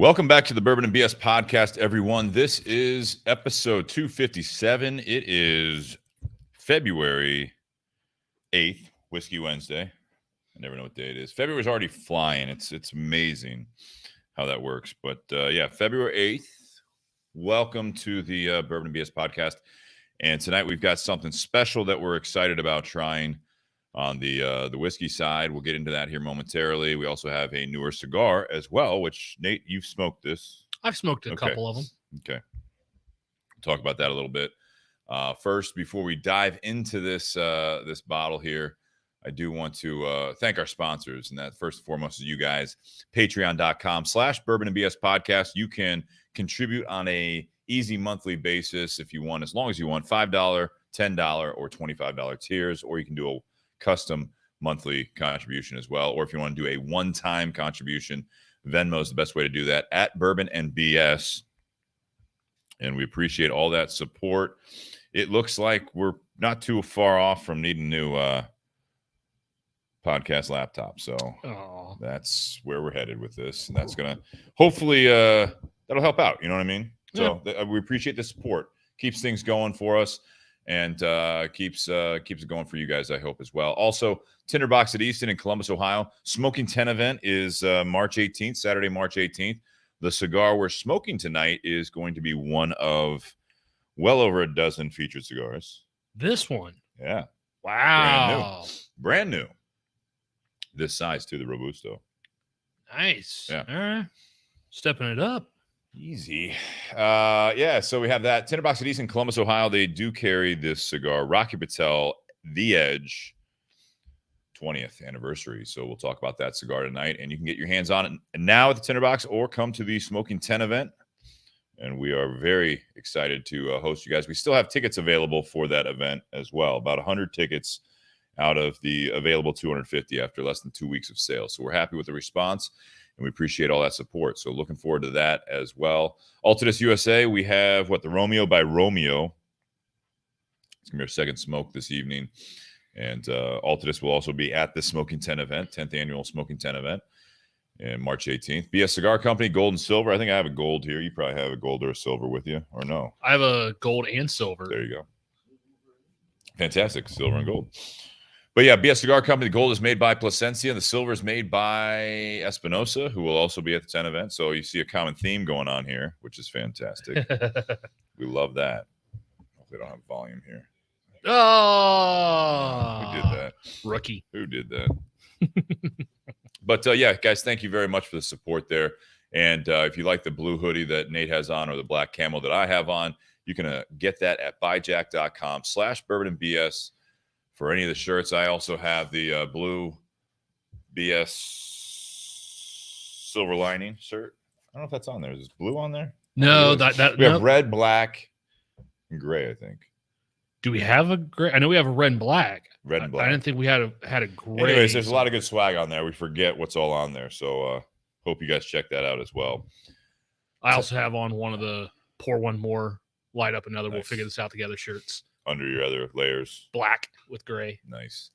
Welcome back to the Bourbon and BS podcast, everyone. This is episode 257. It is February 8th, Whiskey Wednesday. I never know what day it is. February's already flying. It's amazing how that works. But yeah, February 8th. Welcome to the Bourbon and BS podcast. And tonight we've got something special that we're excited about trying on the whiskey side. We'll get into that here momentarily. We also have a newer cigar as well, which, Nate, you've smoked this. I've smoked a couple of them. Okay. We'll talk about that a little bit. First, before we dive into this bottle here, I do want to thank our sponsors, and that first and foremost is you guys. Patreon.com/Bourbon and BS podcast. You can contribute on a easy monthly basis if you want, as long as you want, $5, $10, or $25 tiers, or you can do a custom monthly contribution as well. Or if you want to do a one-time contribution, Venmo is the best way to do that, at Bourbon and BS. And we appreciate all that support. It looks like we're not too far off from needing a new podcast laptop. So that's where we're headed with this. And that's going to hopefully that'll help out. You know what I mean? So we appreciate the support. Keeps things going for us. And keeps it going for you guys, I hope, as well. Also, Tinderbox at Easton in Columbus, Ohio. Smoking 10 event is March 18th, Saturday, March 18th. The cigar we're smoking tonight is going to be one of well over a dozen featured cigars. This one? Yeah. Wow. Brand new. This size, too, the Robusto. Nice. Yeah. All right. Stepping it up. Easy. Yeah, so we have that. Tinderbox at East in Columbus, Ohio. They do carry this cigar, Rocky Patel, The Edge, 20th anniversary. So we'll talk about that cigar tonight. And you can get your hands on it now at the Tinderbox or come to the Smoking 10 event. And we are very excited to host you guys. We still have tickets available for that event as well. About 100 tickets out of the available 250 after less than 2 weeks of sales. So we're happy with the response. And we appreciate all that support. So looking forward to that as well. Altadis USA, we have the Romeo by Romeo. It's going to be our second smoke this evening. And Altadis will also be at the Smoking 10 event, 10th annual Smoking 10 event, and March 18th. BS Cigar Company, gold and silver. I think I have a gold here. You probably have a gold or a silver with you, or no? I have a gold and silver. There you go. Fantastic. Silver and gold. But yeah, BS Cigar Company, the gold is made by Plasencia, and the silver is made by Espinosa, who will also be at the 10 event. So you see a common theme going on here, which is fantastic. We love that. Hopefully, don't have volume here. Oh, who did that? Rookie. Who did that? But yeah, guys, thank you very much for the support there. And if you like the blue hoodie that Nate has on or the black camel that I have on, you can get that at buyjack.com/Bourbon and BS. For any of the shirts, I also have the blue BS silver lining shirt. I don't know if that's on there. Is blue on there? No, we have red, black, and gray, I think. Do we have a gray? I know we have a red and black. Red and black. I didn't think we had a gray. Anyways, there's a lot of good swag on there. We forget what's all on there. So hope you guys check that out as well. I also have on one of the pour one more, light up another. Nice. We'll figure this out together shirts. Under your other layers. Black with gray. Nice.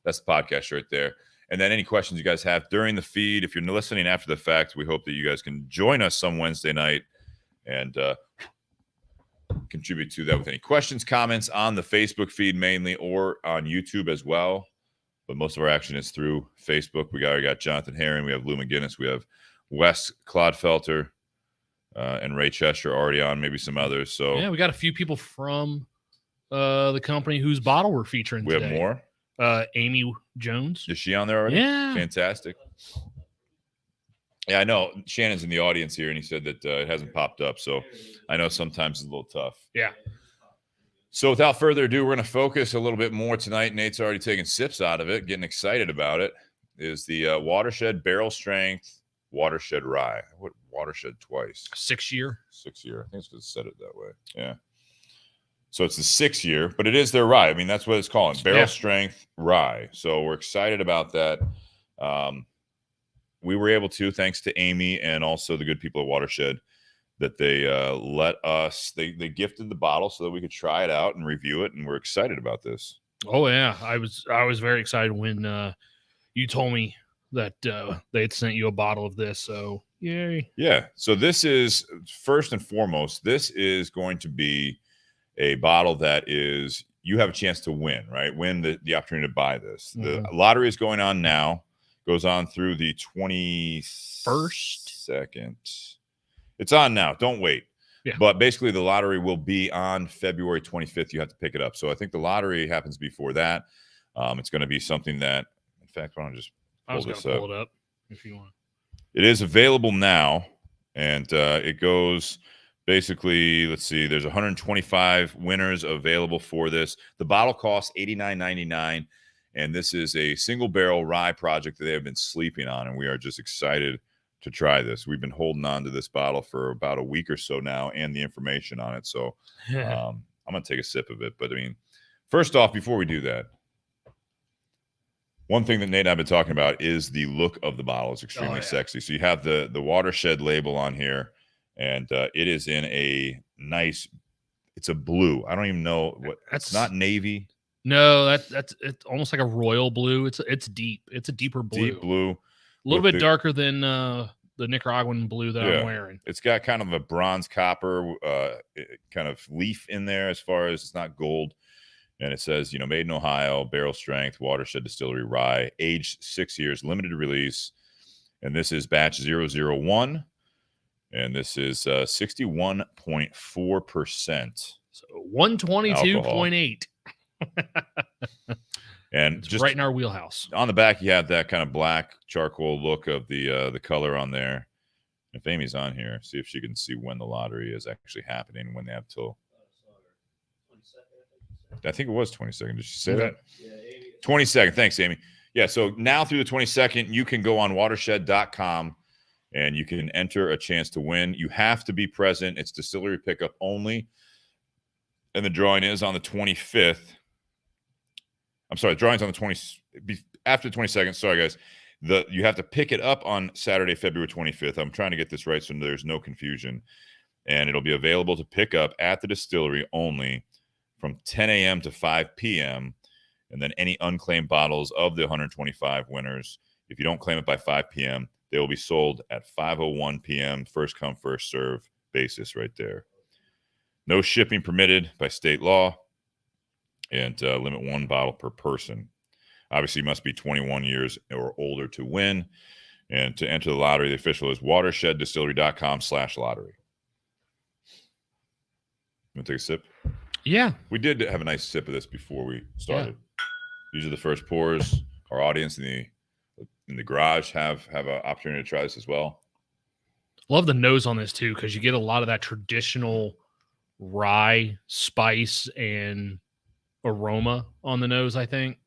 That's the podcast shirt there. And then any questions you guys have during the feed, if you're listening after the fact, we hope that you guys can join us some Wednesday night and contribute to that with any questions, comments on the Facebook feed mainly, or on YouTube as well. But most of our action is through Facebook. We already got Jonathan Herron. We have Lou McGinnis. We have Wes Clodfelter and Ray Cheshire already on, maybe some others. So yeah, we got a few people from the company whose bottle we're featuring today. We have more? Amy Jones. Is she on there already? Yeah. Fantastic. Yeah, I know. Shannon's in the audience here, and he said that it hasn't popped up. So I know sometimes it's a little tough. Yeah. So without further ado, we're going to focus a little bit more tonight. Nate's already taking sips out of it, getting excited about it, is the Watershed Barrel Strength Watershed Rye. What Watershed twice? 6 year. 6 year. I think it's just said it that way. Yeah. So it's the 6 year, but it is their rye. I mean, that's what it's called, barrel strength rye. So we're excited about that. We were able to, thanks to Amy and also the good people at Watershed, that they let us, they gifted the bottle so that we could try it out and review it, and we're excited about this. Oh yeah, I was very excited when you told me that they had sent you a bottle of this. So Yay. Yeah. So this is first and foremost, this is going to be a bottle that is you have a chance to win, right? Win the opportunity to buy this. The lottery is going on now. Goes on through the 21st. It's on now. Don't wait. Yeah. But basically, the lottery will be on February 25th. You have to pick it up. So I think the lottery happens before that. It's going to be something that, in fact, why don't I just pull this up? Pull it up if you want. It is available now, and it goes basically. Let's see. There's 125 winners available for this. The bottle costs $89.99, and this is a single barrel rye project that they have been sleeping on, and we are just excited to try this. We've been holding on to this bottle for about a week or so now, and the information on it. So I'm gonna take a sip of it. But I mean, first off, before we do that, one thing that Nate and I have been talking about is the look of the bottle. It's extremely sexy. So you have the Watershed label on here, and it is in a nice. It's a blue. I don't even know what. It's not navy. No, that's it's almost like a royal blue. It's deep. It's a deeper blue. Deep blue. A little bit darker than the Nicaraguan blue that I'm wearing. It's got kind of a bronze copper kind of leaf in there as far as it's not gold. And it says, made in Ohio, barrel strength, Watershed Distillery rye, aged 6 years, limited release. And this is batch 001. And this is 61.4%. So 122.8. And it's just right in our wheelhouse. On the back, you have that kind of black charcoal look of the color on there. If Amy's on here, see if she can see when the lottery is actually happening, when they have till. I think it was 22nd. Did she say that? Yeah, 22nd. Thanks, Amy. Yeah, so now through the 22nd, you can go on watershed.com and you can enter a chance to win. You have to be present. It's distillery pickup only. And the drawing is on the 25th. I'm sorry, the drawing's on the 20th. After the 22nd. Sorry, guys. You have to pick it up on Saturday, February 25th. I'm trying to get this right so there's no confusion. And it'll be available to pick up at the distillery only from 10 a.m. to 5 p.m. And then any unclaimed bottles of the 125 winners, if you don't claim it by 5 p.m., they will be sold at 5:01 p.m. First come, first serve basis right there. No shipping permitted by state law, and limit one bottle per person. Obviously, you must be 21 years or older to win. And to enter the lottery, the official is watersheddistillery.com/lottery. You want to take a sip? Yeah. We did have a nice sip of this before we started. Yeah. These are the first pours. Our audience in the garage have an opportunity to try this as well. Love the nose on this too, because you get a lot of that traditional rye spice and aroma on the nose, I think.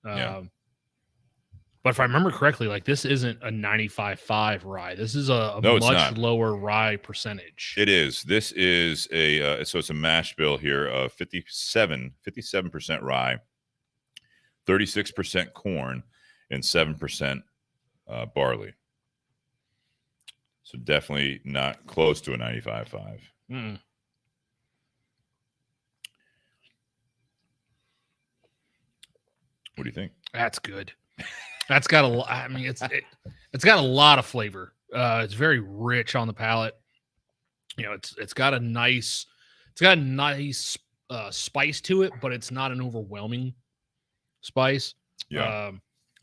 But if I remember correctly, like this isn't a 95.5 rye. This is a much lower rye percentage. It is. This is so it's a mash bill here of 57% rye, 36% corn, and 7% barley. So definitely not close to a 95.5. Mm. What do you think? That's good. That's got a. I mean, it's got a lot of flavor. It's very rich on the palate. It's got a nice spice to it, but it's not an overwhelming spice. Yeah.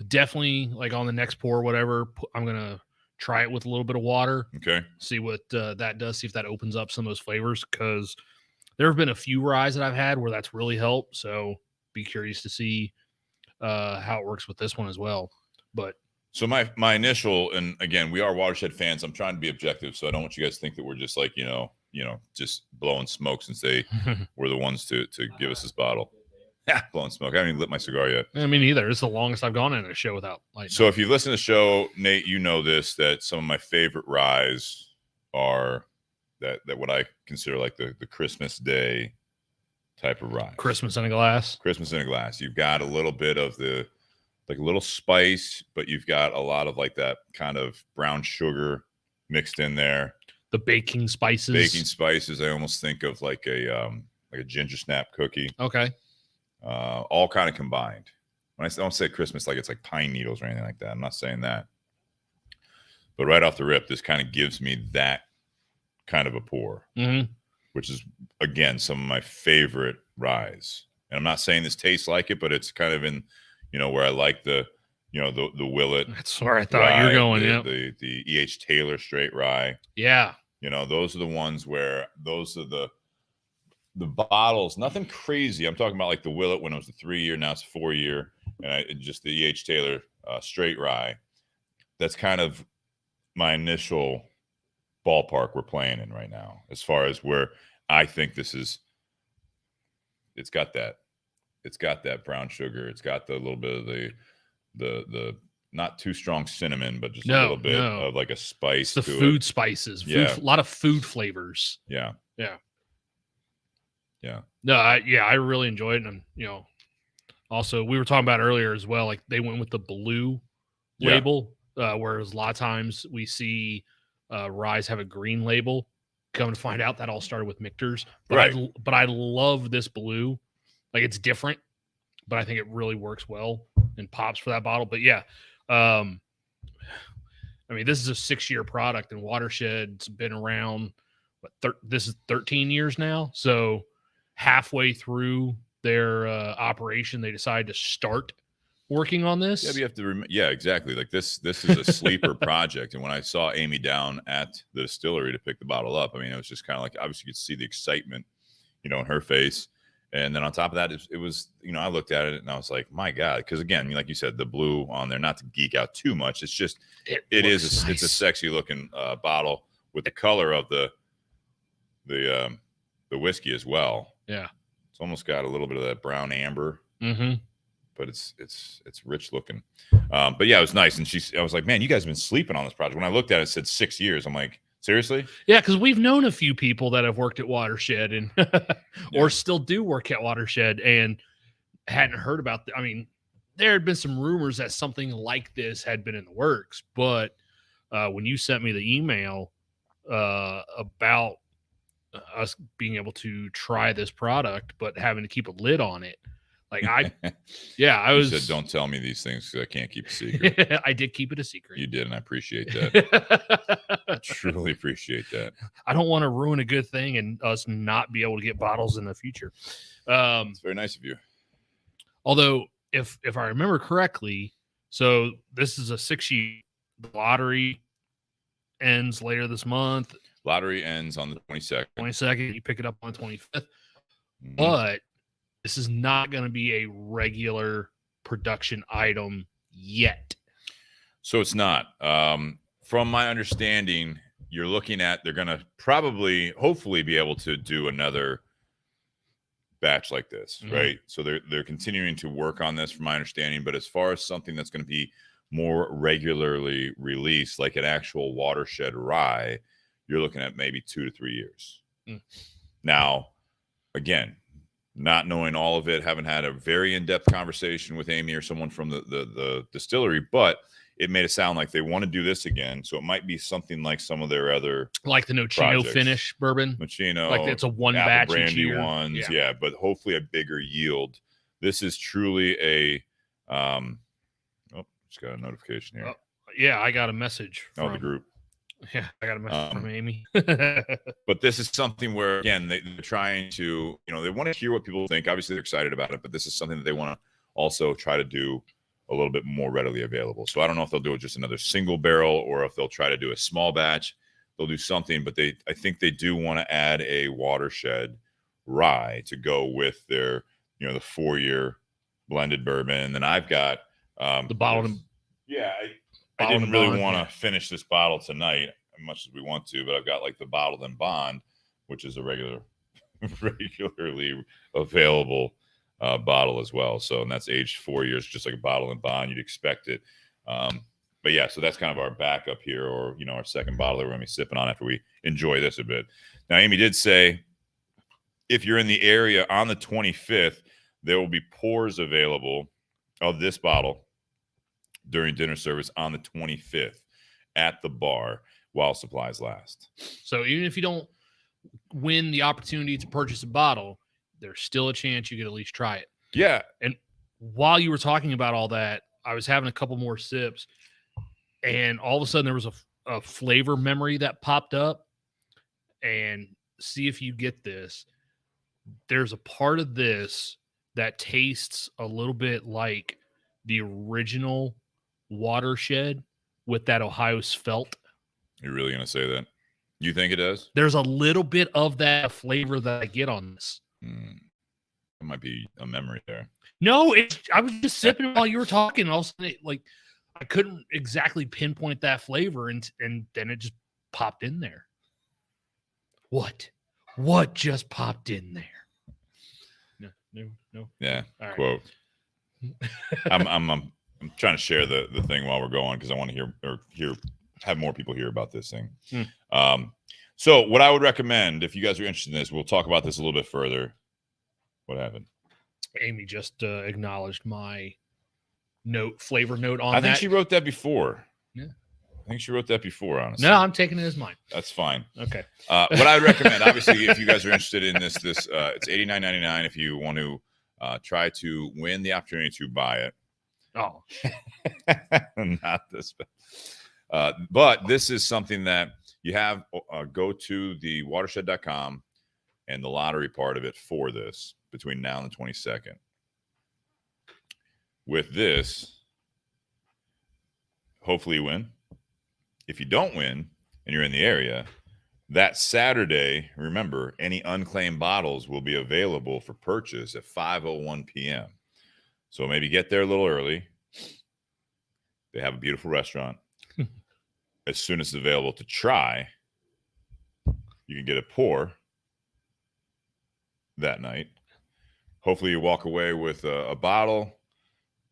Definitely, like on the next pour, whatever, I'm gonna try it with a little bit of water. Okay. See what that does. See if that opens up some of those flavors, because there have been a few ryes that I've had where that's really helped. So be curious to see how it works with this one as well. But so my initial, and again, we are Watershed fans. I'm trying to be objective, so I don't want you guys to think that we're just like just blowing smoke since they were the ones to give us this bottle. Yeah, blowing smoke. I haven't even lit my cigar yet. I mean, either. It's the longest I've gone in a show without lighting. So if you've listened to the show, Nate, you know this, that some of my favorite ryes are that what I consider like the Christmas Day type of rye. Christmas in a glass. Christmas in a glass. You've got a little bit of a little spice, but you've got a lot of like that kind of brown sugar mixed in there. The baking spices. I almost think of like a ginger snap cookie. Okay. All kind of combined. When I don't say Christmas, like it's like pine needles or anything like that. I'm not saying that. But right off the rip, this kind of gives me that kind of a pour, Mm-hmm. which is, again, some of my favorite ryes. And I'm not saying this tastes like it, but it's kind of in, where I like the Willet. That's where I thought you were going. The E.H. Taylor straight rye. Yeah. Those are the ones where those are the bottles, nothing crazy. I'm talking about like the Willet when it was the 3-year, now it's 4-year, and just the E.H. Taylor straight rye. That's kind of my initial ballpark we're playing in right now, as far as where I think this is. It's got that brown sugar. It's got the little bit of the not too strong cinnamon, but just a little bit of like a spice. It's the food spices. A lot of food flavors. Yeah. No, I really enjoyed it. And also we were talking about earlier as well, like they went with the blue label, whereas a lot of times we see ryes have a green label. Come to find out, that all started with Michter's. But but I love this blue. Like, it's different, but I think it really works well and pops for that bottle. But yeah, I mean, this is a 6-year product, and Watershed's been around. This is 13 years now. So halfway through their operation, they decided to start working on this. Yeah, but you have to yeah, exactly. Like this is a sleeper project. And when I saw Amy down at the distillery to pick the bottle up, I mean, it was just kind of like, obviously you could see the excitement, in her face. And then on top of that, it was, I looked at it and I was like, my God, because again, like you said, the blue on there, not to geek out too much. It's just, it's a sexy looking bottle with the color of the whiskey as well. Yeah. It's almost got a little bit of that brown amber. Mm-hmm. But it's rich looking. But yeah, it was nice. And I was like, man, you guys have been sleeping on this project. When I looked at it, it said 6 years. I'm like, seriously? Yeah, because we've known a few people that have worked at Watershed and or still do work at Watershed and hadn't heard about I mean, there had been some rumors that something like this had been in the works, but when you sent me the email about us being able to try this product, but having to keep a lid on it, like I said, don't tell me these things because I can't keep a secret. I did keep it a secret. You did, and I appreciate that. I truly appreciate that. I don't want to ruin a good thing and us not be able to get bottles in the future. It's very nice of you. Although, if I remember correctly, so this is a 6-year. The lottery ends later this month. Lottery ends on the 22nd. You pick it up on the 25th. Mm-hmm. But this is not going to be a regular production item yet. So it's not. From my understanding, you're looking at, they're going to hopefully be able to do another batch like this, mm-hmm. right? So they're continuing to work on this, from my understanding. But as far as something that's going to be more regularly released, like an actual Watershed rye, you're looking at maybe 2 to 3 years. Mm. Now, again, not knowing all of it, haven't had a very in-depth conversation with Amy or someone from the distillery, but it made it sound like they want to do this again. So it might be something like some of their other, like the Nocino finish bourbon, Nocino, like it's a one batch brandy ones, yeah, but hopefully a bigger yield. This is truly a. Just got a notification here. Yeah, I got a message from the group. Yeah, I got a message from Amy. But this is something where, again, they're trying to, they want to hear what people think. Obviously, they're excited about it, but this is something that they want to also try to do a little bit more readily available. So I don't know if they'll do it just another single barrel or if they'll try to do a small batch. They'll do something, but I think they do want to add a Watershed rye to go with their, the 4-year blended bourbon. And then I've got the bottled. Yeah, I didn't really want to finish this bottle tonight as much as we want to, but I've got like the bottled and bond, which is a regularly available bottle as well. So, and that's aged 4 years, just like a bottle and bond. You'd expect it. But yeah, so that's kind of our backup here, or, our second bottle that we're going to be sipping on after we enjoy this a bit. Now, Amy did say if you're in the area on the 25th, there will be pours available of this bottle during dinner service on the 25th at the bar while supplies last. So even if you don't win the opportunity to purchase a bottle, there's still a chance you could at least try it. Yeah. And while you were talking about all that, I was having a couple more sips, and all of a sudden there was a flavor memory that popped up, and see if you get this. There's a part of this that tastes a little bit like the original Watershed with that Ohio Svelte. You're really going to say that? You think it does? There's a little bit of that flavor that I get on this. It might be a memory there. No, I was just sipping while you were talking. And all of a sudden, like, I couldn't exactly pinpoint that flavor, and then it just popped in there. What just popped in there? No. Yeah. All right. Quote. I'm trying to share the thing while we're going because I want to have more people hear about this thing. So what I would recommend, if you guys are interested in this, we'll talk about this a little bit further. What happened? Amy just acknowledged my flavor note on I that. think she wrote that before. Yeah. I think she wrote that before, honestly. No, I'm taking it as mine. That's fine. Okay. What I would recommend, obviously, if you guys are interested in this, it's $89.99 if you want to try to win the opportunity to buy it. Oh. Not this. But this is something that you have go to the watershed.com and the lottery part of it for this between now and the 22nd. With this, hopefully you win. If you don't win and you're in the area, that Saturday, remember, any unclaimed bottles will be available for purchase at 5:01 p.m. So maybe get there a little early. They have a beautiful restaurant. As soon as it's available to try, you can get a pour that night. Hopefully you walk away with a bottle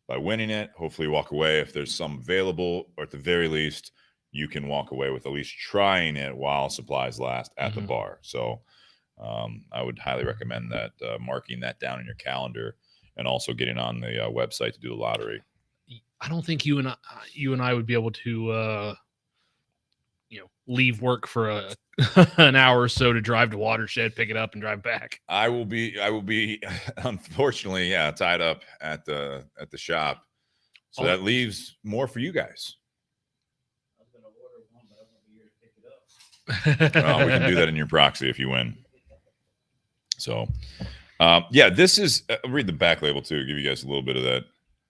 by winning it. Hopefully you walk away if there's some available, or at the very least, you can walk away with at least trying it while supplies last at the bar. So I would highly recommend that, marking that down in your calendar and also getting on the website to do the lottery. I don't think you and I would be able to leave work for an hour or so to drive to Watershed, pick it up, and drive back. I will be unfortunately, tied up at the shop. So that leaves more for you guys. I was going to order one, but I won't be here to pick it up. Well, we can do that in your proxy if you win. So, this is I'll read the back label too, give you guys a little bit of that.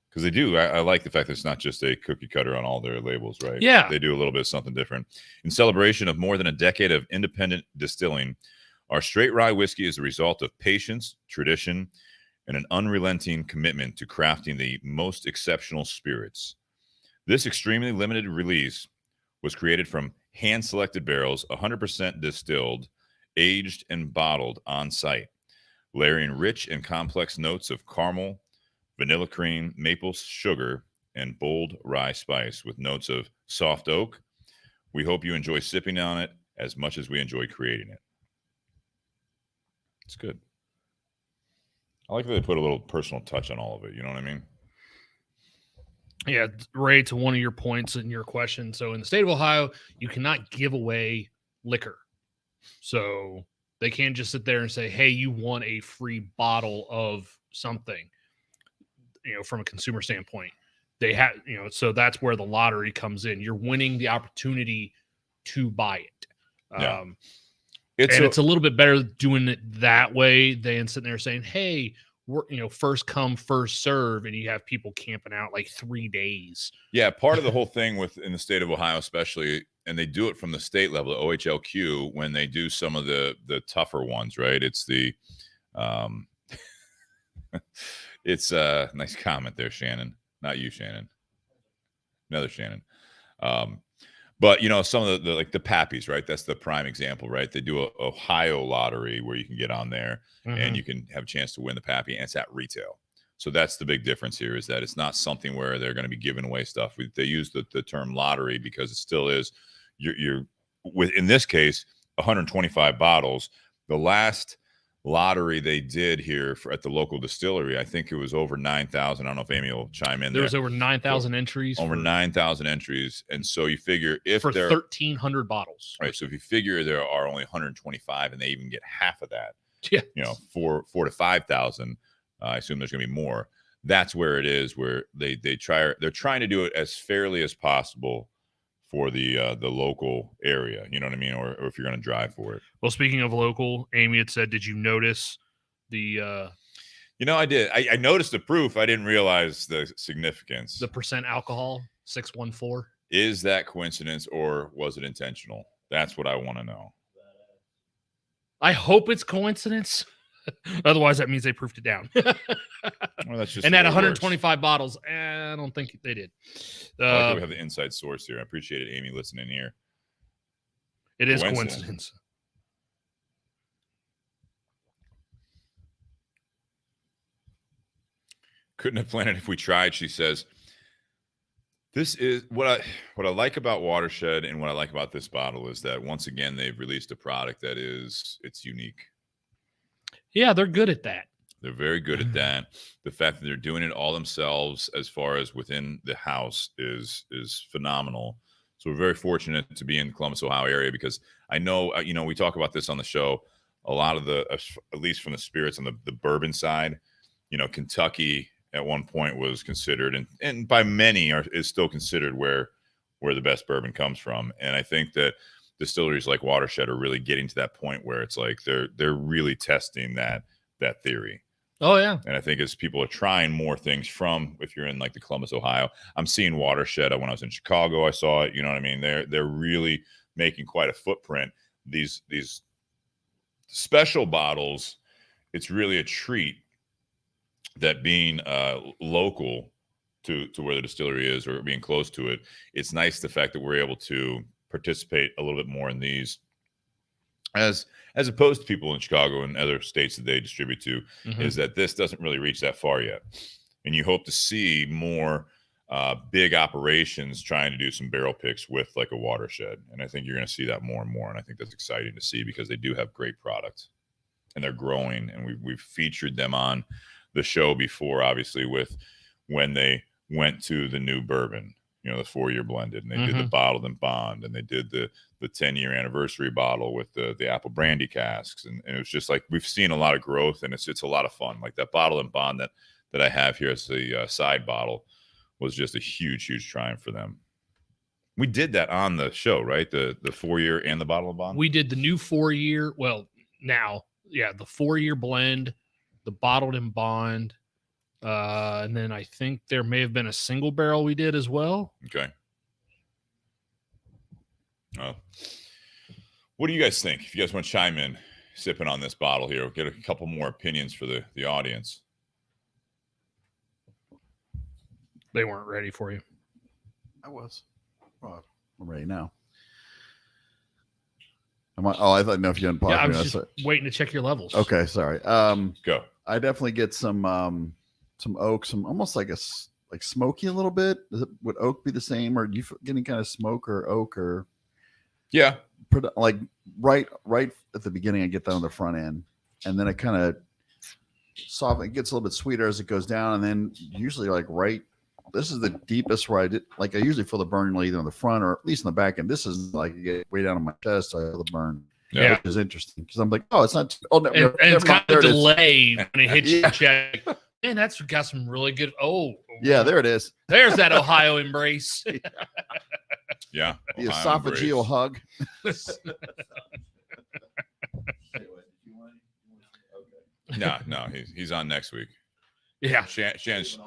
Because they do. I like the fact that it's not just a cookie cutter on all their labels, right? Yeah. They do a little bit of something different. In celebration of more than a decade of independent distilling, our straight rye whiskey is a result of patience, tradition, and an unrelenting commitment to crafting the most exceptional spirits. This extremely limited release was created from hand-selected barrels, 100% distilled, aged, and bottled on site, layering rich and complex notes of caramel, vanilla cream, maple sugar, and bold rye spice with notes of soft oak. We hope you enjoy sipping on it as much as we enjoy creating it. It's good. I like that they put a little personal touch on all of it. You know what I mean? Yeah, Ray, to one of your points in your question. So in the state of Ohio, you cannot give away liquor. So they can't just sit there and say, hey, you won a free bottle of something. From a consumer standpoint, they have, so that's where the lottery comes in. You're winning the opportunity to buy it. Yeah. It's a little bit better doing it that way than sitting there saying, hey, we're, first come, first serve. And you have people camping out like 3 days. Yeah. Part of the whole thing in the state of Ohio, especially, and they do it from the state level, the OHLQ, when they do some of the tougher ones, right? It's the, it's a nice comment there, Shannon. Not you, Shannon. Another Shannon. But some of the like the Pappies, right? That's the prime example, right? They do a Ohio lottery where you can get on there and you can have a chance to win the Pappy, and it's at retail. So that's the big difference here, is that it's not something where they're going to be giving away stuff. They use the term lottery because it still is. You're with, in this case, 125 bottles. The last lottery they did here at the local distillery, I think it was over 9,000. I don't know if Amy will chime in. There was over 9,000 entries. Over 9,000 entries. And so you figure if for there 1,300 bottles. Right. So if you figure there are only 125 and they even get half of that, yeah, 4 to 5,000, I assume there's going to be more. That's where it is, where they're trying to do it as fairly as possible for the local area. You know what I mean? Or if you're going to drive for it. Well, speaking of local, Amy had said, did you notice the I did. I noticed the proof. I didn't realize the significance. the percent alcohol, 614? Is that coincidence or was it intentional? That's what I want to know. I hope it's coincidence. Otherwise, that means they proofed it down. Well, that's just And the at way it 125 bottles, I don't think they did. I like that we have the inside source here. I appreciate it, Amy, listening here. It is Coincidence. coincidence. Couldn't have planned it if we tried, she says. This is what I like about Watershed, and what I like about this bottle is that once again they've released a product that it's unique. Yeah, they're good at that. They're very good at that. The fact that they're doing it all themselves, as far as within the house, is phenomenal. So we're very fortunate to be in the Columbus, Ohio area, because I know we talk about this on the show. A lot of the, at least from the spirits on the bourbon side, Kentucky at one point was considered, and by many is still considered where the best bourbon comes from. And I think that distilleries like Watershed are really getting to that point where it's like they're really testing that theory. Oh, yeah. And I think as people are trying more things from, if you're in like the Columbus, Ohio, I'm seeing Watershed. When I was in Chicago, I saw it. You know what I mean? They're really making quite a footprint. These special bottles, it's really a treat that being local to where the distillery is, or being close to it, it's nice the fact that we're able to participate a little bit more in these, as opposed to people in Chicago and other states that they distribute to, is that this doesn't really reach that far yet. And you hope to see more big operations trying to do some barrel picks with like a Watershed. And I think you're going to see that more and more. And I think that's exciting to see, because they do have great products and they're growing. And we've featured them on the show before, obviously, with when they went to the new bourbon, the 4-year blended, and they did the bottled and bond, and they did the 10-year anniversary bottle with the apple brandy casks. And it was just like, we've seen a lot of growth, and it's a lot of fun. Like that bottled and bond that I have here as the side bottle was just a huge triumph for them. We did that on the show, right? The 4-year and the bottle and bond. We did the new 4-year. Well, now, yeah, the 4-year blend, the bottled and bond, and then I think there may have been a single barrel we did as well. Okay. Oh, what do you guys think? If you guys want to chime in, sipping on this bottle here, we'll get a couple more opinions for the audience. They weren't ready for you. I was. Well, I'm ready now. I thought, no, if you hadn't paused Yeah, I me, was just waiting to check your levels. okay, sorry. Go. I definitely get some oak, some almost like smoky a little bit. Would oak be the same, or do you get any kind of smoke or oak, or Yeah. like right at the beginning? I get that on the front end, and then it kind of soft. It gets a little bit sweeter as it goes down, and then usually this is the deepest where I usually feel the burn either on the front or at least on the back end. This is like you get way down on my chest, so I feel the burn. Yeah. Which is interesting, because I'm like, oh, it's not. Oh, no, And it's kind of delay when it hits Yeah. your check. Man, that's got some really good. Oh, yeah, there it is. there's that Ohio embrace. Yeah. The Ohio esophageal embrace. hug. No, he's on next week. Yeah, Shannon's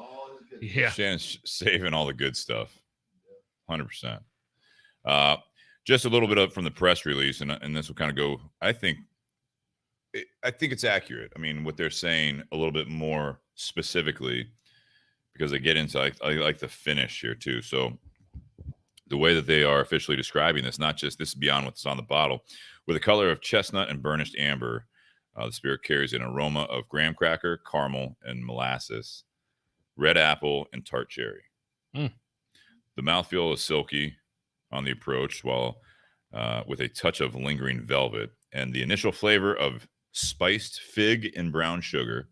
yeah. Shannon's saving all the good stuff. 100%. Just a little bit up from the press release, and this will kind of go. I think it's accurate. I mean, what they're saying a little bit more specifically, because they get into I like the finish here too. So the way that they are officially describing this, not just this is beyond what's on the bottle, with a color of chestnut and burnished amber, the spirit carries an aroma of graham cracker, caramel, and molasses, red apple, and tart cherry. Mm. The mouthfeel is silky on the approach, while with a touch of lingering velvet, and the initial flavor of spiced fig and brown sugar,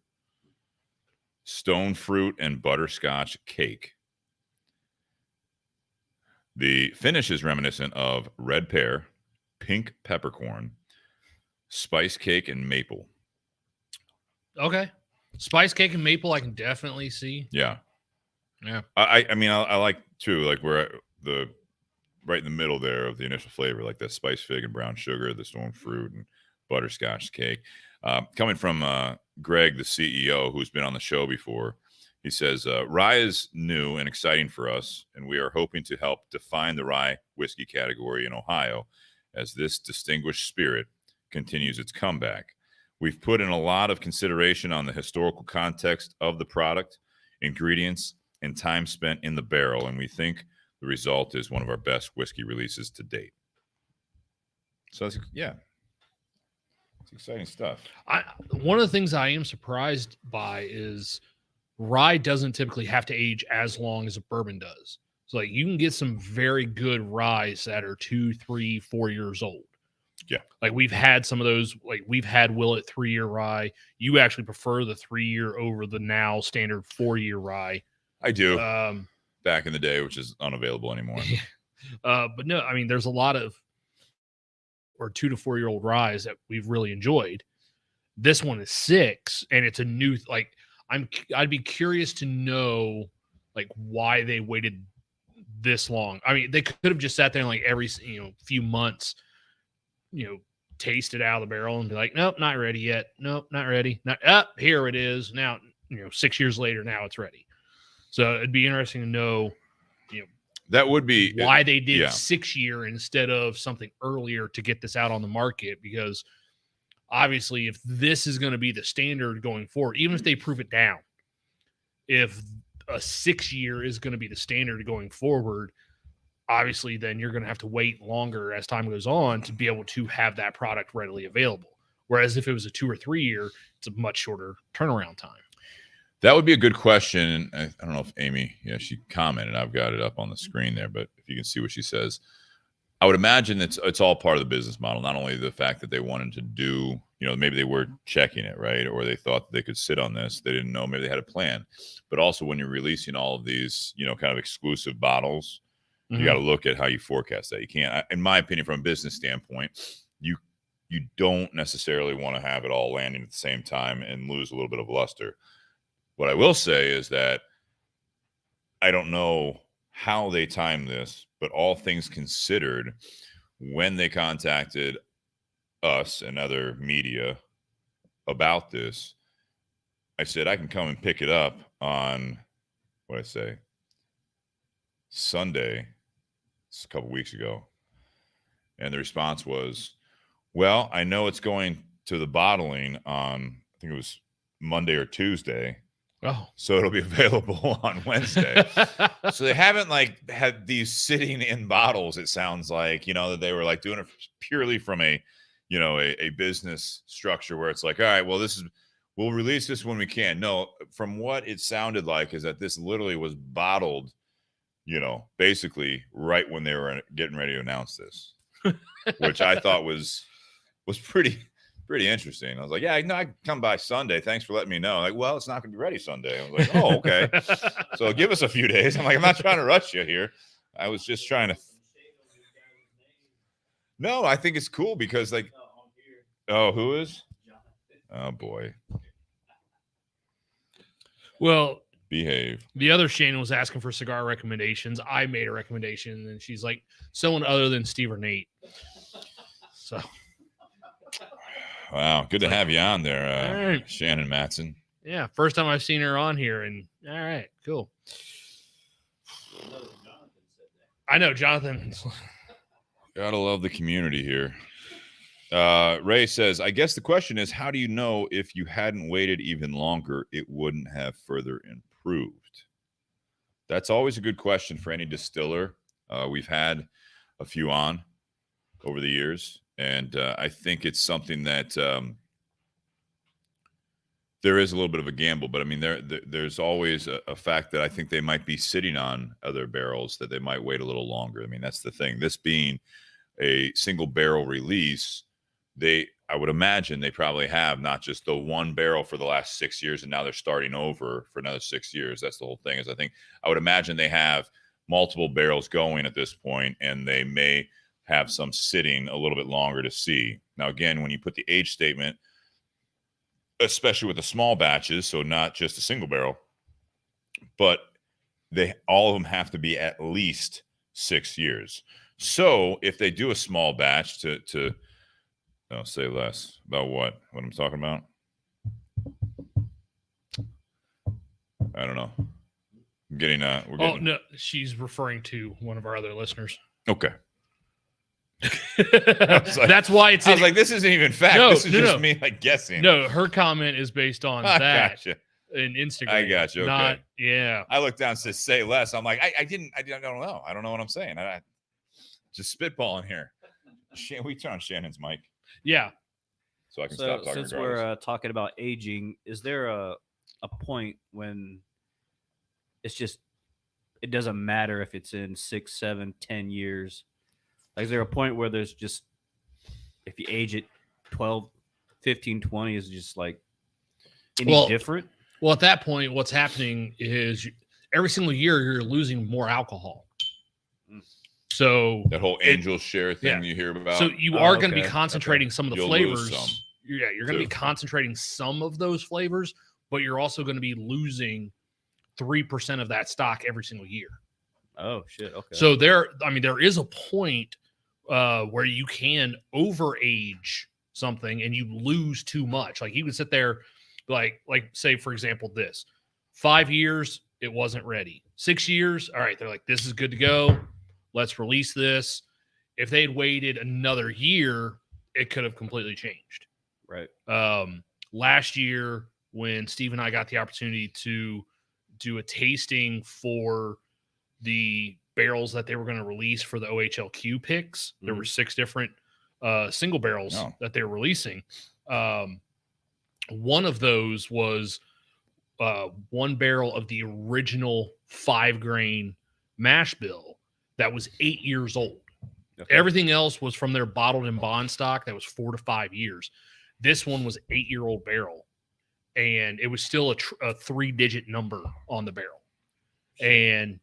stone fruit, and butterscotch cake. The finish is reminiscent of red pear, pink peppercorn, spice cake, and maple. Okay. Spice cake and maple, I can definitely see. Yeah. Yeah. I mean, I like too, like where the right in the middle there of the initial flavor, like that spice fig and brown sugar, the stone fruit, and butterscotch cake. Coming from Greg, the CEO, who's been on the show before, he says, rye is new and exciting for us, and we are hoping to help define the rye whiskey category in Ohio as this distinguished spirit continues its comeback. We've put in a lot of consideration on the historical context of the product, ingredients, and time spent in the barrel, and we think the result is one of our best whiskey releases to date. So, it's exciting stuff. One of the things I am surprised by is rye doesn't typically have to age as long as a bourbon does. So, like, you can get some very good ryes that are 2, 3, 4 years old. Yeah. Like, we've had some of those. Like, we've had Willet 3-year rye. You actually prefer the 3-year over the now standard 4-year rye. I do. Back in the day, which is unavailable anymore. But no, I mean, there's a lot of 2 to 4 year old ryes that we've really enjoyed. This one is 6, and it's a new. Like, I'd be curious to know, like, why they waited this long. I mean, they could have just sat there and, like, every few months, taste it out of the barrel and be like, nope, not ready yet. Nope, not ready. Not up. Here it is. Now, 6 years later, now it's ready. So it'd be interesting to know, that would be why they did 6-year instead of something earlier to get this out on the market. Because obviously, if this is going to be the standard going forward, even if they prove it down, if a 6-year is going to be the standard going forward, obviously then you're going to have to wait longer as time goes on to be able to have that product readily available. Whereas if it was a 2 or 3 year, it's a much shorter turnaround time. That would be a good question. I don't know if Amy, she commented. I've got it up on the screen there, but if you can see what she says, I would imagine it's all part of the business model. Not only the fact that they wanted to do, maybe they were checking it, right? Or they thought that they could sit on this. They didn't know. Maybe they had a plan. But also when you're releasing all of these, kind of exclusive bottles, you got to look at how you forecast that. You can't, in my opinion, from a business standpoint, you don't necessarily want to have it all landing at the same time and lose a little bit of luster. What I will say is that I don't know how they timed this, but all things considered, when they contacted us and other media about this, I said, I can come and pick it up on, Sunday. It's a couple weeks ago. And the response was, well, I know it's going to the bottling on, I think it was Monday or Tuesday. Oh, so it'll be available on Wednesday. So they haven't had these sitting in bottles. It sounds like, that they were doing it purely from a business structure where it's like, all right, well, we'll release this when we can. No, from what it sounded like is that this literally was bottled, basically right when they were getting ready to announce this, which I thought was pretty interesting. I was like, yeah, no, I can come by Sunday. Thanks for letting me know. Like, well, it's not going to be ready Sunday. I was like, oh, okay. So give us a few days. I'm like, I'm not trying to rush you here. I was just trying to. No, I think it's cool because who is? Oh boy. Well, behave. The other Shane was asking for cigar recommendations. I made a recommendation, and she's like, someone other than Steve or Nate. So. Wow, good to have you on there, all right. Shannon Matson. Yeah, first time I've seen her on here, and all right, cool. I know, Jonathan. Gotta love the community here. Ray says, I guess the question is, how do you know if you hadn't waited even longer, it wouldn't have further improved? That's always a good question for any distiller. We've had a few on over the years. And I think it's something that there is a little bit of a gamble, but I mean, there's always a fact that I think they might be sitting on other barrels that they might wait a little longer. I mean, that's the thing. This being a single barrel release, I would imagine they probably have not just the one barrel for the last 6 years, and now they're starting over for another 6 years. That's the whole thing. I would imagine they have multiple barrels going at this point, and they may have some sitting a little bit longer to see. Now, again, when you put the age statement, especially with the small batches, so not just a single barrel, but all of them have to be at least 6 years. So if they do a small batch to say less about what I'm talking about. I don't know. I'm getting we're Oh getting no, she's referring to one of our other listeners. okay. That's why it's. I was like, this isn't even fact. No, this is no, just no. me like guessing. No, her comment is based on I that gotcha. in Instagram. I gotcha. Okay. Not, yeah. I looked down and said, say less. I'm like, I don't know. I don't know what I'm saying. I just spitballing here. We turn on Shannon's mic Yeah. so I can So stop talking. since we're talking about aging, is there a point when it's just it doesn't matter if it's in 6, 7, 10 years? Like, is there a point where there's just if you age it 12, 15, 20 is just like any different? Well, at that point, what's happening is every single year you're losing more alcohol. So that whole angel share thing you hear about. So you are going to be concentrating some of the You'll flavors. lose some, you're going to be concentrating some of those flavors, but you're also going to be losing 3% of that stock every single year. Oh shit! Okay. So there is a point where you can overage something and you lose too much. Like you could sit there, like say for example, this 5 years it wasn't ready. 6 years, all right, they're like, this is good to go. Let's release this. If they had waited another year, it could have completely changed. Right. Last year, when Steve and I got the opportunity to do a tasting for the barrels that they were going to release for the OHLQ picks, there were 6 different single barrels that they were releasing. One of those was 1 barrel of the original 5-grain mash bill that was 8 years old. Okay. Everything else was from their bottled and bond stock that was 4 to 5 years. This one was 8-year-old barrel, and it was still a 3-digit number on the barrel. And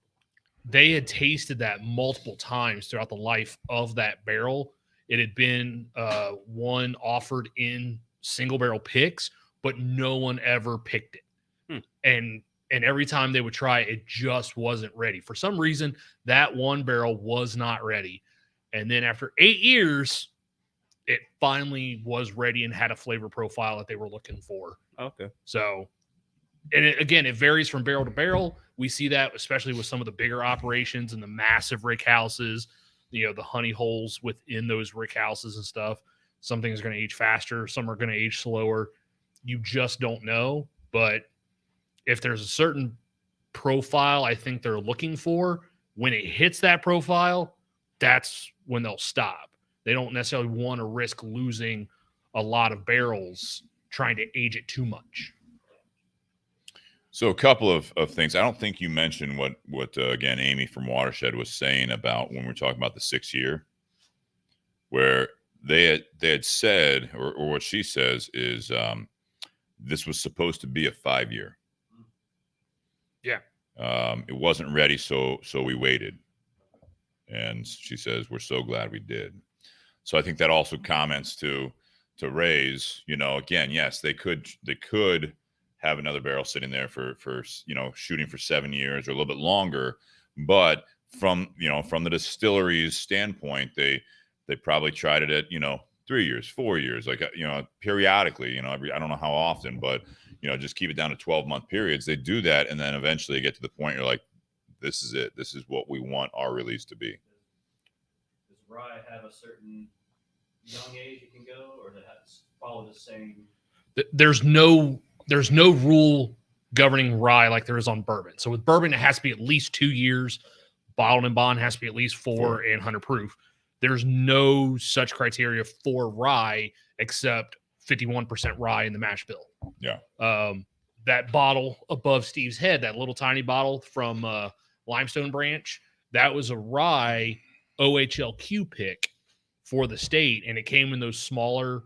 they had tasted that multiple times throughout the life of that barrel. It had been one offered in single barrel picks, but no one ever picked it. And every time they would try, it just wasn't ready. For some reason, that 1 barrel was not ready. And then after 8 years, it finally was ready and had a flavor profile that they were looking for. Okay. So, and it varies from barrel to barrel. We see that especially with some of the bigger operations and the massive rick houses, the honey holes within those rick houses and stuff. Some things are going to age faster. Some are going to age slower. You just don't know. But if there's a certain profile I think they're looking for, when it hits that profile, that's when they'll stop. They don't necessarily want to risk losing a lot of barrels trying to age it too much. So a couple of things. I don't think you mentioned what again, Amy from Watershed was saying about when we're talking about the 6 year, where they had said, or what she says is this was supposed to be a 5 year. Yeah. It wasn't ready, so we waited. And she says, we're so glad we did. So I think that also comments to Ray's, again, yes, they could have another barrel sitting there for shooting for 7 years or a little bit longer. But from the distillery's standpoint, they probably tried it at, 3 years, 4 years, like, periodically, I don't know how often, but, just keep it down to 12-month periods. They do that. And then eventually you get to the point you're like, this is it. This is what we want our release to be. Does rye have a certain young age it can go, or does it follow the same? There's no rule governing rye like there is on bourbon. So with bourbon, it has to be at least 2 years. Bottled and bond has to be at least 4 and 100 proof. There's no such criteria for rye except 51% rye in the mash bill. Yeah. That bottle above Steve's head, that little tiny bottle from Limestone Branch, that was a rye OHLQ pick for the state, and it came in those smaller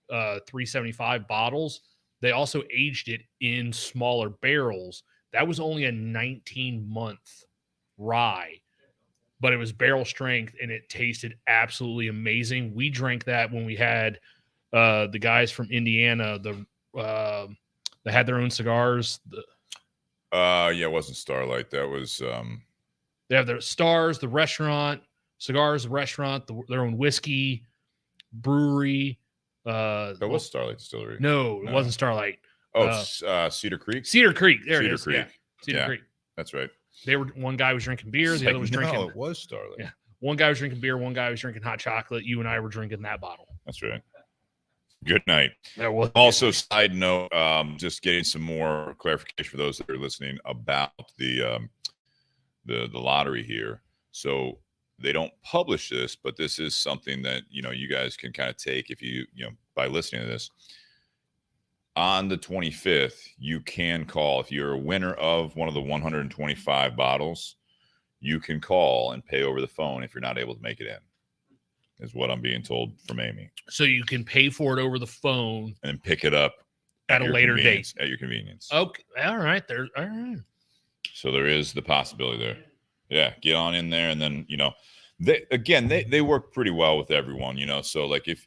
375 bottles. They also aged it in smaller barrels. That was only a 19-month rye, but it was barrel strength, and it tasted absolutely amazing. We drank that when we had the guys from Indiana, they had their own cigars. It wasn't Starlight. That was they have their Stars, the restaurant. cigars, restaurant, their own whiskey, brewery. That was Starlight Distillery. No, it No. wasn't Starlight. Cedar Creek. Cedar Creek. There Cedar it is. Creek. Yeah. Cedar Yeah. Creek. That's right. One guy was drinking beer, the other was drinking. No, it was Starlight. Yeah. One guy was drinking beer, one guy was drinking hot chocolate. You and I were drinking that bottle. That's right. Good night. That was Also, side note, just getting some more clarification for those that are listening about the lottery here. So they don't publish this, but this is something that you guys can kind of take if you by listening to this. On the 25th, you can call if you're a winner of one of the 125 bottles. You can call and pay over the phone if you're not able to make it in, is what I'm being told from Amy. So you can pay for it over the phone and pick it up at a later date. At your convenience. Okay. All right. All right. So there is the possibility there. Yeah. Get on in there. And then, they work pretty well with everyone, So like if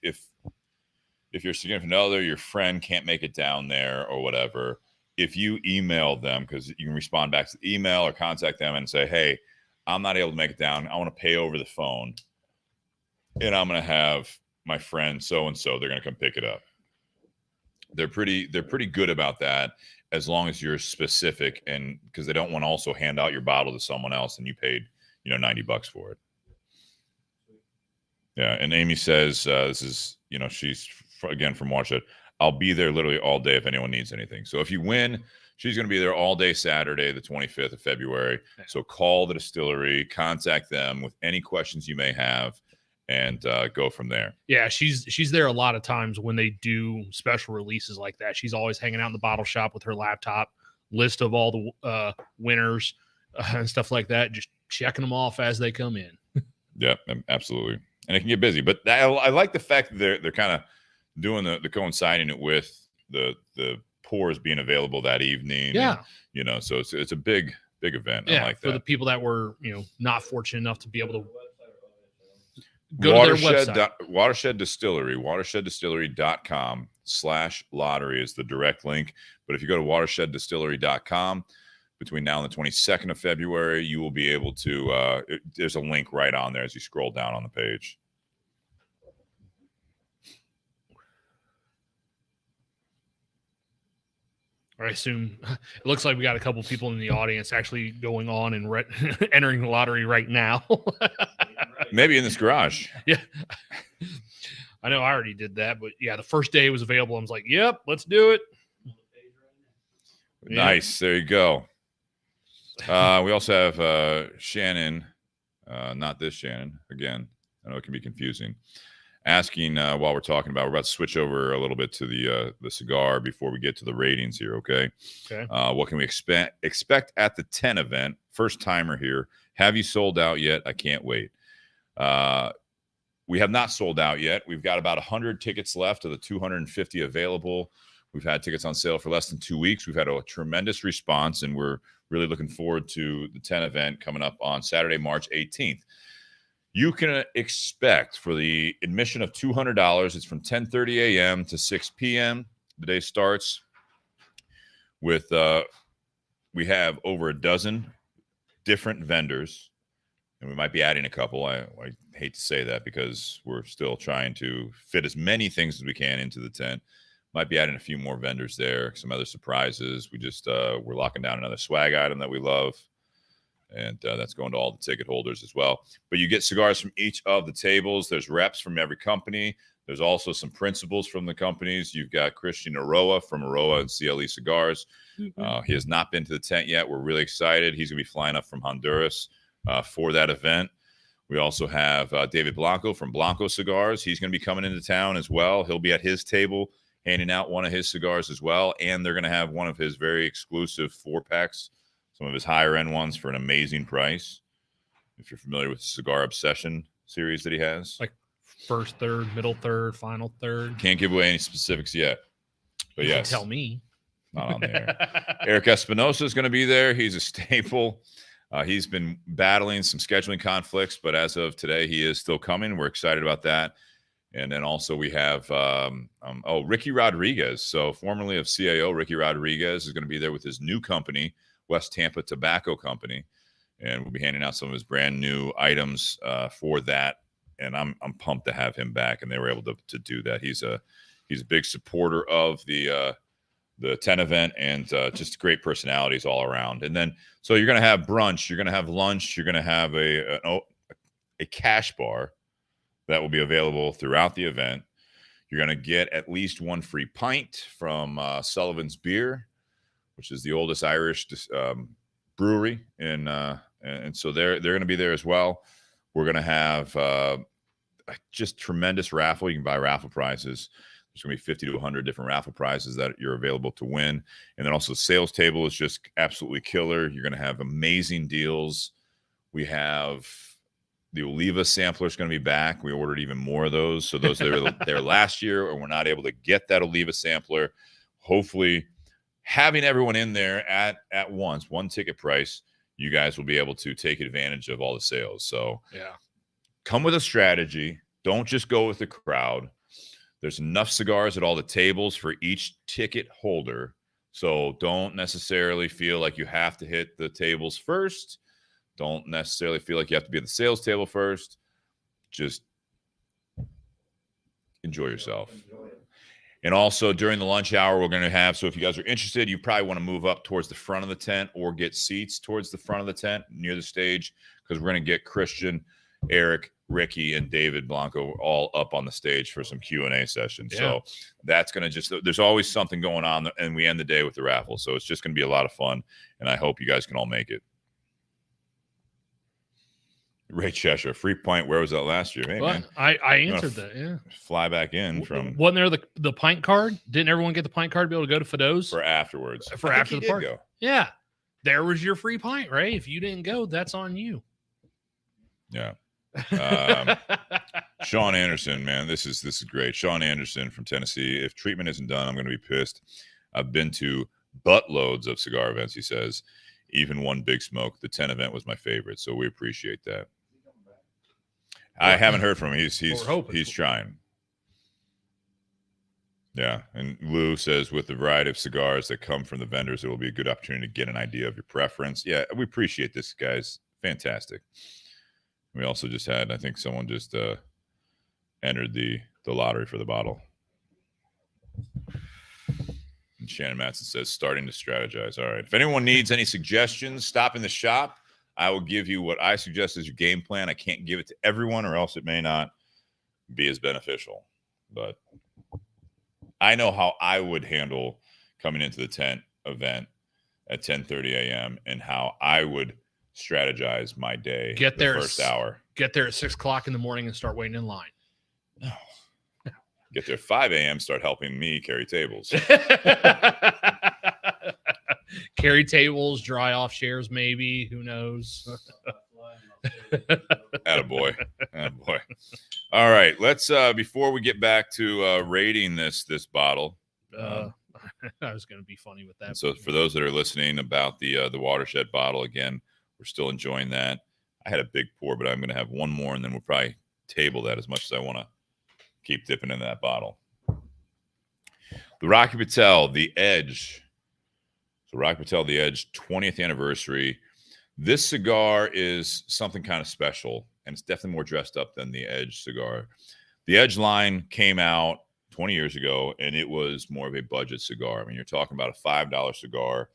your significant other, your friend can't make it down there or whatever, if you email them, because you can respond back to the email or contact them and say, hey, I'm not able to make it down. I want to pay over the phone. And I'm going to have my friend so-and-so, they're going to come pick it up. They're pretty good about that as long as you're specific, and because they don't want to also hand out your bottle to someone else and you paid, $90 for it. Yeah. And Amy says, this is, she's again from Watershed. I'll be there literally all day if anyone needs anything. So if you win, she's going to be there all day Saturday, the 25th of February. So call the distillery, contact them with any questions you may have, and go from there. Yeah, she's there a lot of times when they do special releases like that. She's always hanging out in the bottle shop with her laptop, list of all the winners and stuff like that, just checking them off as they come in. Yeah, absolutely. And it can get busy. But I like the fact that they're kind of doing the coinciding it with the pours being available that evening. Yeah. And, so it's a big event. Yeah, I like that. For the people that were, not fortunate enough to be able to go to their website. Watershed Distillery, watersheddistillery.com/lottery is the direct link. But if you go to watersheddistillery.com between now and the 22nd of February, you will be able to, there's a link right on there as you scroll down on the page. I assume it looks like we got a couple people in the audience actually going on and entering the lottery right now. Maybe in this garage. Yeah. I know I already did that, but yeah, the first day it was available. I was like, yep, let's do it. Nice. There you go. We also have Shannon, not this Shannon. Again, I know it can be confusing. Asking while we're talking about, we're about to switch over a little bit to the cigar before we get to the ratings here. Okay. What can we expect at the 10 event? First timer here. Have you sold out yet? I can't wait. We have not sold out yet. We've got about 100 tickets left of the 250 available. We've had tickets on sale for less than 2 weeks. We've had a tremendous response, and we're really looking forward to the 10 event coming up on Saturday, March 18th. You can expect for the admission of $200, it's from 10:30 a.m. to 6 p.m. The day starts with, we have over a dozen different vendors, and we might be adding a couple. I hate to say that because we're still trying to fit as many things as we can into the tent. Might be adding a few more vendors there, some other surprises. We just, we're locking down another swag item that we love. And that's going to all the ticket holders as well. But you get cigars from each of the tables. There's reps from every company. There's also some principals from the companies. You've got Christian Aroa from Aroa and CLE Cigars. He has not been to the tent yet. We're really excited. He's going to be flying up from Honduras for that event. We also have David Blanco from Blanco Cigars. He's going to be coming into town as well. He'll be at his table handing out one of his cigars as well. And they're going to have one of his very exclusive 4-packs. Some of his higher end ones for an amazing price. If you're familiar with the Cigar Obsession series that he has, like first third, middle third, final third. Can't give away any specifics yet, but yes, tell me. Not on there. Eric Espinosa is going to be there. He's a staple. He's been battling some scheduling conflicts, but as of today, he is still coming. We're excited about that. And then also we have Ricky Rodriguez. So formerly of CAO, Ricky Rodriguez is going to be there with his new company, West Tampa Tobacco Company. and we'll be handing out some of his brand new items for that. And I'm pumped to have him back, and they were able to do that. He's a big supporter of the 10 event, and just great personalities all around. And then so you're going to have brunch, you're going to have lunch, you're going to have a cash bar that will be available throughout the event. You're going to get at least one free pint from Sullivan's Beer, which is the oldest Irish brewery, and so they're going to be there as well. We're going to have just tremendous raffle. You can buy raffle prizes. There's going to be 50 to 100 different raffle prizes that you're available to win. And then also the sales table is just absolutely killer. You're going to have amazing deals. We have the Oliva sampler is going to be back. We ordered even more of those. So those that were there last year or were not able to get that Oliva sampler, hopefully having everyone in there at once, one ticket price, you guys will be able to take advantage of all the sales. So Yeah. Come with a strategy. Don't just go with the crowd. There's enough cigars at all the tables for each ticket holder. So don't necessarily feel like you have to hit the tables first. Don't necessarily feel like you have to be at the sales table first. Just enjoy yourself. And also during the lunch hour, we're going to have, so if you guys are interested, you probably want to move up towards the front of the tent or get seats towards the front of the tent near the stage, because we're going to get Christian, Eric, Ricky, and David Blanco all up on the stage for some Q&A sessions. Yeah. So that's going to just, there's always something going on, and we end the day with the raffle. So it's just going to be a lot of fun, and I hope you guys can all make it. Ray Cheshire, free pint. Where was that last year? Hey, Well, man, I answered that. Yeah. fly back in from Wasn't there the pint card? Didn't everyone get the pint card to be able to go to Fido's? for afterwards. For I think after he the did party. go. Yeah. There was your free pint, Ray. If you didn't go, that's on you. Yeah. Sean Anderson, man, this is great. Sean Anderson from Tennessee. If treatment isn't done, I'm going to be pissed. I've been to buttloads of cigar events, he says. Even one Big Smoke. The 10 event was my favorite, so we appreciate that. I haven't heard from him. He's trying. Yeah, and Lou says with the variety of cigars that come from the vendors, it will be a good opportunity to get an idea of your preference. Yeah, we appreciate this, guys. Fantastic. We also just had, I think someone just entered the lottery for the bottle. And Shannon Matson says, starting to strategize. All right. If anyone needs any suggestions, stop in the shop. I will give you what I suggest as your game plan. I can't give it to everyone, or else it may not be as beneficial. But I know how I would handle coming into the tent event at 10:30 a.m. and how I would strategize my day. Get there the first hour. Get there at 6 o'clock in the morning and start waiting in line. No. Get there at 5 a.m. Start helping me carry tables. Carry tables, dry off chairs, maybe. Who knows? Attaboy. Attaboy. All right. Let's before we get back to rating this bottle. I was going to be funny with that. So for those that are listening about the Watershed bottle, again, we're still enjoying that. I had a big pour, but I'm going to have one more, and then we'll probably table that as much as I want to keep dipping into that bottle. The Rocky Patel, the Edge. So Rocky Patel, the Edge, 20th anniversary. This cigar is something kind of special, and it's definitely more dressed up than the Edge cigar. The Edge line came out 20 years ago, and it was more of a budget cigar. I mean, you're talking about a $5 cigar.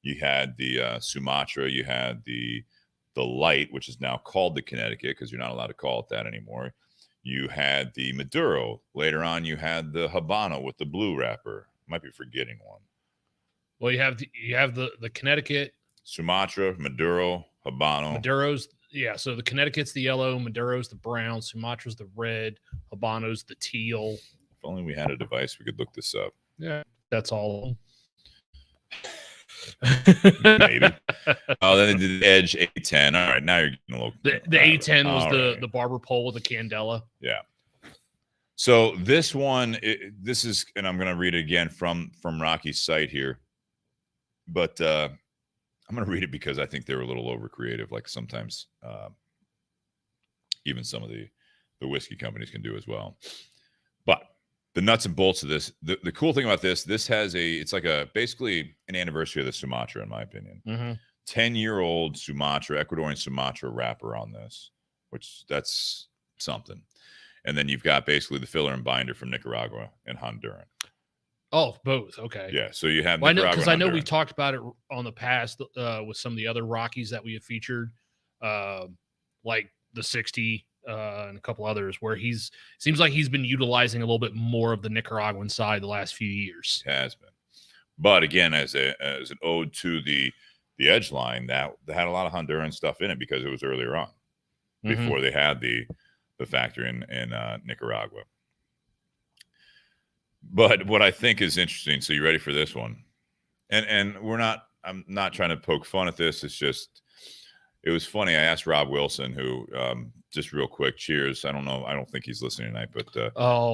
You had the Sumatra, you had the Light, which is now called the Connecticut because you're not allowed to call it that anymore. You had the Maduro. Later on, you had the Habano with the blue wrapper. Might be forgetting one. Well, you have the Connecticut, Sumatra, Maduro, Habano. Maduro's. Yeah, so the Connecticut's the yellow, Maduro's the brown, Sumatra's the red, Habano's the teal. If only we had a device, we could look this up. Yeah, that's all. Maybe. Oh, then they did the Edge A10. All right, now you're getting a little. The A10 was All the barber pole with the candela. Yeah. So this one, this is, and I'm going to read it again from Rocky's site here, but I'm going to read it because I think they're a little over creative, like sometimes even some of the whiskey companies can do as well. But the nuts and bolts of this, the cool thing about this has it's like basically an anniversary of the Sumatra, in my opinion. Mm-hmm. 10-year-old Sumatra, Ecuadorian Sumatra wrapper on this, which that's something. And then you've got basically the filler and binder from Nicaragua and Honduran. Oh, both. Okay. Yeah. So you have Well, I know, Nicaragua. because I know Honduran. we've talked about it on the past with some of the other Rockies that we have featured, like the 60 and a couple others, where seems like he's been utilizing a little bit more of the Nicaraguan side the last few years. Has been, but again, as an ode to the edge line, that had a lot of Honduran stuff in it because it was earlier on, before they had the factory in Nicaragua. But what I think is interesting, so you ready for this one? And I'm not trying to poke fun at this. It's just, it was funny. I asked Rob Wilson, who just real quick, cheers. I don't think he's listening tonight, but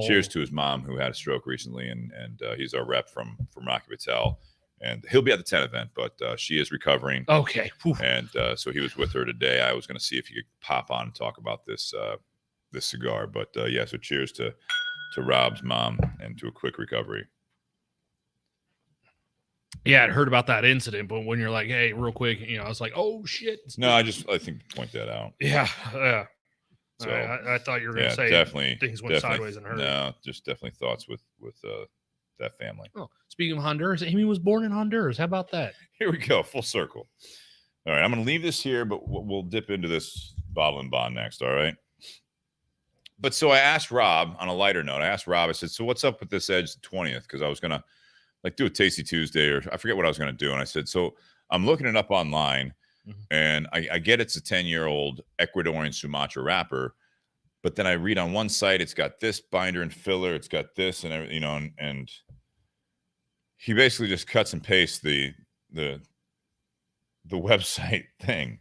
cheers to his mom who had a stroke recently, and he's our rep from Rocky Patel, and he'll be at the 10 event, but she is recovering. Okay. And so he was with her today. I was going to see if he could pop on and talk about this cigar, but yeah. So cheers to Rob's mom and to a quick recovery. Yeah, I'd heard about that incident, but when you're like, hey, real quick, I was like, oh shit. No, I think point that out. Yeah. So I thought you were going to say definitely things went sideways in her. No, just definitely thoughts with that family. Oh, speaking of Honduras, Amy was born in Honduras. How about that? Here we go, full circle. All right, I'm going to leave this here, but we'll dip into this bottle and bond next. All right. But so I asked Rob, on a lighter note, I said, so what's up with this Edge 20th? Because I was going to do a Tasty Tuesday, or I forget what I was going to do. And I said, so I'm looking it up online, and I get it's a 10-year-old Ecuadorian Sumatra wrapper. But then I read on one site, it's got this binder and filler, it's got this and everything, and he basically just cuts and pastes the website thing.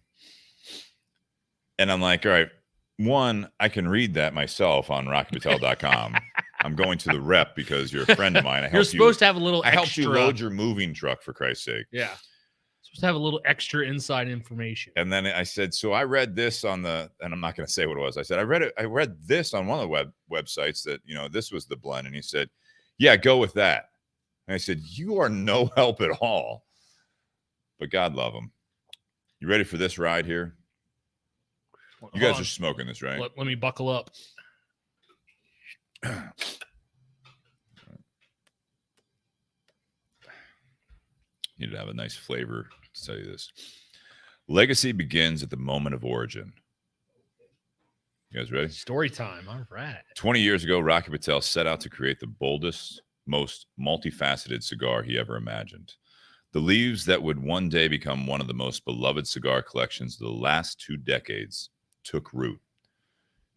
And I'm like, all right, one, I can read that myself on rockypatel.com. I'm going to the rep because you're a friend of mine. You're supposed to have a little I extra. helped you load your moving truck, for Christ's sake. Yeah. Supposed to have a little extra inside information. And then I said, so I read this on and I'm not going to say what it was. I said, I read this on one of the websites that, this was the blend. And he said, yeah, go with that. And I said, you are no help at all, but God love him. You ready for this ride here? You guys are smoking this, right? Let me buckle up. Need to have a nice flavor to tell you this. Legacy begins at the moment of origin. You guys ready? Story time. All right. 20 years ago, Rocky Patel set out to create the boldest, most multifaceted cigar he ever imagined. The leaves that would one day become one of the most beloved cigar collections of the last 2 decades took root,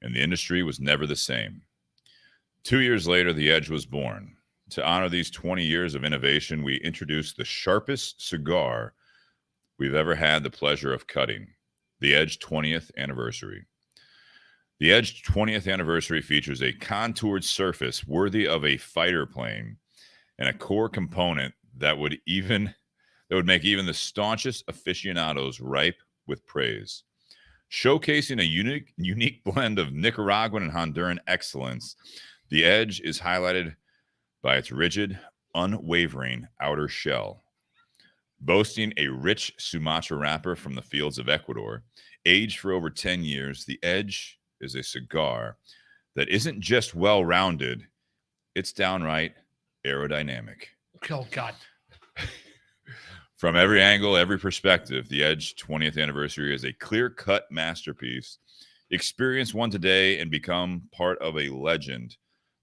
and the industry was never the same. 2 years later, the Edge was born. To honor these 20 years of innovation, we introduced the sharpest cigar we've ever had the pleasure of cutting, the Edge 20th Anniversary. The Edge 20th Anniversary features a contoured surface worthy of a fighter plane and a core component that would make even the staunchest aficionados ripe with praise. Showcasing a unique blend of Nicaraguan and Honduran excellence, the Edge is highlighted by its rigid, unwavering outer shell. Boasting a rich Sumatra wrapper from the fields of Ecuador, aged for over 10 years, the Edge is a cigar that isn't just well-rounded, it's downright aerodynamic. Oh, God. From every angle, every perspective, the Edge 20th Anniversary is a clear-cut masterpiece. Experience one today and become part of a legend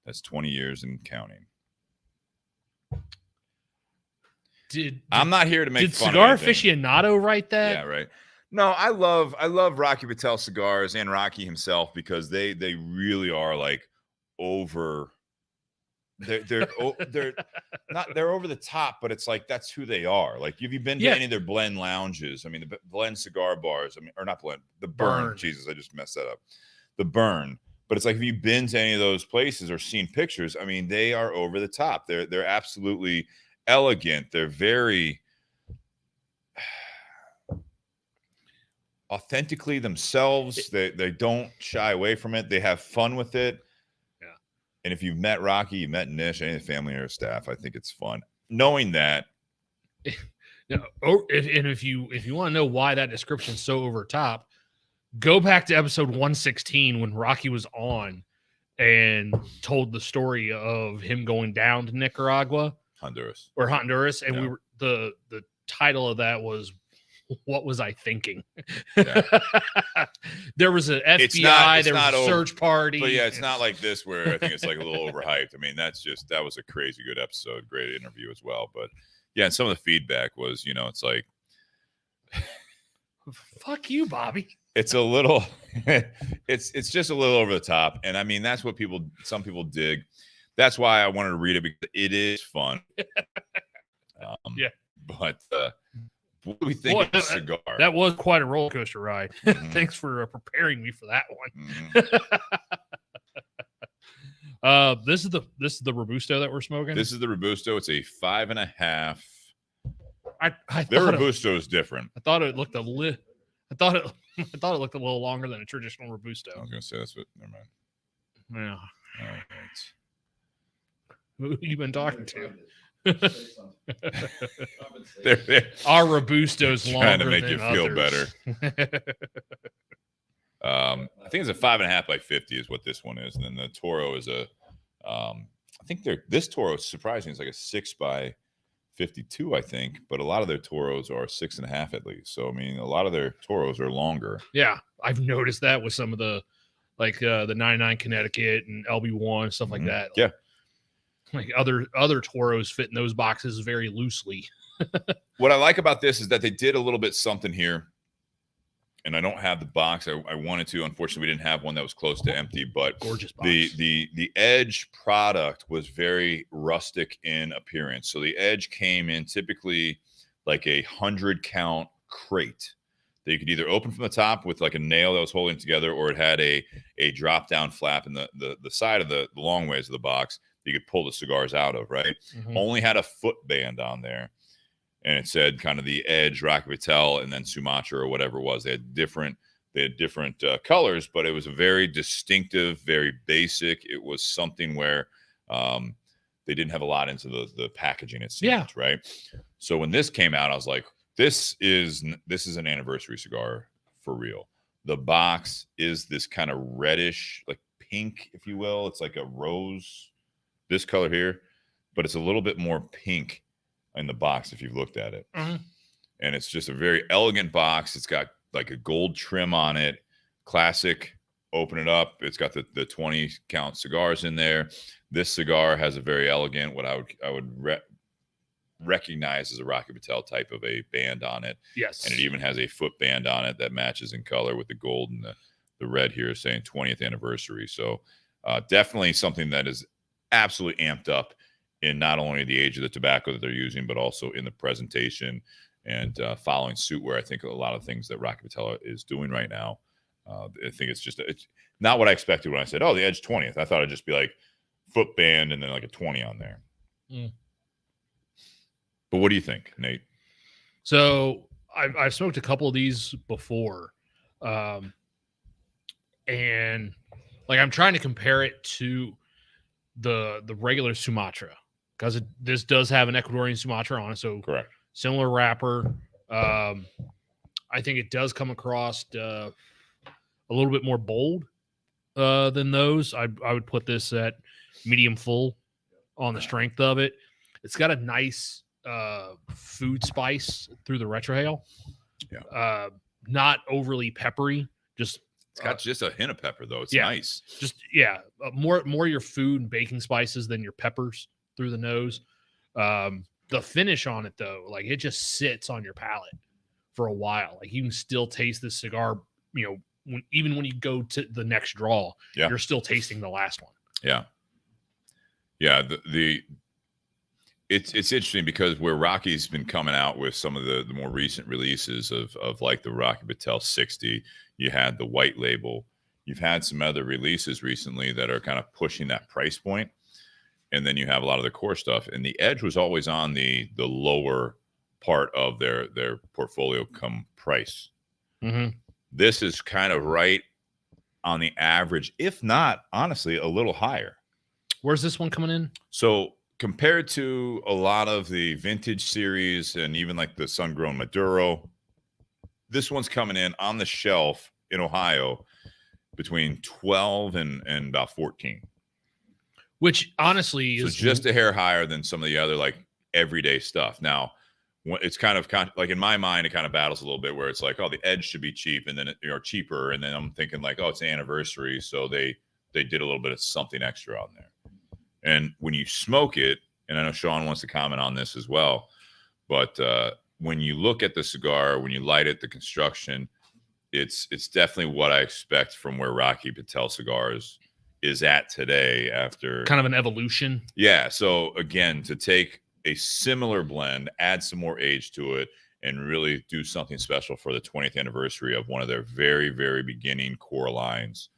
that's 20 years and counting. I'm not here to make fun Cigar of anything. Aficionado write that? Yeah, right. No, I love Rocky Patel cigars and Rocky himself because they really are like over. They're over the top, but it's like that's who they are. Like, have you been to any of their blend lounges? I mean, the blend cigar bars. I mean, or not blend, the burn. Jesus, I just messed that up. The burn. But it's like, have you been to any of those places or seen pictures? I mean, they are over the top. They're absolutely elegant. They're very authentically themselves. They don't shy away from it. They have fun with it. Yeah. And if you've met Rocky, you met Nish, any of the family or staff, I think it's fun. Knowing that. Yeah. Oh, and if you want to know why that description's so over top, go back to episode 116 when Rocky was on and told the story of him going down to Nicaragua Honduras. and Yeah. we were the title of that was "What Was I Thinking?" Yeah. There was an FBI, It's there was not a over- search party, But yeah, it's not like this where I think it's like a little overhyped. I mean, that was a crazy good episode, great interview as well. But yeah, and some of the feedback was, it's like fuck you, Bobby. it's a little it's just a little over the top. And I mean, that's what some people dig. That's why I wanted to read it, because it is fun. Yeah. But what do we think of the cigar? That was quite a roller coaster ride. Mhm. Thanks for preparing me for that one. Mhm. This is the Robusto that we're smoking. This is the Robusto. It's a 5.5. I Their thought Robusto is different. I thought it looked a little. I thought it looked a little longer than a traditional I Robusto. was gonna say that's what. Never mind. Yeah. All right. Who you been talking to? They're Our Robusto's longer trying to make than you feel others. better. I think it's a 5.5 by 50 is what this one is, and then the Toro is a. I think this Toro is surprising. It's like a 6 by 52, I think, but a lot of their Toros are 6.5 at least. So I mean, a lot of their Toros are longer. Yeah, I've noticed that with some of the the 99 Connecticut and LB1 stuff like Mhm. that. Yeah. Like other Toros fit in those boxes very loosely. What I like about this is that they did a little bit something here, and I don't have the box. I wanted to. Unfortunately, we didn't have one that was close to empty. But Gorgeous box. the Edge product was very rustic in appearance. So the Edge came in typically like a 100-count crate that you could either open from the top with like a nail that was holding it together, or it had a drop down flap in the side of the long ways of the box that you could pull the cigars out of. Right. Mhm. Only had a foot band on there, and it said kind of the Edge, Rocky Patel, and then Sumatra or whatever it was. They had different colors, but it was a very distinctive, very basic. It was something where they didn't have a lot into the packaging, it seems. Yeah. Right. So when this came out, I was like, this is an anniversary cigar for real. The box is this kind of reddish, like pink, if you will. It's like a rose, this color here, but it's a little bit more pink in the box if you've looked at it. Mhm. And it's just a very elegant box. It's got like a gold trim on it, classic. Open it up, it's got the 20-count cigars in there. This cigar has a very elegant, what I would recognize as a Rocky Patel type of a band on it. Yes. And it even has a foot band on it that matches in color with the gold and the red here saying 20th anniversary. So definitely something that is absolutely amped up in not only the age of the tobacco that they're using, but also in the presentation and following suit, where I think a lot of things that Rocky Patel is doing right now. I think it's not what I expected when I said, oh, the Edge 20th. I thought it'd just be like foot band and then like a 20 on there. Mm. But what do you think, Nate? So I've smoked a couple of these before. And like I'm trying to compare it to the regular Sumatra, because this does have an Ecuadorian Sumatra on it, so Correct. similar wrapper. I think it does come across a little bit more bold than those. I would put this at medium full on the strength of it. It's got a nice food spice through the retrohale. Yeah. Not overly peppery, just It's got just a hint of pepper, though. It's yeah. nice. just more your food and baking spices than your peppers through the nose. The finish on it, though, like it just sits on your palate for a while. Like you can still taste this cigar, even when you go to the next draw, Yeah. you're still tasting the last one. Yeah. It's interesting because where Rocky's been coming out with some of the more recent releases of like the Rocky Patel 60, you had the white label. You've had some other releases recently that are kind of pushing that price point. And then you have a lot of the core stuff. And the Edge was always on the lower part of their portfolio come price. Mm-hmm. This is kind of right on the average, if not, honestly, a little higher. Where's this one coming in? So compared to a lot of the vintage series and even like the sun-grown Maduro, this one's coming in on the shelf in Ohio between 12 and about 14. Which honestly So is just a hair higher than some of the other like everyday stuff. Now, it's kind of like in my mind, it kind of battles a little bit where it's like, oh, the edge should be cheap and then cheaper. And then I'm thinking like, oh, it's an anniversary. So they did a little bit of something extra on there. And when you smoke it, and I know Sean wants to comment on this as well, but when you look at the cigar, when you light it, the construction, it's definitely what I expect from where Rocky Patel Cigars is at today after kind of an evolution. Yeah. So again, to take a similar blend, add some more age to it, and really do something special for the 20th anniversary of one of their very, very beginning core lines,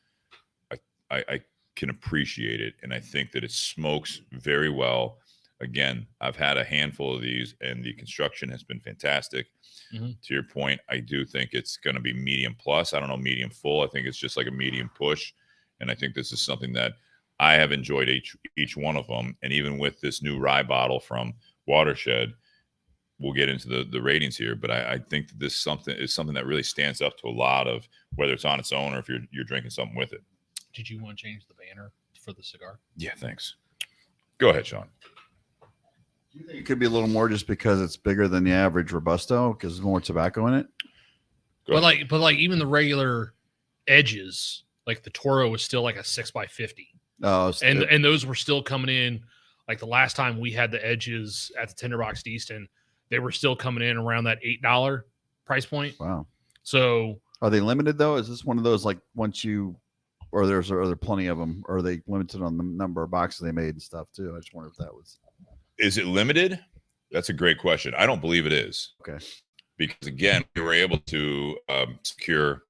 I can appreciate it. And I think that it smokes very well. Again, I've had a handful of these and the construction has been fantastic. Mm-hmm. To your point, I do think it's going to be medium plus. I don't know, medium full. I think it's just like a medium push. And I think this is something that I have enjoyed each one of them. And even with this new rye bottle from Watershed, we'll get into the ratings here, but I think that this is something that really stands up to a lot of, whether it's on its own or if you're drinking something with it. Did you want to change the banner for the cigar? Yeah, thanks. Go ahead, Sean. Do you think it could be a little more just because it's bigger than the average Robusto because there's more tobacco in it? But like even the regular edges, like the Toro was still like a 6x50. Oh, and those were still coming in. Like the last time we had the edges at the Tinderbox Easton, they were still coming in around that $8 price point. Wow. So are they limited though? Is this one of those like once you, or are there plenty of them? Or are they limited on the number of boxes they made and stuff too? I just wonder if that was. Is it limited? That's a great question. I don't believe it is. Okay. Because again, we were able to secure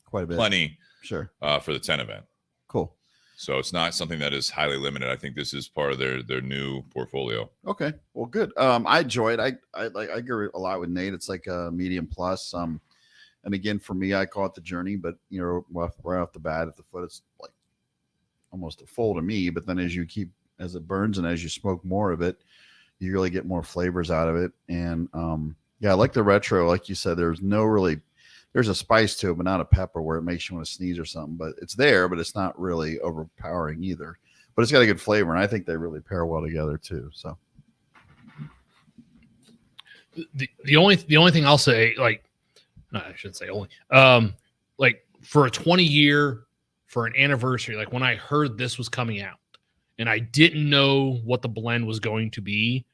quite a bit, plenty, sure, for the 10 event. Cool. So it's not something that is highly limited. I think this is part of their new portfolio. Okay, well, good. I enjoy it. I agree a lot with Nate. It's like a medium plus. And again, for me, I call it the journey. But right off the bat, at the foot, it's like almost a full to me. But then as it burns and as you smoke more of it, you really get more flavors out of it. And yeah, I like the retro. Like you said, there's a spice to it, but not a pepper where it makes you want to sneeze or something. But it's there, but it's not really overpowering either. But it's got a good flavor, and I think they really pair well together too. So the only thing I'll say, like, no, I shouldn't say only, like for a 20-year, for an anniversary, like when I heard this was coming out, and I didn't know what the blend was going to be.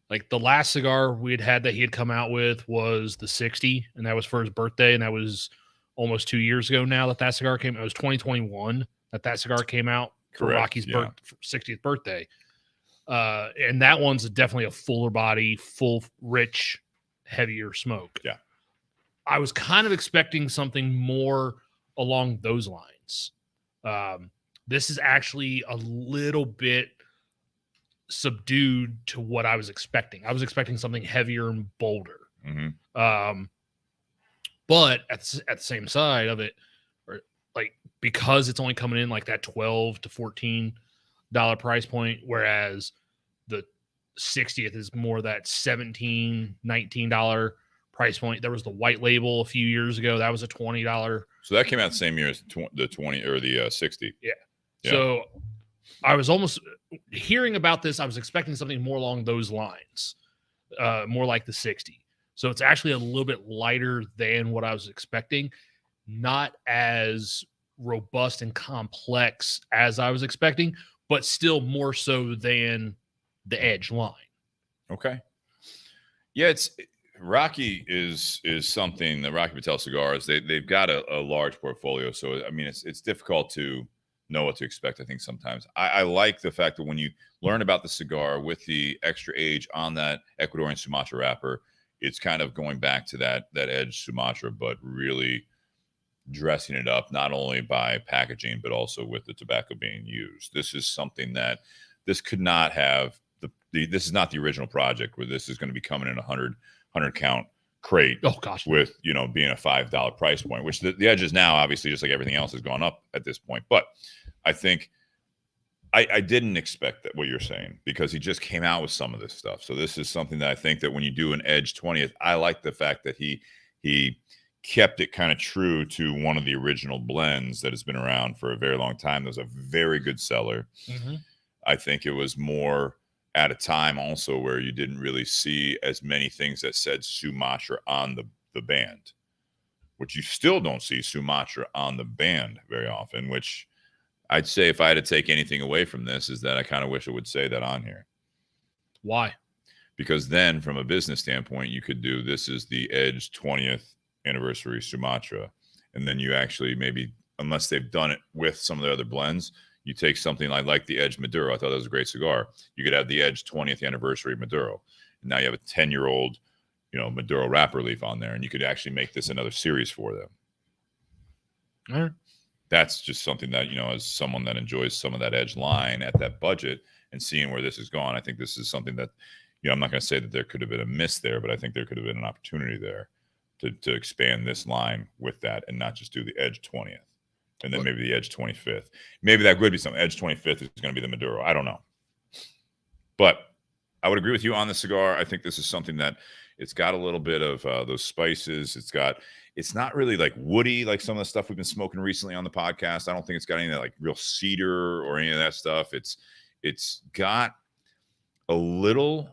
Like the last cigar we had that he had come out with was the 60, and that was for his birthday, and that was almost 2 years ago now that cigar came. It was 2021 that cigar came out for Correct, Rocky's yeah. 60th birthday. And that one's definitely a fuller body, full, rich, heavier smoke. Yeah. I was kind of expecting something more along those lines. This is actually a little bit subdued to what I was expecting. I was expecting something heavier and bolder. Mm-hmm. But at the same side of it, or like because it's only coming in like that $12 to $14 price point, whereas the 60th is more that $17, $19 price point. There was the white label a few years ago. That was a $20. So that came out the same year as the 20 or the 60. Yeah. So I was almost hearing about this. I was expecting something more along those lines, more like the 60. So it's actually a little bit lighter than what I was expecting. Not as robust and complex as I was expecting, but still more so than the Edge line. Okay. Yeah, Rocky is something. The Rocky Patel cigars, they've got a large portfolio. So I mean, it's difficult to know what to expect. I think sometimes I like the fact that when you learn about the cigar with the extra age on that Ecuadorian Sumatra wrapper, it's kind of going back to that Edge Sumatra, but really dressing it up not only by packaging but also with the tobacco being used. This is something that this could not have this is not the original project where this is going to be coming in a 100 count crate. Oh gosh, with being a $5 price point, which the Edge is now, obviously, just like everything else, has gone up at this point. But I think I didn't expect that what you're saying, because he just came out with some of this stuff. So this is something that I think that when you do an Edge 20th, I like the fact that he kept it kind of true to one of the original blends that has been around for a very long time. That was a very good seller. Mm-hmm. I think it was more at a time also where you didn't really see as many things that said Sumatra on the band, which you still don't see Sumatra on the band very often, which I'd say if I had to take anything away from this is that I kind of wish it would say that on here. Why? Because then from a business standpoint, you could do, this is the Edge 20th anniversary Sumatra. And then you actually maybe, unless they've done it with some of the other blends, you take something like the Edge Maduro. I thought that was a great cigar. You could have the Edge 20th anniversary Maduro. And now you have a 10-year-old, Maduro wrapper leaf on there. And you could actually make this another series for them. All right. That's just something that, as someone that enjoys some of that Edge line at that budget and seeing where this has gone, I think this is something that, I'm not going to say that there could have been a miss there, but I think there could have been an opportunity there to expand this line with that and not just do the Edge 20th and then maybe the Edge 25th. Maybe that would be something. Edge 25th is going to be the Maduro. I don't know. But I would agree with you on the cigar. I think this is something that it's got a little bit of those spices. It's not really like woody like some of the stuff we've been smoking recently on the podcast. I don't think it's got any of that like real cedar or any of that stuff. It's got a little,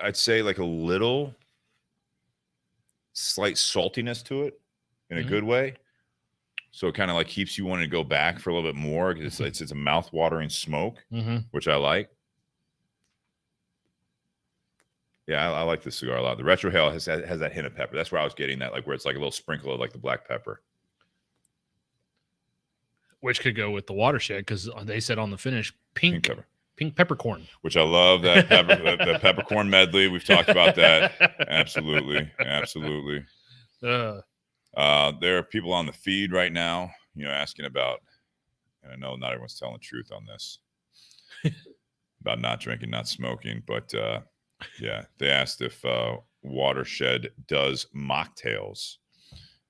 I'd say like a little slight saltiness to it in a good way. So it kind of like keeps you wanting to go back for a little bit more. It's a mouth-watering smoke, which I like. Yeah, I like this cigar a lot. The Retro Hail has that hint of pepper. That's where I was getting that, like where it's like a little sprinkle of like the black pepper. Which could go with the Watershed because they said on the finish, pink peppercorn. Which I love that pepper, the peppercorn medley. We've talked about that. Absolutely. There are people on the feed right now, asking about, and I know not everyone's telling the truth on this, about not drinking, not smoking, but yeah, they asked if Watershed does mocktails.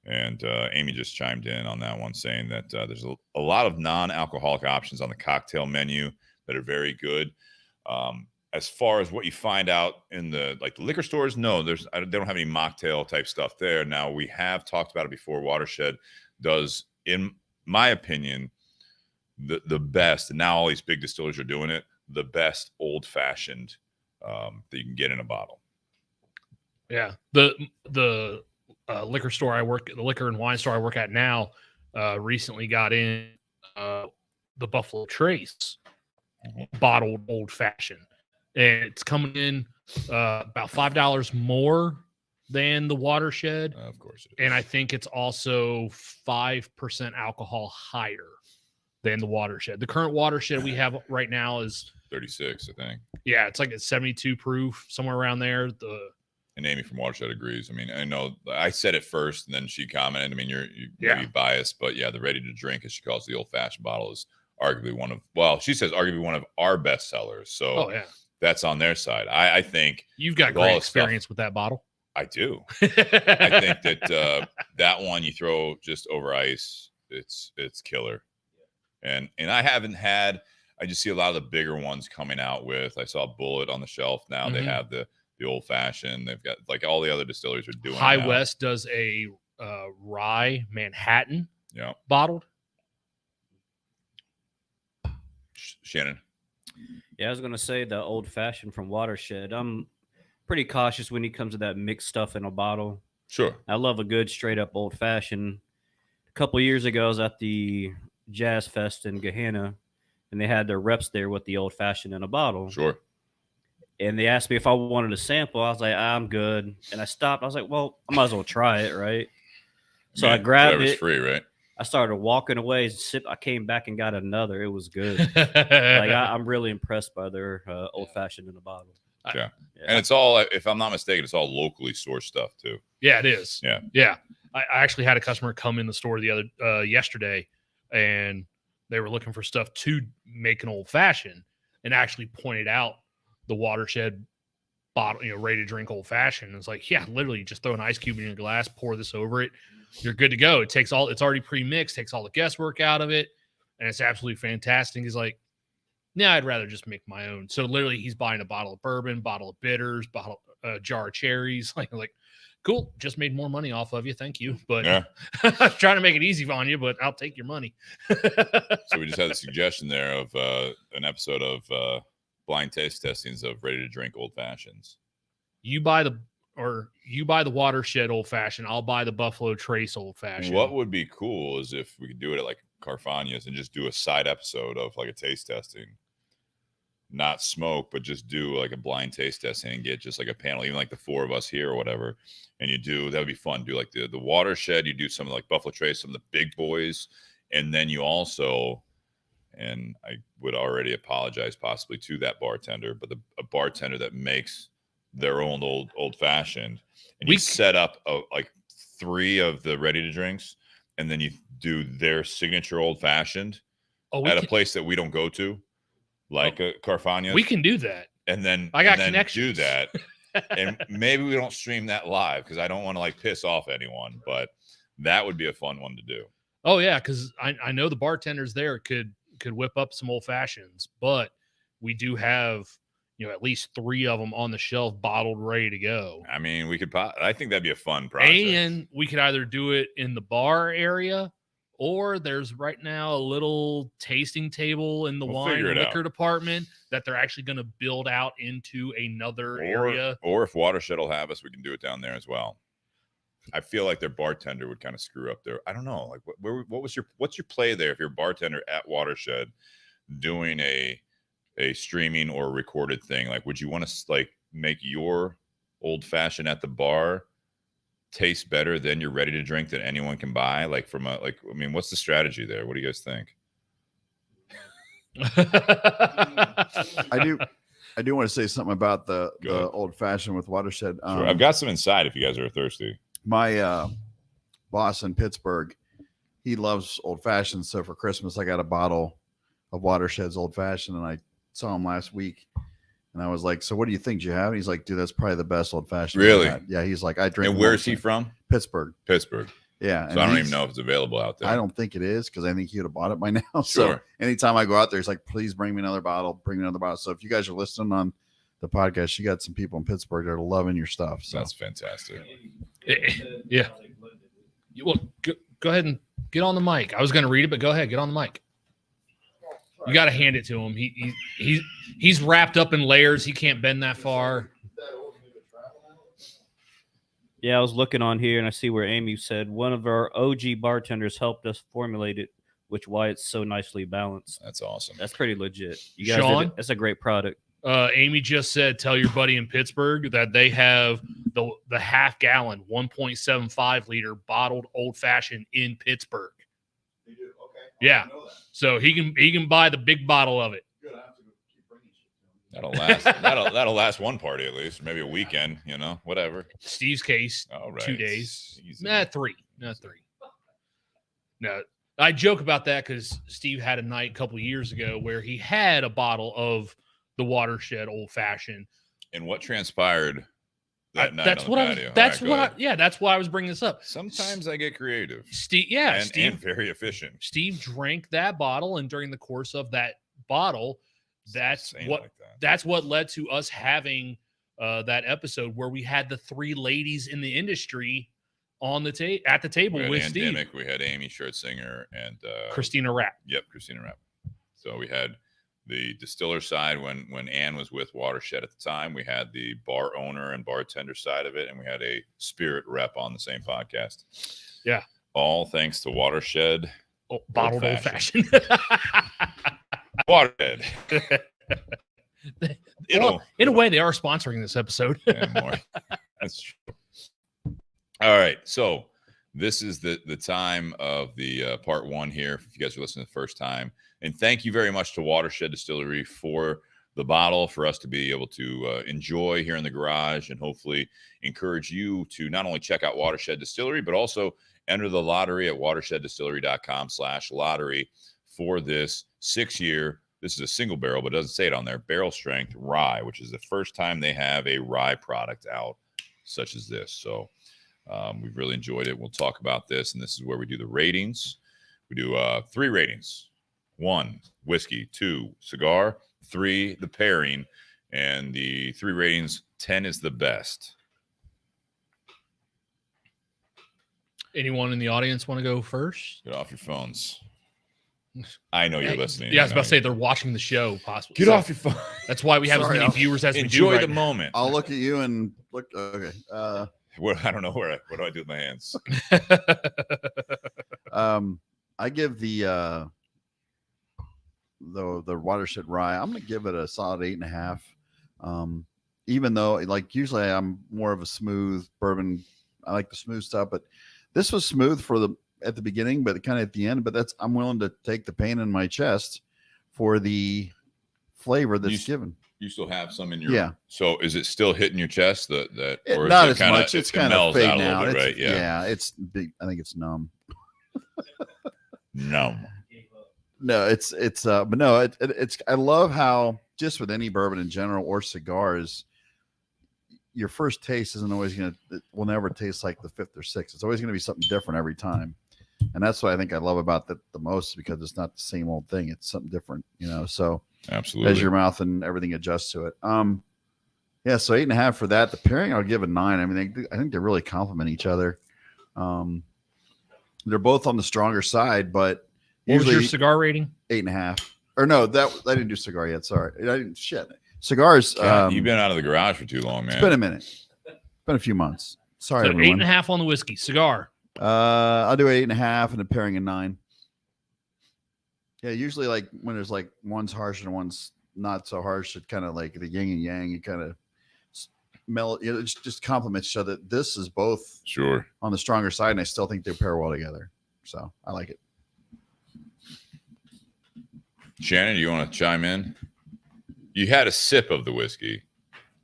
And Amy just chimed in on that one, saying that there's a lot of non-alcoholic options on the cocktail menu that are very good. As far as what you find out in the liquor stores, no, they don't have any mocktail type stuff there. Now, we have talked about it before. Watershed does, in my opinion, the best, and now all these big distillers are doing it, the best old-fashioned that you can get in a bottle. Yeah. The liquor store the liquor and wine store I work at now, recently got in the Buffalo Trace bottled old fashioned, and it's coming in about $5 more than the Watershed. Of course it is. And I think it's also 5% alcohol higher than the Watershed. The current Watershed we have right now is 36, I think. Yeah, it's like a 72 proof, somewhere around there. And Amy from Watershed agrees. I mean, I know I said it first, and then she commented. I mean, you're biased, but yeah, the ready to drink, as she calls the old fashioned bottle, is arguably she says arguably one of our best sellers. So that's on their side. I think you've got great experience with that bottle. I do. I think that that one you throw just over ice, it's killer. And I haven't had. I just see a lot of the bigger ones coming out with. I saw Bullet on the shelf now. They have the old fashioned. They've got like all the other distilleries are doing. High West does a rye Manhattan bottled. Shannon. Yeah, I was going to say the old fashioned from Watershed. I'm pretty cautious when it comes to that mixed stuff in a bottle. Sure. I love a good straight up old fashioned. A couple of years ago, I was at the Jazz Fest in Gehenna, and they had their reps there with the old fashioned in a bottle. Sure. And they asked me if I wanted a sample. I was like, I'm good. And I stopped. I was like, well, I might as well try it, right? So I grabbed it. Free, right? I started walking away. I came back and got another. It was good. I'm really impressed by their old fashioned in a bottle. Yeah. And it's all, if I'm not mistaken, it's all locally sourced stuff too. Yeah, it is. Yeah. I actually had a customer come in the store yesterday, and they were looking for stuff to make an old fashioned, and actually pointed out the Watershed bottle, ready to drink old fashioned. It's like, yeah, literally just throw an ice cube in your glass, pour this over it. You're good to go. It's already pre-mixed, takes all the guesswork out of it. And it's absolutely fantastic. He's like, Yeah, I'd rather just make my own. So literally, he's buying a bottle of bourbon, bottle of bitters, jar of cherries. Like, cool. Just made more money off of you. Thank you. But Yeah. I was trying to make it easy on you, but I'll take your money. So we just had a suggestion there of an episode of blind taste testings of ready to drink old fashions. You buy the Watershed old fashioned. I'll buy the Buffalo Trace old fashioned. What would be cool is if we could do it at like Carfagna's and just do a side episode of like a taste testing. Not smoke, but just do like a blind taste testing and get just like a panel, even like the four of us here or whatever. And that would be fun. Do like the Watershed, you do some of like Buffalo Trace, some of the big boys. And then you also, and I would already apologize possibly to that bartender, but a bartender that makes their own old fashioned. And you set up like 3 of the ready to drinks, and then you do their signature old fashioned at a place that we don't go to. Like Carfagna's. We can do that. And then I got Do connections. that. And maybe we don't stream that live because I don't want to like piss off anyone, but that would be a fun one to do. Oh yeah, because I know the bartenders there could whip up some old fashions, but we do have at least 3 of them on the shelf, bottled, ready to go. I mean, I think that'd be a fun project. And we could either do it in the bar area, or there's right now a little tasting table in the wine and liquor department that they're actually going to build out into another area. Or if Watershed will have us, we can do it down there as well. I feel like their bartender would kind of screw up there. I don't know. Like, what's your play there if you're a bartender at Watershed doing a streaming or recorded thing? Like, would you want to like make your old fashioned at the bar taste better than you're ready to drink that anyone can buy? Like I mean, what's the strategy there? What do you guys think? I do want to say something about the old fashioned with Watershed. Sure. I've got some inside if you guys are thirsty. My boss in Pittsburgh, he loves old fashioned. So for Christmas, I got a bottle of Watershed's old fashioned, and I saw him last week. And I was like, so what do you think? Do you have? And he's like, dude, that's probably the best old fashioned. Really? Yeah. He's like, I drink. And where is he from? Pittsburgh. Yeah. So I don't even know if it's available out there. I don't think it is, because I think he would have bought it by now. Sure. So anytime I go out there, he's like, please bring me another bottle. So if you guys are listening on the podcast, you got some people in Pittsburgh that are loving your stuff. So that's fantastic. Yeah. Well, go ahead and get on the mic. I was going to read it, but go ahead, get on the mic. You got to hand it to him. He's wrapped up in layers. He can't bend that far. Yeah, I was looking on here and I see where Amy said one of our OG bartenders helped us formulate it, which why it's so nicely balanced. That's awesome. That's pretty legit. You guys Sean? that's a great product. Amy just said, tell your buddy in Pittsburgh that they have the half gallon, 1.75 liter bottled old fashioned in Pittsburgh. They do. Okay. Yeah. So he can buy the big bottle of it. Good. I have to keep bringing shit to him. That'll last. that'll last one party at least, maybe a weekend. Whatever. Steve's case, All right. 2 days. Easy. Not three. No, I joke about that because Steve had a night a couple of years ago where he had a bottle of the Watershed old fashioned. And what transpired that night? That's on what the I was. patio? That's All right, what. That's why I was bringing this up. Sometimes I get creative. Steve. And very efficient. Steve drank that bottle, and during the course of that bottle, that's what led to us having that episode where we had the 3 ladies in the industry on the at the table with Steve. Dimick, we had Amy Schertzinger and Christina Rapp. Yep, Christina Rapp. So we had the distiller side when Ann was with Watershed at the time. We had the bar owner and bartender side of it, and we had a spirit rep on the same podcast. Yeah. All thanks to Watershed. Bottled old fashioned. Watershed. In a way, they are sponsoring this episode. More. That's true. All right. So this is the time of the part 1 here. If you guys are listening the first time. And thank you very much to Watershed Distillery for the bottle for us to be able to enjoy here in the garage, and hopefully encourage you to not only check out Watershed Distillery, but also enter the lottery at watersheddistillery.com/lottery for this 6-year. This is a single barrel, but it doesn't say it on there. Barrel strength rye, which is the first time they have a rye product out such as this. So we've really enjoyed it. We'll talk about this, and this is where we do the ratings. We do 3 ratings. 1, whiskey. 2, cigar. 3, the pairing. And the 3 ratings, 10 is the best. Anyone in the audience want to go first? Get off your phones. I know you're listening. Yeah, I was about to say they're watching the show, possibly. Get off your phone. That's why we have Sorry, as many I'll viewers as we do. Enjoy Right the now. moment. I'll look at you and look. Okay. I don't know what do I do with my hands? I give the Watershed Rye. I'm going to give it a solid 8.5. Even though, like, usually I'm more of a smooth bourbon. I like the smooth stuff, but this was smooth at the beginning, but kind of at the end. But I'm willing to take the pain in my chest for the flavor that's given. You still have some in your. Yeah. So is it still hitting your chest? Or is not it as kinda, much. It's it kind of mellows fading out a little out. bit, right? Yeah. It's big. I think it's numb. Numb. No, but no, it's. I love how just with any bourbon in general or cigars, your first taste isn't always will never taste like the 5th or 6th. It's always going to be something different every time. And that's what I think I love about the most, because it's not the same old thing. It's something different, so Absolutely. as your mouth and everything adjusts to it. Yeah. So 8.5 for that. The pairing, I'll give a 9. I mean, I think they really complement each other. They're both on the stronger side, but What was usually your cigar rating? 8.5. Or no, I didn't do cigar yet. Sorry. I didn't cigars. God, you've been out of the garage for too long, man. It's been a minute. Been a few months. Sorry, So everyone. 8.5 on the whiskey. Cigar. I'll do 8.5 and a pairing of 9. Yeah, usually like when there's like one's harsh and one's not so harsh, it kind of like the yin and yang, you kind of mellow. It just complements each other. This is both Sure. on the stronger side, and I still think they pair well together. So I like it. Shannon, do you want to chime in? You had a sip of the whiskey,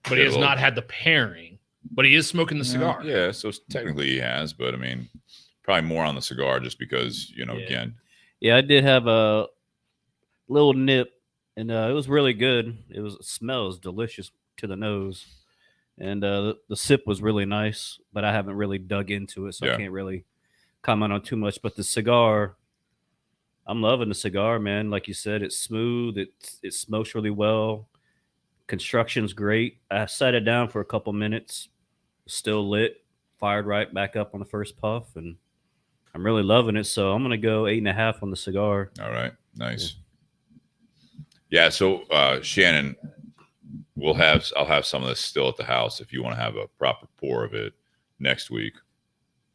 But he has not had the pairing. But he is smoking the cigar. Yeah, so technically he has, but I mean, probably more on the cigar just because, again. Yeah, I did have a little nip, and it was really good. It smells delicious to the nose, and the sip was really nice. But I haven't really dug into it, so I can't really comment on too much. But the cigar, I'm loving the cigar, man. Like you said, it's smooth. It smokes really well. Construction's great. I sat it down for a couple minutes, still lit, fired right back up on the first puff, and I'm really loving it. So I'm gonna go 8.5 on the cigar. All right, nice. Yeah, so Shannon, I'll have some of this still at the house if you want to have a proper pour of it next week.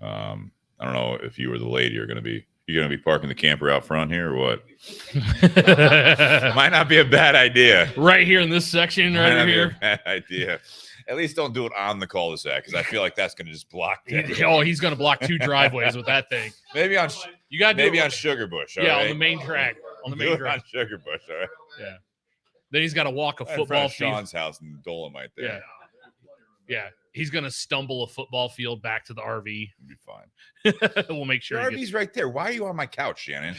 I don't know if you or the lady are gonna be. You're going to be parking the camper out front here or what? Might not be a bad idea. Right here in this section, right here. Bad idea. At least don't do it on the cul-de-sac, because I feel like that's going to just block. He's going to block 2 driveways with that thing. Maybe on you got maybe on Sugarbush. All right? on the main track. On the main track. On Sugarbush. All right. Yeah. Then he's got to walk a Right in football front of field. Sean's house in Dolomite there. Yeah. Yeah. He's going to stumble a football field back to the RV. It'll be fine. We'll make sure. Your RV's right there. Why are you on my couch, Shannon?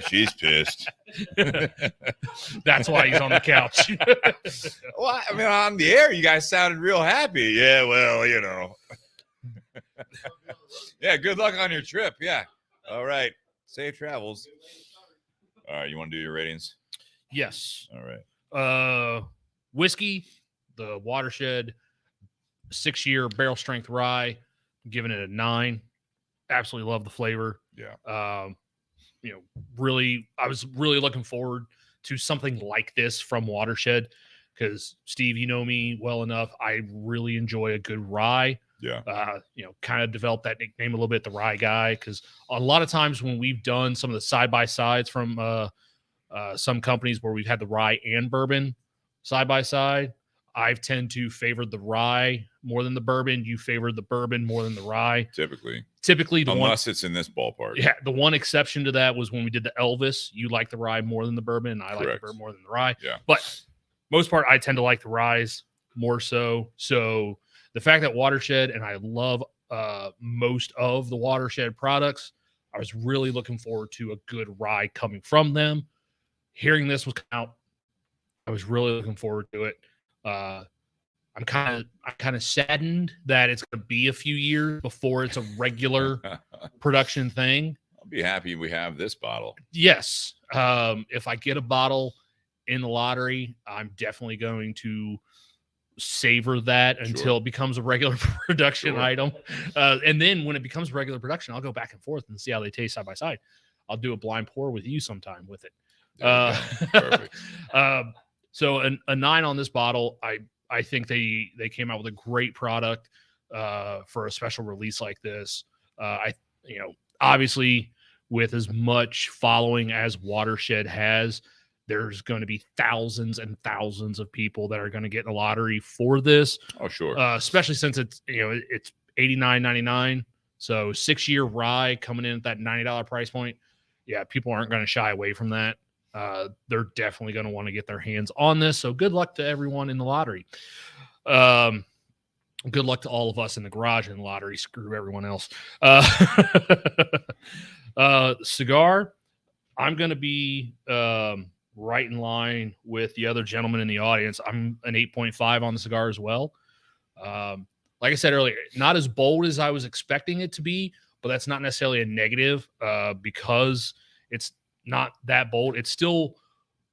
She's pissed. That's why he's on the couch. Well, I mean, on the air, you guys sounded real happy. Yeah, well, Yeah, good luck on your trip. Yeah. All right. Safe travels. All right. You want to do your ratings? Yes. All right. Whiskey, the Watershed 6-year barrel strength rye, giving it a 9. Absolutely love the flavor. Yeah. Really, I was really looking forward to something like this from Watershed, because Steve, you know me well enough. I really enjoy a good rye. Yeah. Kind of developed that nickname a little bit, the rye guy, because a lot of times when we've done some of the side-by-sides from some companies where we've had the rye and bourbon side-by-side, I've tend to favor the rye more than the bourbon. You favored the bourbon more than the rye. Typically, unless it's in this ballpark. Yeah, the one exception to that was when we did the Elvis. You like the rye more than the bourbon, and I like the bourbon more than the rye. Yeah. But most part, I tend to like the ryes more so. So the fact that Watershed, and I love most of the Watershed products, I was really looking forward to a good rye coming from them. Hearing this was out, I was really looking forward to it. I'm kind of saddened that it's going to be a few years before it's a regular production thing. I'll be happy we have this bottle. Yes. If I get a bottle in the lottery, I'm definitely going to savor that until it becomes a regular production item. And then when it becomes regular production, I'll go back and forth and see how they taste side by side. I'll do a blind pour with you sometime with it. Perfect. So a 9 on this bottle. I think they came out with a great product for a special release like this. Obviously with as much following as Watershed has, there's going to be thousands and thousands of people that are going to get in the lottery for this. Oh, sure. Especially since it's $89.99. So 6-year rye coming in at that $90 price point. Yeah, people aren't going to shy away from that. They're definitely going to want to get their hands on this. So good luck to everyone in the lottery. Good luck to all of us in the garage in the lottery. Screw everyone else. Cigar, I'm going to be right in line with the other gentleman in the audience. I'm an 8.5 on the cigar as well. Like I said earlier, not as bold as I was expecting it to be, but that's not necessarily a negative because it's not that bold. It's still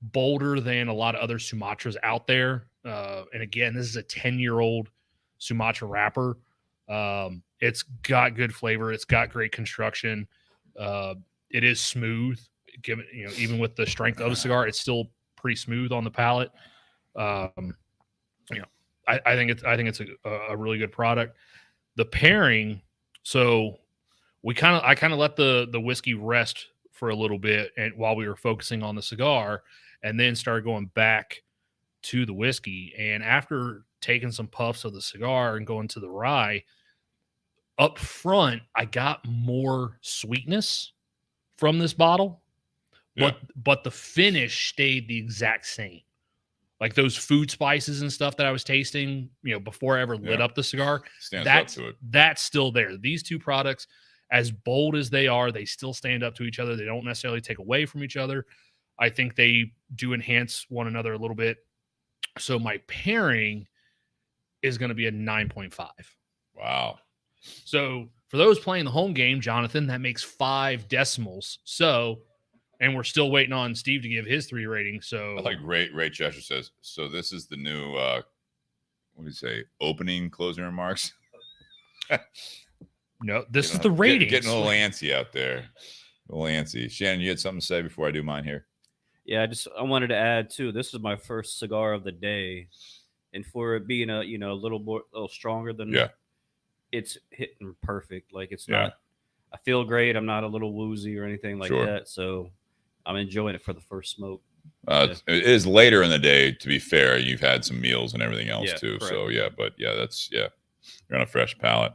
bolder than a lot of other Sumatras out there. And again, this is a 10-year-old Sumatra wrapper. It's got good flavor. It's got great construction. It is smooth. Given even with the strength of the cigar, it's still pretty smooth on the palate. I think it's a really good product. The pairing, so I kind of let the whiskey rest for a little bit, and while we were focusing on the cigar, and then started going back to the whiskey. And after taking some puffs of the cigar and going to the rye, up front, I got more sweetness from this bottle. But the finish stayed the exact same. Like those food spices and stuff that I was tasting, before I ever lit up the cigar, Stands up to it. That's still there. These two products, as bold as they are, they still stand up to each other. They don't necessarily take away from each other. I think they do enhance one another a little bit. So my pairing is going to be a 9.5. Wow. So for those playing the home game, Jonathan, that makes 5 decimals. So... And we're still waiting on Steve to give his 3 ratings. So, like Ray Cheshire says, so this is the new, what do you say, opening, closing remarks? No, this is the ratings. Getting a little antsy out there. A little antsy. Shannon, you had something to say before I do mine here? Yeah, I wanted to add too. This is my first cigar of the day, and for it being a little stronger than it's hitting perfect. Like it's not. I feel great. I'm not a little woozy or anything like that. So I'm enjoying it for the first smoke. It is later in the day, to be fair. You've had some meals and everything else too. Correct. So you're on a fresh palate.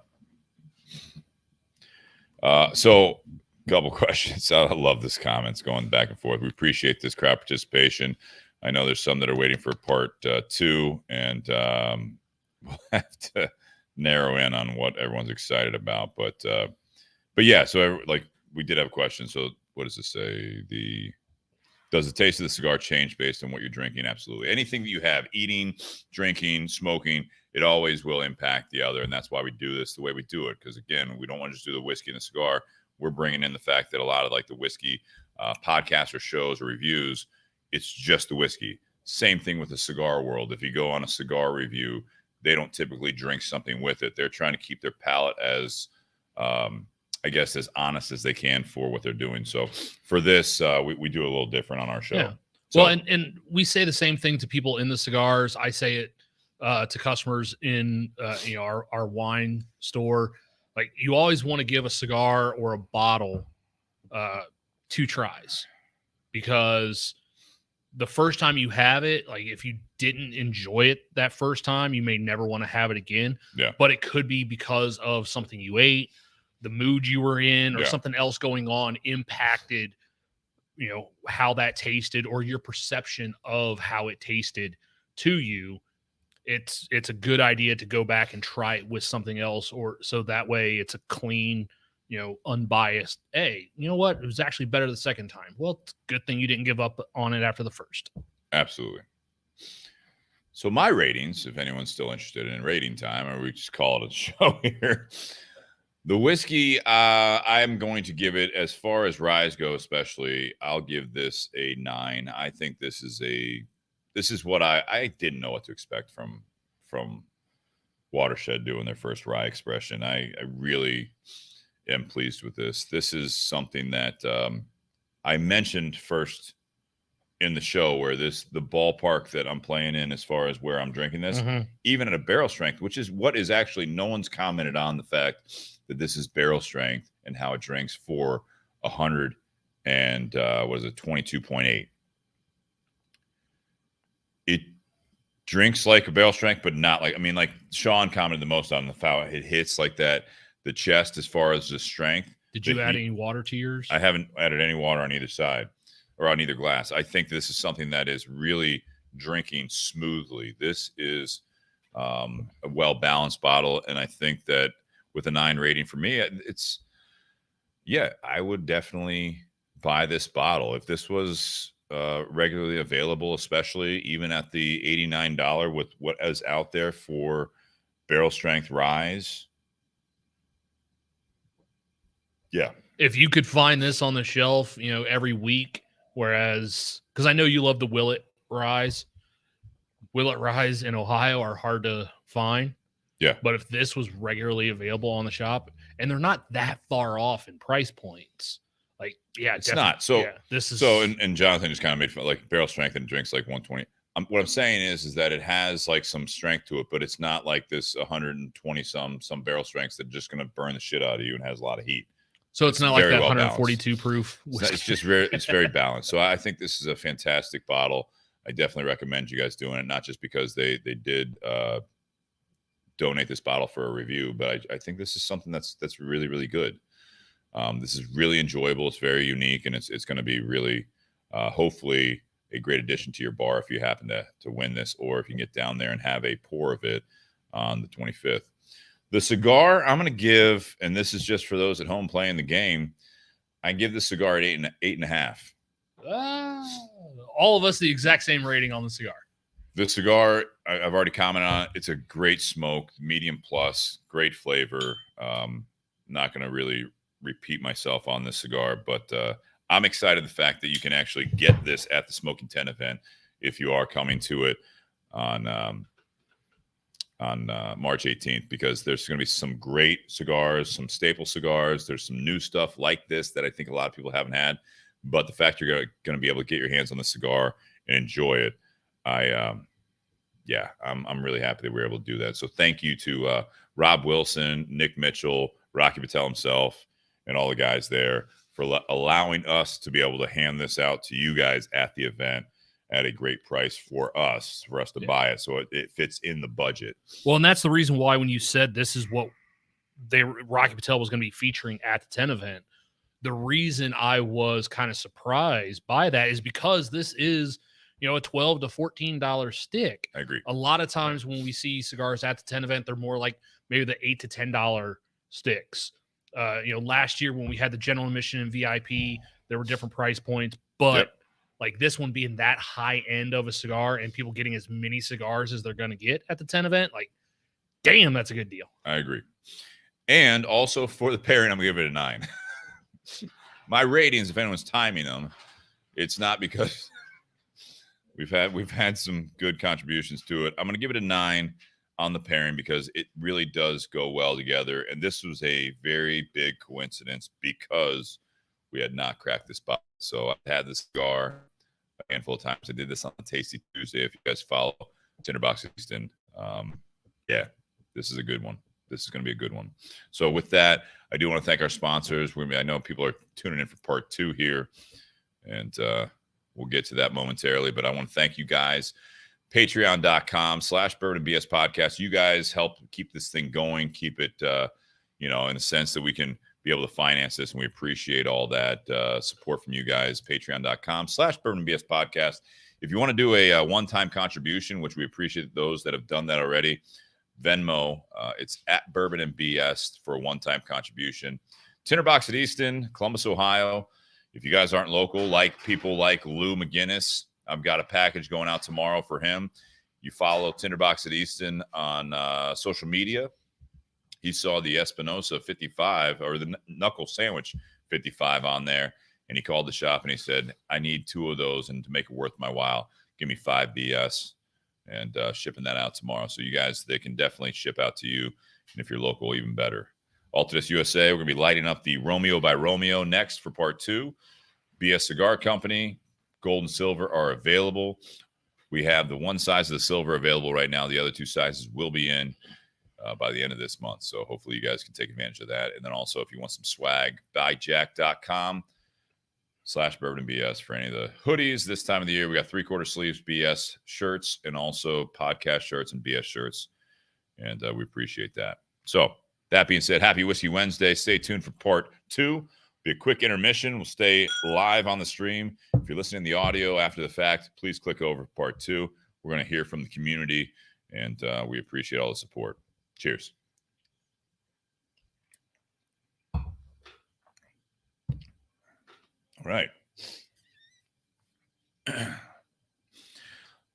So a couple questions. I love this comments going back and forth. We appreciate this crowd participation. I know there's some that are waiting for part 2, and we'll have to narrow in on what everyone's excited about. But yeah, so we did have a question. So what does this say? Does the taste of the cigar change based on what you're drinking? Absolutely. Anything that you have, eating, drinking, smoking, it always will impact the other. And that's why we do this the way we do it. Because again, we don't want to just do the whiskey and the cigar. We're bringing in the fact that a lot of the whiskey podcasts or shows or reviews, it's just the whiskey. Same thing with the cigar world. If you go on a cigar review, they don't typically drink something with it. They're trying to keep their palate as as honest as they can for what they're doing. So for this, we do a little different on our show. Yeah. So, well, and we say the same thing to people in the cigars. I say it to customers in our wine store. Like, you always want to give a cigar or a bottle 2 tries, because the first time you have it, like if you didn't enjoy it that first time, you may never want to have it again. Yeah. But it could be because of something you ate, the mood you were in, or something else going on impacted, how that tasted, or your perception of how it tasted to you. It's a good idea to go back and try it with something else, or so that way it's a clean, unbiased. Hey, you know what? It was actually better the second time. Well, it's a good thing you didn't give up on it after the first. Absolutely. So my ratings, if anyone's still interested in rating time, or we just call it a show here. The whiskey, I'm going to give it, as far as ryes go, especially, I'll give this a 9. I think this is what I didn't know what to expect from Watershed doing their first rye expression. I really am pleased with this. This is something that I mentioned first in the show, where the ballpark that I'm playing in as far as where I'm drinking this, even at a barrel strength, which is what is actually, no one's commented on the fact that this is barrel strength and how it drinks for 100 and what is it, 22.8. It drinks like a barrel strength, but not like, I mean, like Sean commented the most on the foul. It hits like that, the chest, as far as the strength. Did you add any water to yours? I haven't added any water on either side or on either glass. I think this is something that is really drinking smoothly. This is a well-balanced bottle. And I think that with a 9 rating for me, I would definitely buy this bottle. If this was regularly available, especially even at the $89 with what is out there for barrel strength ryes. Yeah. If you could find this on the shelf, every week, whereas, because I know you love the Willet ryes. Willet ryes in Ohio are hard to find. Yeah. But if this was regularly available on the shop, and they're not that far off in price points, like, yeah, it's not. So, yeah, this is and Jonathan just kind of made fun, like barrel strength and drinks like 120. What I'm saying is that it has like some strength to it, but it's not like this 120 some barrel strengths that are just going to burn the shit out of you and has a lot of heat. So it's not like that very well 142 proof. It's just it's very balanced. So I think this is a fantastic bottle. I definitely recommend you guys doing it, not just because they did donate this bottle for a review, but I think this is something that's really, really good. This is really enjoyable. It's very unique, and it's going to be really, hopefully, a great addition to your bar if you happen to win this, or if you can get down there and have a pour of it on the 25th. The cigar I'm going to give, and this is just for those at home playing the game, I give the cigar at 8.5. All of us the exact same rating on the cigar. The cigar, I've already commented on it. It's a great smoke, medium plus, great flavor. Not going to really repeat myself on this cigar, but I'm excited the fact that you can actually get this at the Smoking 10 event if you are coming to it on March 18th, because there's going to be some great cigars, some staple cigars. There's some new stuff like this that I think a lot of people haven't had, but the fact you're going to be able to get your hands on the cigar and enjoy it, I'm really happy that we were able to do that. So thank you to Rob Wilson, Nick Mitchell, Rocky Patel himself, and all the guys there for allowing us to be able to hand this out to you guys at the event at a great price for us to buy it. So it fits in the budget. Well, and that's the reason why when you said this is what Rocky Patel was going to be featuring at the 10 event, the reason I was kind of surprised by that is because this is, a $12 to $14 stick. I agree. A lot of times when we see cigars at the 10 event, they're more like maybe the $8 to $10 sticks. Last year when we had the general admission and VIP, there were different price points, but like this one being that high end of a cigar and people getting as many cigars as they're going to get at the 10 event, like, damn, that's a good deal. I agree. And also for the pairing, I'm going to give it a 9. My ratings, if anyone's timing them, it's not because we've had some good contributions to it. I'm going to give it a 9 on the pairing because it really does go well together. And this was a very big coincidence because we had not cracked this bottle. So I've had this cigar a handful of times. I did this on a Tasty Tuesday. If you guys follow Tinderbox Houston, this is a good one. This is going to be a good one. So with that, I do want to thank our sponsors. I know people are tuning in for part 2 here, and we'll get to that momentarily. But I want to thank you guys. Patreon.com/BourbonBS podcast. You guys help keep this thing going, keep it, in the sense that we can be able to finance this, and we appreciate all that support from you guys. Patreon.com/BourbonBS podcast. If you want to do a one-time contribution, which we appreciate those that have done that already, Venmo, it's at Bourbon and BS for a one-time contribution. Tinderbox at Easton, Columbus, Ohio. If you guys aren't local, like people like Lou McGinnis, I've got a package going out tomorrow for him. You follow Tinderbox at Easton on social media. he saw the Espinosa 55 or the knuckle sandwich 55 on there, and he called the shop and he said, I need 2 of those, and to make it worth my while, give me 5 BS, and shipping that out tomorrow. So you guys, they can definitely ship out to you, and if you're local, even better. Altadis USA, we're going to be lighting up the Romeo by Romeo next for part 2. BS Cigar Company, gold and silver are available. We have the one size of the silver available right now. The other 2 sizes will be in by the end of this month. So hopefully you guys can take advantage of that. And then also, if you want some swag, buyjack.com/bourbonbs for any of the hoodies this time of the year. We got 3/4 sleeves BS shirts and also podcast shirts and BS shirts. And we appreciate that. So that being said, happy Whiskey Wednesday. Stay tuned for part 2. Be a quick intermission. We'll stay live on the stream. If you're listening to the audio after the fact, please click over part 2. We're going to hear from the community, and we appreciate all the support. Cheers. All right.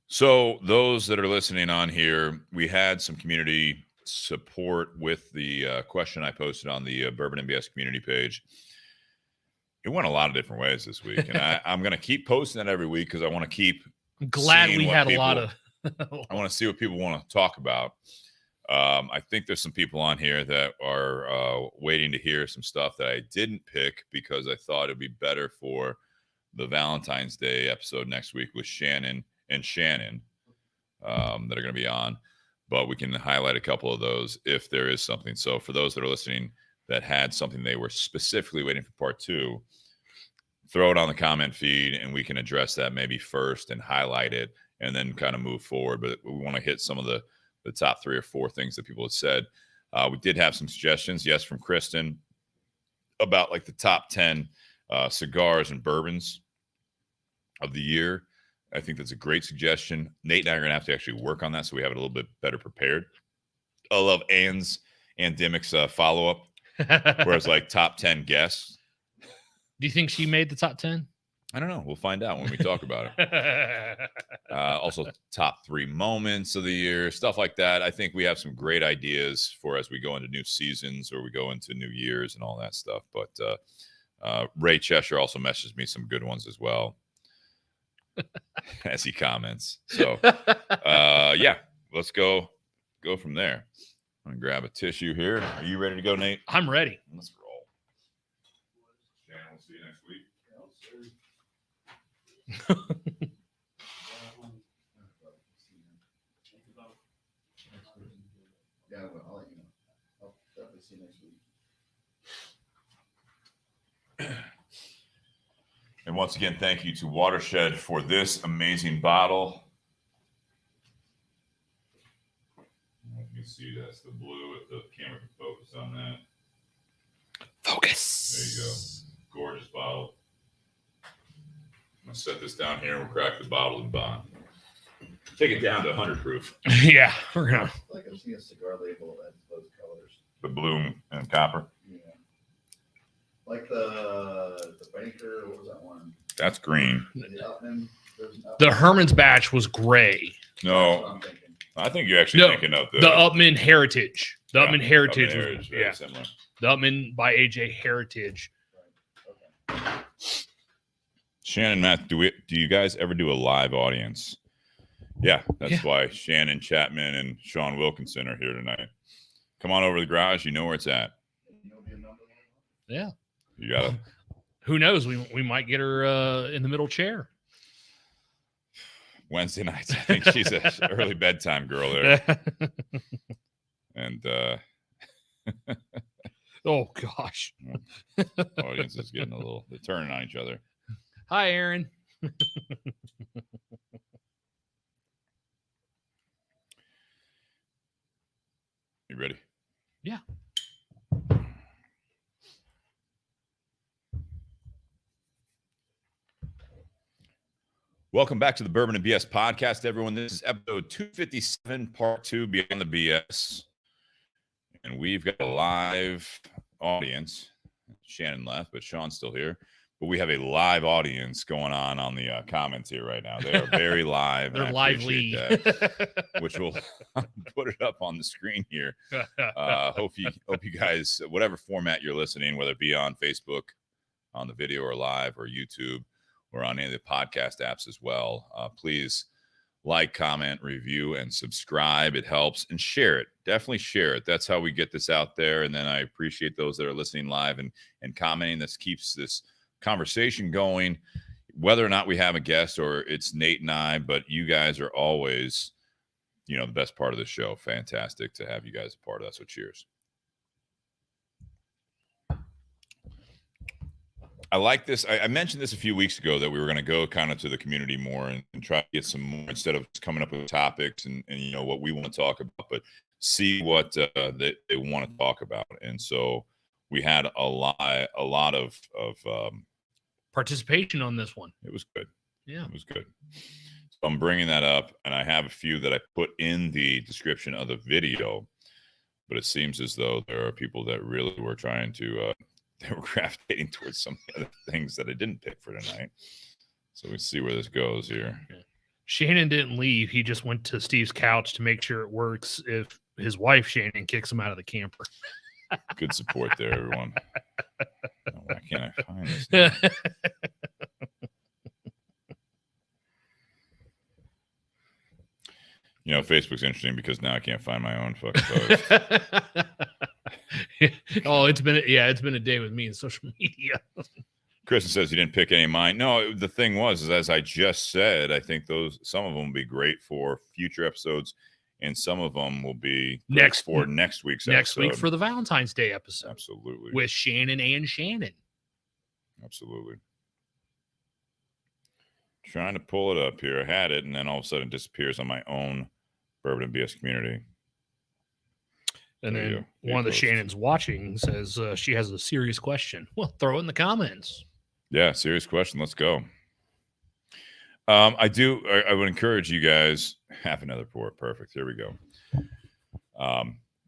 So those that are listening on here, we had some community support with the question I posted on the Bourbon MBS community page. It went a lot of different ways this week, and I'm going to keep posting that every week because I want to keep. I'm glad we had a lot of. I want to see what people want to talk about. I think there's some people on here that are waiting to hear some stuff that I didn't pick because I thought it'd be better for the Valentine's Day episode next week with Shannon and Shannon that are going to be on. But we can highlight a couple of those if there is something. So for those that are listening that had something they were specifically waiting for part 2, throw it on the comment feed and we can address that maybe first and highlight it and then kind of move forward. But we want to hit some of the top 3 or 4 things that people have said. We did have some suggestions, yes, from Kristen about like the top 10 cigars and bourbons of the year. I think that's a great suggestion. Nate and I are going to have to actually work on that so we have it a little bit better prepared. I love Ann Dimmick's follow-up, where it's like top 10 guests. Do you think she made the top 10? I don't know. We'll find out when we talk about it. Also, top 3 moments of the year, stuff like that. I think we have some great ideas for as we go into new seasons or we go into new years and all that stuff. But Ray Cheshire also messaged me some good ones as well as he comments. So, yeah, let's go from there. I'm going to grab a tissue here. Are you ready to go, Nate? I'm ready. Let's roll. Shannon, we'll see you next week. Yeah, well, I'll let you know. I'll definitely see you next week. And once again, thank you to Watershed for this amazing bottle. Let me see, that's the blue. If the camera can focus on that. Focus. There you go. Gorgeous bottle. I'm going to set this down here and we'll crack the bottle and bond. Take it down to 100 proof. Yeah, we're going to. Like I've seen a cigar label that has those colors. The blue and copper. Yeah. Like the Banker, what was that one? That's green. The Upman. There's an Upman. The Herman's batch was gray. That's what No, I'm thinking. I think you're actually thinking of The Upman Heritage. The Upman Heritage. Upman Heritage, very Yeah. similar. The Upman by AJ Heritage. Right. Okay. Shannon, Matt, do you guys ever do a live audience? Yeah, that's why Shannon Chapman and Sean Wilkinson are here tonight. Come on over to the garage. You know where it's at. Yeah. You got to. Who knows? We might get her in the middle chair. Wednesday nights. I think she's an early bedtime girl there. And Oh, gosh. audience is getting they're turning on each other. Hi, Aaron. You ready? Yeah. Welcome back to the Bourbon and BS podcast, everyone. This is episode 257, part 2, Beyond the BS. And we've got a live audience. Shannon left, but Sean's still here. but we have a live audience going on the comments here right now. They are very live. They're and I lively. appreciate that, which will put it up on the screen here. Hope you guys, whatever format you're listening, whether it be on Facebook, on the video or live, or YouTube, or on any of the podcast apps as well, please like, comment, review, and subscribe. It helps. And share it. Definitely share it. That's how we get this out there. And then I appreciate those that are listening live and commenting. This keeps this conversation going, whether or not we have a guest or it's Nate and I, but you guys are always, the best part of the show. Fantastic to have you guys a part of that. So cheers. I like this. I mentioned this a few weeks ago that we were going to go kind of to the community more and try to get some more, instead of just coming up with topics and what we want to talk about, but see what they want to talk about. And so we had a lot of participation on this one. It was good. Yeah, it was good. So I'm bringing that up, and I have a few that I put in the description of the video, but it seems as though there are people that really were trying to they were gravitating towards some other things that I didn't pick for tonight. So we see where this goes here. Shannon didn't leave. He just went to Steve's couch to make sure it works if his wife Shannon kicks him out of the camper. Good support there, everyone. Oh, why can't I find this now? Facebook's interesting because now I can't find my own fucking post. Oh, it's been a day with me in social media. Kristen says he didn't pick any of mine. No, the thing was, as I just said, I think some of them will be great for future episodes, and some of them will be next week's next episode. Week for the Valentine's Day episode. Absolutely. With Shannon and Shannon. Absolutely. Trying to pull it up here. I had it, and then all of a sudden it disappears on my own Bourbon and BS community. And then one of the Shannons watching says she has a serious question. Well, throw it in the comments. Yeah, serious question. Let's go. I would encourage you guys. Have another pour. Perfect. Here we go.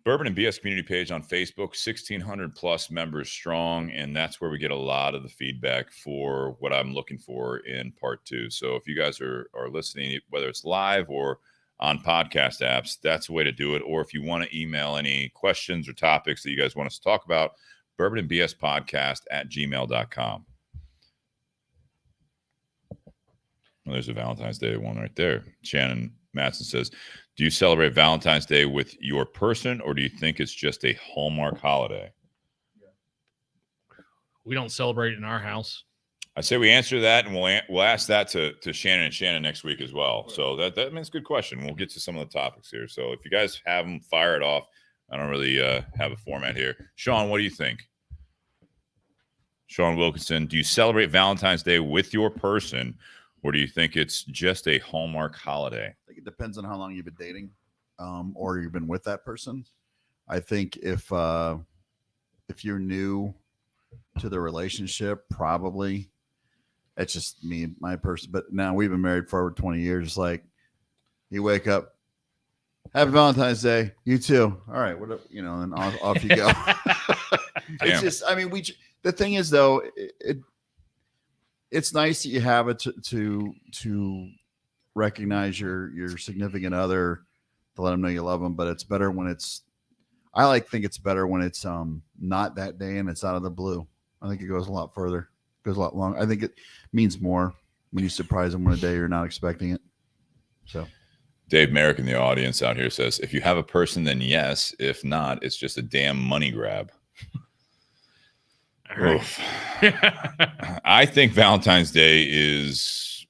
Bourbon and BS community page on Facebook, 1,600 plus members strong, and that's where we get a lot of the feedback for what I'm looking for in part 2. So if you guys are listening, whether it's live or on podcast apps, that's the way to do it. Or if you want to email any questions or topics that you guys want us to talk about, bourbonandbspodcast@gmail.com. Well, there's a Valentine's Day one right there. Shannon Matson says, do you celebrate Valentine's Day with your person, or do you think it's just a Hallmark holiday? We don't celebrate it in our house. I say we answer that, and we'll ask that to Shannon and Shannon next week as well. So that means a good question. We'll get to some of the topics here. So if you guys have them, fire it off. I don't really have a format here. Sean, what do you think? Sean Wilkinson, do you celebrate Valentine's Day with your person, or do you think it's just a Hallmark holiday? I think it depends on how long you've been dating, or you've been with that person. I think if you're new to the relationship, probably. It's just me, my person. But now we've been married for over 20 years. It's like you wake up, happy Valentine's Day. You too. All right. What and off you go. It's just, the thing is though, it's nice that you have it to recognize your significant other, to let them know you love them. But it's better when think it's better when it's not that day and it's out of the blue. I think it goes a lot further. Goes a lot longer. I think it means more when you surprise them on a day you're not expecting it. So Dave Merrick in the audience out here says, if you have a person, then yes. If not, it's just a damn money grab. All right. I think Valentine's Day is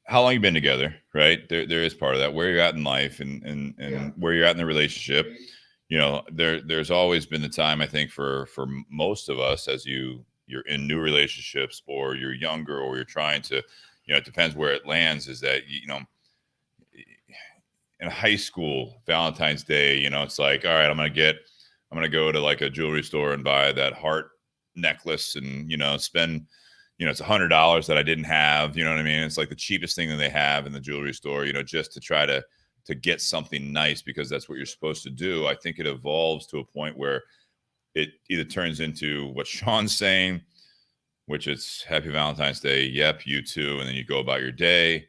how long you've been together, right? There is part of that, where you're at in life and where you're at in the relationship. There's always been the time, I think, for most of us, as you're in new relationships, or you're younger, or you're trying to, it depends where it lands, is that, in high school, Valentine's Day, it's like, all right, I'm going to go to like a jewelry store and buy that heart necklace and, spend, it's $100 that I didn't have, you know what I mean? It's like the cheapest thing that they have in the jewelry store, just to try to get something nice because that's what you're supposed to do. I think it evolves to a point where it either turns into what Sean's saying, which it's Happy Valentine's Day. Yep, you too. And then you go about your day.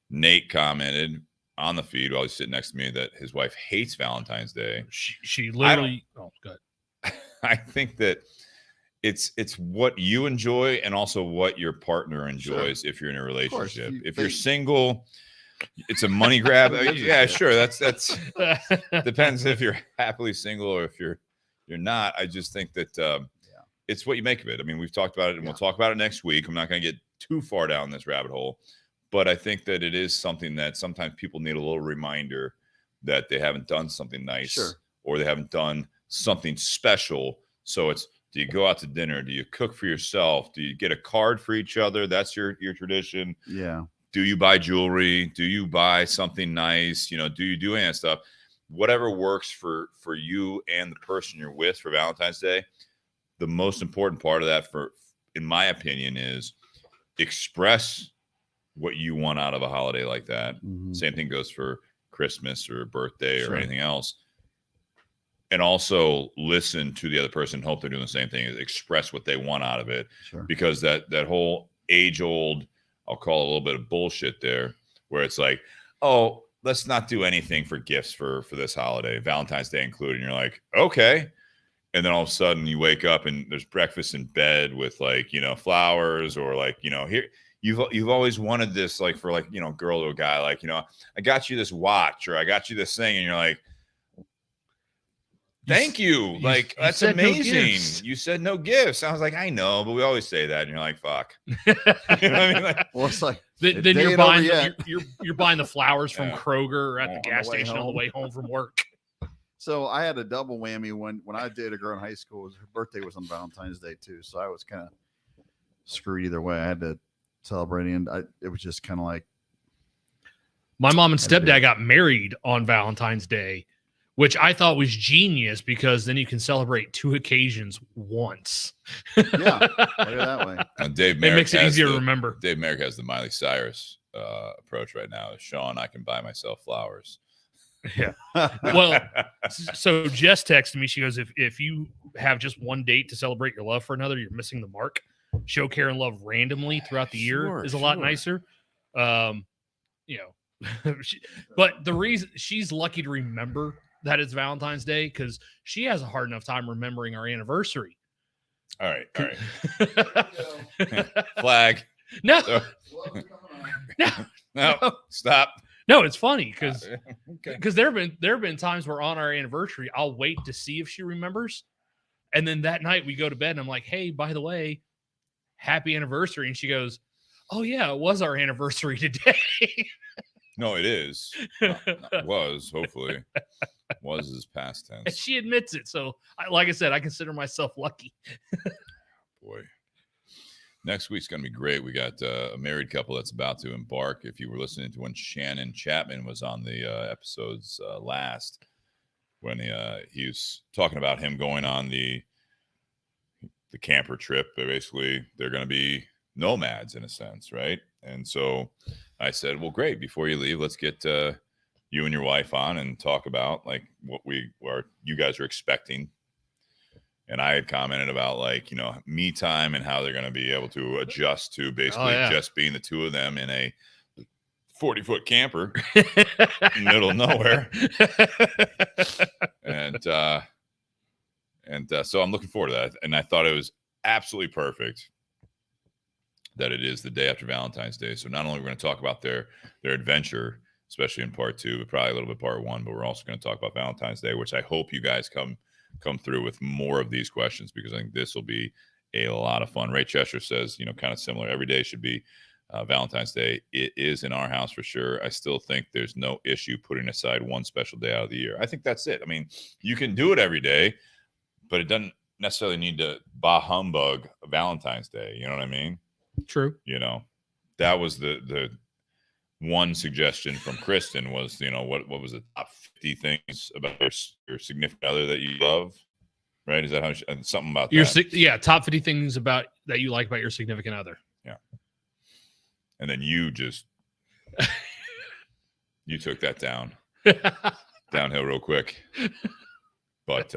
Nate commented on the feed while he's sitting next to me that his wife hates Valentine's Day. She literally. Oh, good. I think that it's what you enjoy and also what your partner enjoys if you're in a relationship. If you're single, it's a money grab. Yeah, sure. That's depends if you're happily single or if you're not. I just think that it's what you make of it. I mean, we've talked about it and we'll talk about it next week. I'm not going to get too far down this rabbit hole, but I think that it is something that sometimes people need a little reminder that they haven't done something nice or they haven't done something special. So it's, do you go out to dinner? Do you cook for yourself? Do you get a card for each other? That's your tradition. Yeah. Do you buy jewelry? Do you buy something nice? Do you do any of that stuff? Whatever works for you and the person you're with for Valentine's Day. The most important part of that, in my opinion, is express what you want out of a holiday like that. Mm-hmm. Same thing goes for Christmas or birthday or anything else. And also listen to the other person, hope they're doing the same thing, is express what they want out of it. Sure. Because that whole age-old, I'll call it a little bit of bullshit there, where it's like, oh, let's not do anything for gifts for this holiday, Valentine's Day included. And you're like, okay. And then all of a sudden you wake up and there's breakfast in bed with flowers or here. You've always wanted this, like for girl to a guy, I got you this watch or I got you this thing. And you're like, thank you. That's amazing. You said no gifts. I was like, I know, but we always say that. And you're like, fuck. You know what I mean? Well, it's like then you're buying you're buying the flowers from Kroger or at the gas station on the way home from work. So I had a double whammy when I dated a girl in high school. Her birthday was on Valentine's Day too, so I was kind of screwed either way. I had to celebrate, and it was just kind of like my mom and stepdad got married on Valentine's Day, which I thought was genius because then you can celebrate two occasions once. Yeah, look at that way. And Dave Merrick makes it easier to remember. Dave Merrick has the Miley Cyrus approach right now. Sean, I can buy myself flowers. Yeah. Well, so Jess texted me. She goes, if you have just one date to celebrate your love for another, you're missing the mark. Show care and love randomly throughout the year is a lot nicer. But the reason she's lucky to remember that it's Valentine's Day because she has a hard enough time remembering our anniversary. All right. Flag. No. No. Stop. No, it's funny because there have been times where on our anniversary I'll wait to see if she remembers, and then that night we go to bed and I'm like, hey, by the way, happy anniversary, and she goes, oh yeah, it was our anniversary today. No, it is. It was, hopefully. Was is past tense. And she admits it. So, like I said, I consider myself lucky. Boy. Next week's going to be great. We got a married couple that's about to embark. If you were listening to when Shannon Chapman was on the episodes last, when he was talking about him going on the camper trip, basically they're going to be nomads in a sense, right? And so I said, well, great. Before you leave, let's get you and your wife on and talk about what you guys are expecting. And I had commented about me time and how they're going to be able to adjust to basically just being the two of them in a 40-foot camper in the middle of nowhere. And so I'm looking forward to that. And I thought it was absolutely perfect that it is the day after Valentine's Day. So not only are we going to talk about their adventure, especially in part 2, but probably a little bit part 1, but we're also going to talk about Valentine's Day, which I hope you guys come through with more of these questions because I think this will be a lot of fun. Ray Cheshire says, kind of similar. Every day should be Valentine's Day. It is in our house for sure. I still think there's no issue putting aside one special day out of the year. I think that's it. I mean, you can do it every day, but it doesn't necessarily need to bah humbug Valentine's Day. You know what I mean? True. That was the one suggestion from Kristen was, what was the top 50 things about your significant other that you love, right? Is that how something about that? Top 50 things about that you like about your significant other. Yeah. And then you just you took that downhill real quick. But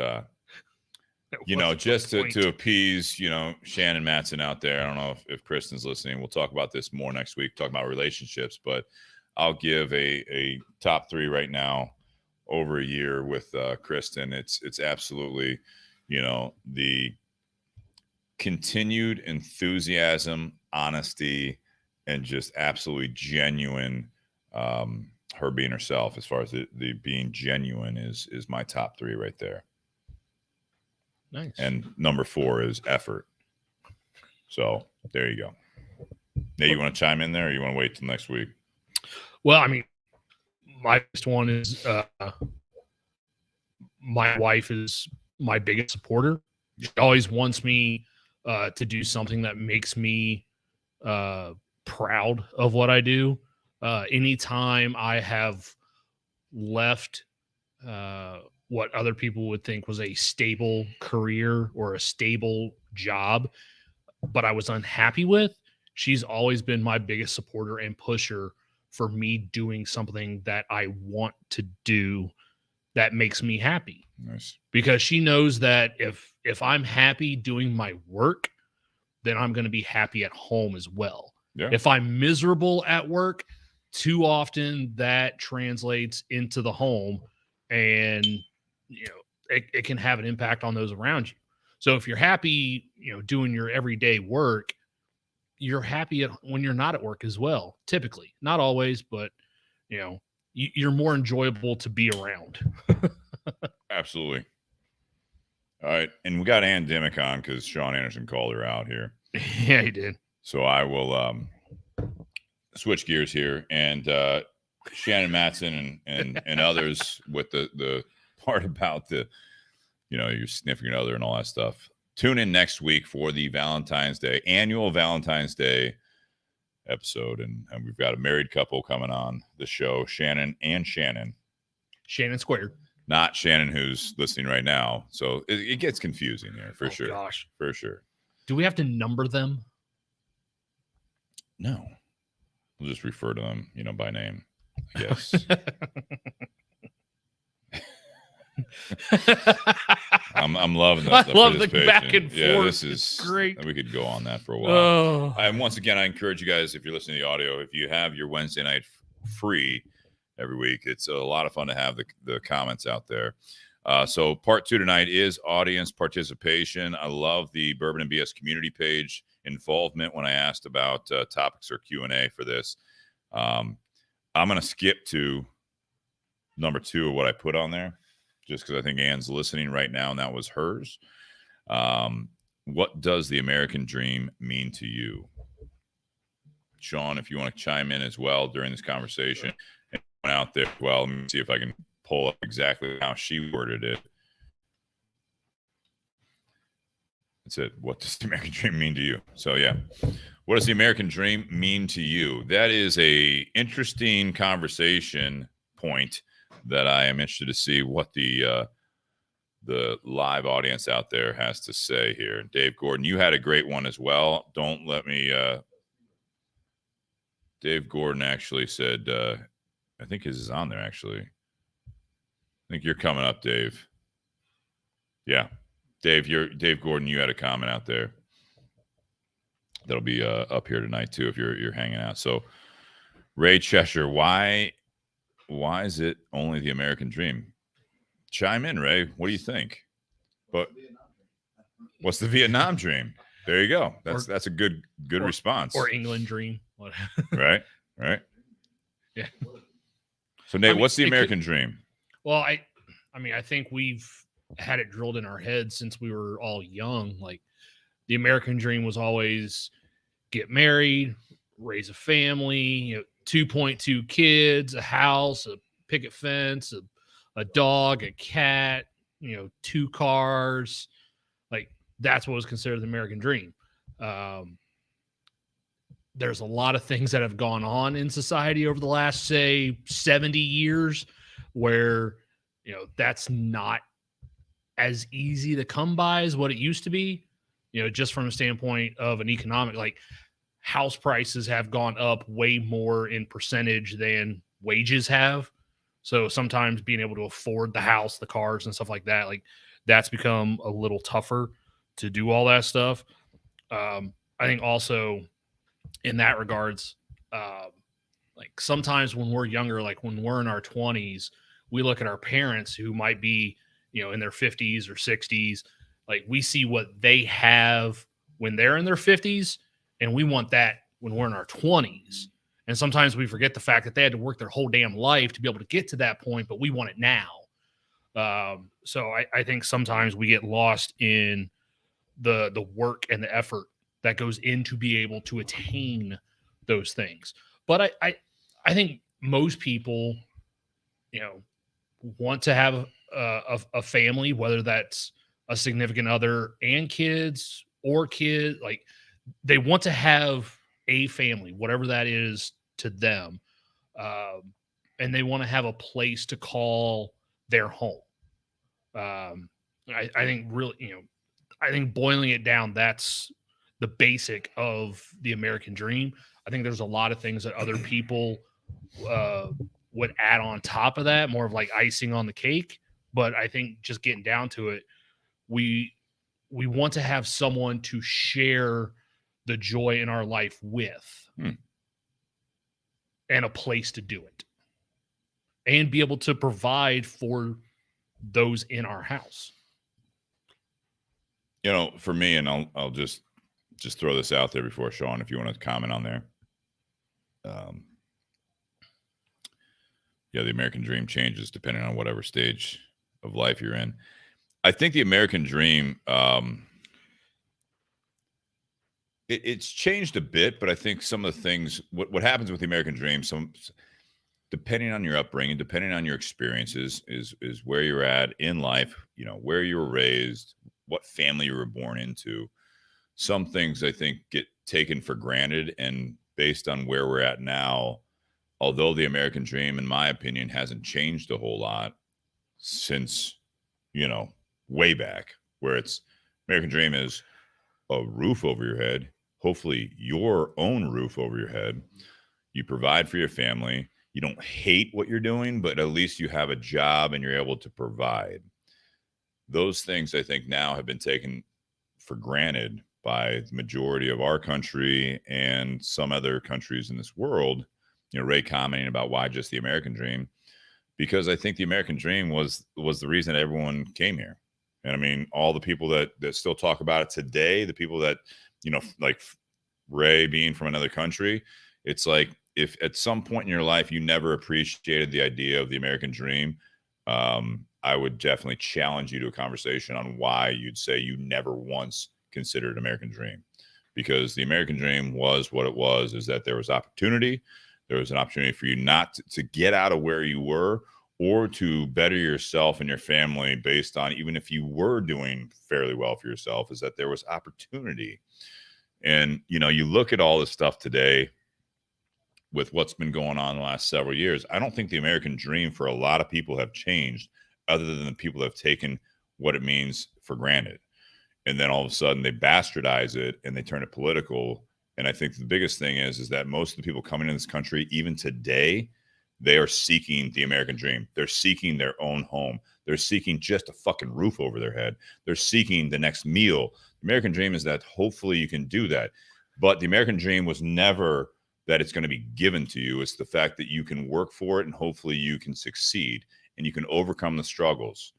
You know, What's the just point? to appease, you know, Shannon Matson out there. I don't know if Kristen's listening. We'll talk about this more next week, talk about relationships, but I'll give a top 3 right now over a year with Kristen. It's absolutely, you know, the continued enthusiasm, honesty, and just absolutely genuine, her being herself. As far as the being genuine is my top 3 right there. Nice. And number 4 is effort. So there you go. Now, you want to chime in there, or you want to wait till next week? Well, I mean, my first one is my wife is my biggest supporter. She always wants me to do something that makes me proud of what I do. Anytime I have left what other people would think was a stable career or a stable job, but I was unhappy with, she's always been my biggest supporter and pusher for me doing something that I want to do that makes me happy. Nice. Because she knows that if I'm happy doing my work, then I'm going to be happy at home as well. Yeah. If I'm miserable at work, too often that translates into the home, and you know it can have an impact on those around you. So if you're happy, you know, doing your everyday work, you're happy when you're not at work as well. Typically, not always, but you know, you're more enjoyable to be around. Absolutely. All right, and we got Ann Dimick on because Sean Anderson called her out here. Yeah, he did. So I will switch gears here, and Shannon Matson and others with the part about the, you know, your significant other and all that stuff. Tune in next week for the annual Valentine's Day episode, and we've got a married couple coming on the show, Shannon Squared. Not Shannon who's listening right now. So it gets confusing there for sure. Gosh, for sure. Do we have to number them? No, we'll just refer to them, you know, by name, I guess. I'm loving I love the back and forth. Yeah, this is it's great. We could go on that for a while. Oh. And once again, I encourage you guys, if you're listening to the audio, if you have your Wednesday night free every week, it's a lot of fun to have the comments out there. So part 2 tonight is audience participation. I love the Bourbon and BS community page involvement when I asked about topics or Q&A for this. I'm going to skip to number 2 of what I put on there, just because I think Ann's listening right now, and that was hers. What does the American dream mean to you? Sean, if you want to chime in as well during this conversation, and out there, well, let me see if I can pull up exactly how she worded it. That's it. What does the American dream mean to you? So, yeah. What does the American dream mean to you? That is a interesting conversation point that I am interested to see what the live audience out there has to say here. Dave Gordon, you had a great one as well. Don't let me. Dave Gordon actually said, I think his is on there actually. I think you're coming up, Dave. Yeah, Dave Gordon, you had a comment out there. That'll be up here tonight too if you're hanging out. So, Ray Cheshire, why is it only the American dream? Chime in, Ray. What do you think? But what's the Vietnam dream? There you go. That's a good response. Or England dream. Right. Yeah. So, Nate, what's the American dream? Well, I mean, I think we've had it drilled in our heads since we were all young. Like, the American dream was always get married, raise a family, you know, 2.2 kids, a house, a picket fence, a dog, a cat, you know, 2 cars. Like, that's what was considered the American dream. There's a lot of things that have gone on in society over the last, say, 70 years where, you know, that's not as easy to come by as what it used to be, you know, just from a standpoint of an economic, like house prices have gone up way more in percentage than wages have. So sometimes being able to afford the house, the cars and stuff like that, like that's become a little tougher to do all that stuff. I think also in that regards, like sometimes when we're younger, like when we're in our 20s, we look at our parents who might be, in their 50s or 60s. Like we see what they have when they're in their 50s, and we want that when we're in our 20s. And sometimes we forget the fact that they had to work their whole damn life to be able to get to that point, but we want it now. So I think sometimes we get lost in the work and the effort that goes into be able to attain those things. But I think most people, want to have a family, whether that's a significant other and kids or kids. Like they want to have a family, whatever that is to them. And they want to have a place to call their home. I think really, I think boiling it down, that's the basic of the American dream. I think there's a lot of things that other people would add on top of that, more of like icing on the cake. But I think just getting down to it, we want to have someone to share the joy in our life with, and a place to do it, and be able to provide for those in our house. For me, and I'll just throw this out there before Sean, if you want to comment on there. The American dream changes depending on whatever stage of life you're in. I think the American dream, it's changed a bit, but I think some of the things, what happens with the American dream, depending on your upbringing, depending on your experiences, is where you're at in life, where you were raised, what family you were born into. Some things I think get taken for granted, and based on where we're at now, although the American dream, in my opinion, hasn't changed a whole lot since, way back, where it's American dream is a roof over your head, hopefully your own roof over your head. You provide for your family. You don't hate what you're doing, but at least you have a job and you're able to provide. Those things I think now have been taken for granted by the majority of our country and some other countries in this world. Ray commenting about why just the American dream, because I think the American dream was the reason everyone came here. And I mean, all the people that still talk about it today, the people that, like Ray being from another country, it's like, if at some point in your life you never appreciated the idea of the American dream, I would definitely challenge you to a conversation on why you'd say you never once considered American dream. Because the American dream was what it was, is that there was opportunity. There was an opportunity for you not to get out of where you were, or to better yourself and your family based on, even if you were doing fairly well for yourself, is that there was opportunity. And, you look at all this stuff today with what's been going on in the last several years. I don't think the American dream for a lot of people have changed, other than the people that have taken what it means for granted. And then all of a sudden they bastardize it and they turn it political. And I think the biggest thing is that most of the people coming in this country, even today, they are seeking the American dream. They're seeking their own home. They're seeking just a fucking roof over their head. They're seeking the next meal. The American dream is that hopefully you can do that. But the American dream was never that it's going to be given to you. It's the fact that you can work for it and hopefully you can succeed and you can overcome the struggles.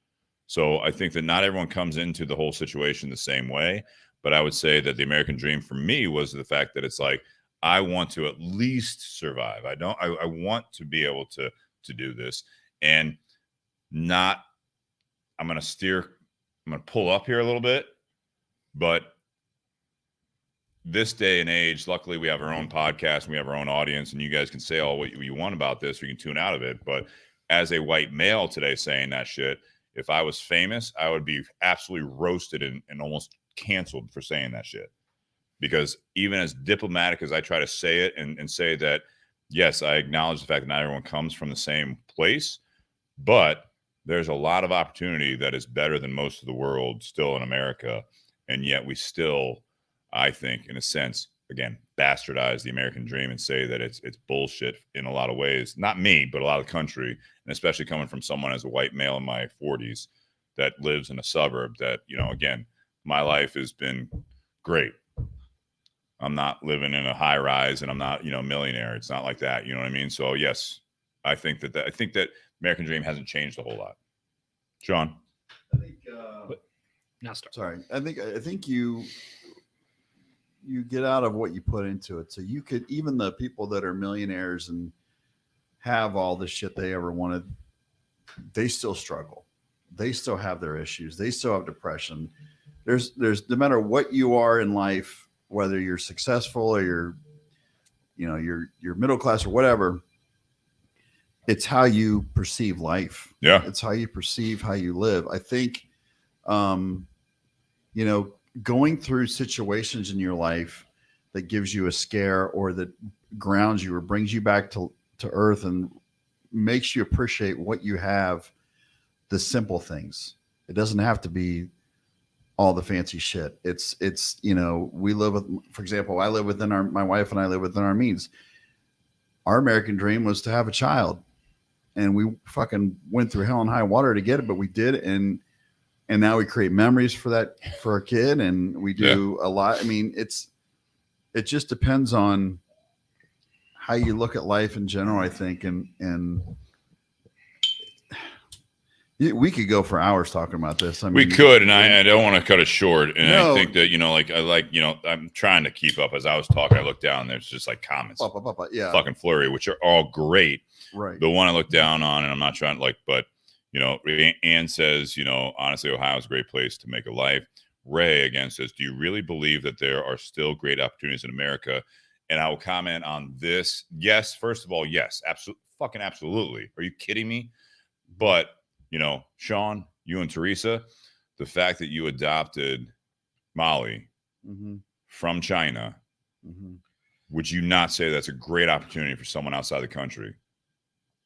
So I think that not everyone comes into the whole situation the same way. But I would say that the American dream for me was the fact that it's like, I want to at least survive. I want to be able to do this, and not, I'm going to pull up here a little bit, but this day and age, luckily we have our own podcast and we have our own audience, and you guys can say all what you want about this, or you can tune out of it. But as a white male today saying that shit, if I was famous, I would be absolutely roasted and almost canceled for saying that shit. Because even as diplomatic as I try to say it and say that, yes, I acknowledge the fact that not everyone comes from the same place, but there's a lot of opportunity that is better than most of the world still in America. And yet we still, I think, in a sense, again, bastardize the American dream and say that it's bullshit in a lot of ways. Not me, but a lot of the country, and especially coming from someone as a white male in my 40s. that lives in a suburb that, you know, again, my life has been great. I'm not living in a high rise and I'm not, you know, a millionaire. It's not like that. You know what I mean? So yes, I think that American dream hasn't changed a whole lot. Sean. I think. Now start. Sorry, I think you get out of what you put into it. So you could, even the people that are millionaires and have all the shit they ever wanted, they still struggle. They still have their issues. They still have depression. There's no matter what you are in life, whether you're successful or you're middle class or whatever, it's how you perceive life. Yeah. It's how you perceive how you live. I think, going through situations in your life that gives you a scare or that grounds you or brings you back to earth and makes you appreciate what you have, the simple things. It doesn't have to be all the fancy shit. It's we live with, for example, I live within my wife and I live within our means. Our American dream was to have a child, and we fucking went through hell and high water to get it, but we did. And now we create memories for our kid, and we do a lot. I mean, it just depends on how you look at life in general, I think. And we could go for hours talking about this. I mean, we could, and I don't want to cut it short. And No. I think that, I'm trying to keep up. As I was talking, I looked down, and there's just like comments, yeah, fucking flurry, which are all great. right. The one I looked down on, and I'm not trying to but Ann says, honestly, Ohio is a great place to make a life. Ray again says, do you really believe that there are still great opportunities in America? And I will comment on this. Yes, first of all, yes, absolutely. Are you kidding me? But Sean, you and Teresa, the fact that you adopted Molly Mm-hmm. from China, Mm-hmm. would you not say that's a great opportunity for someone outside the country?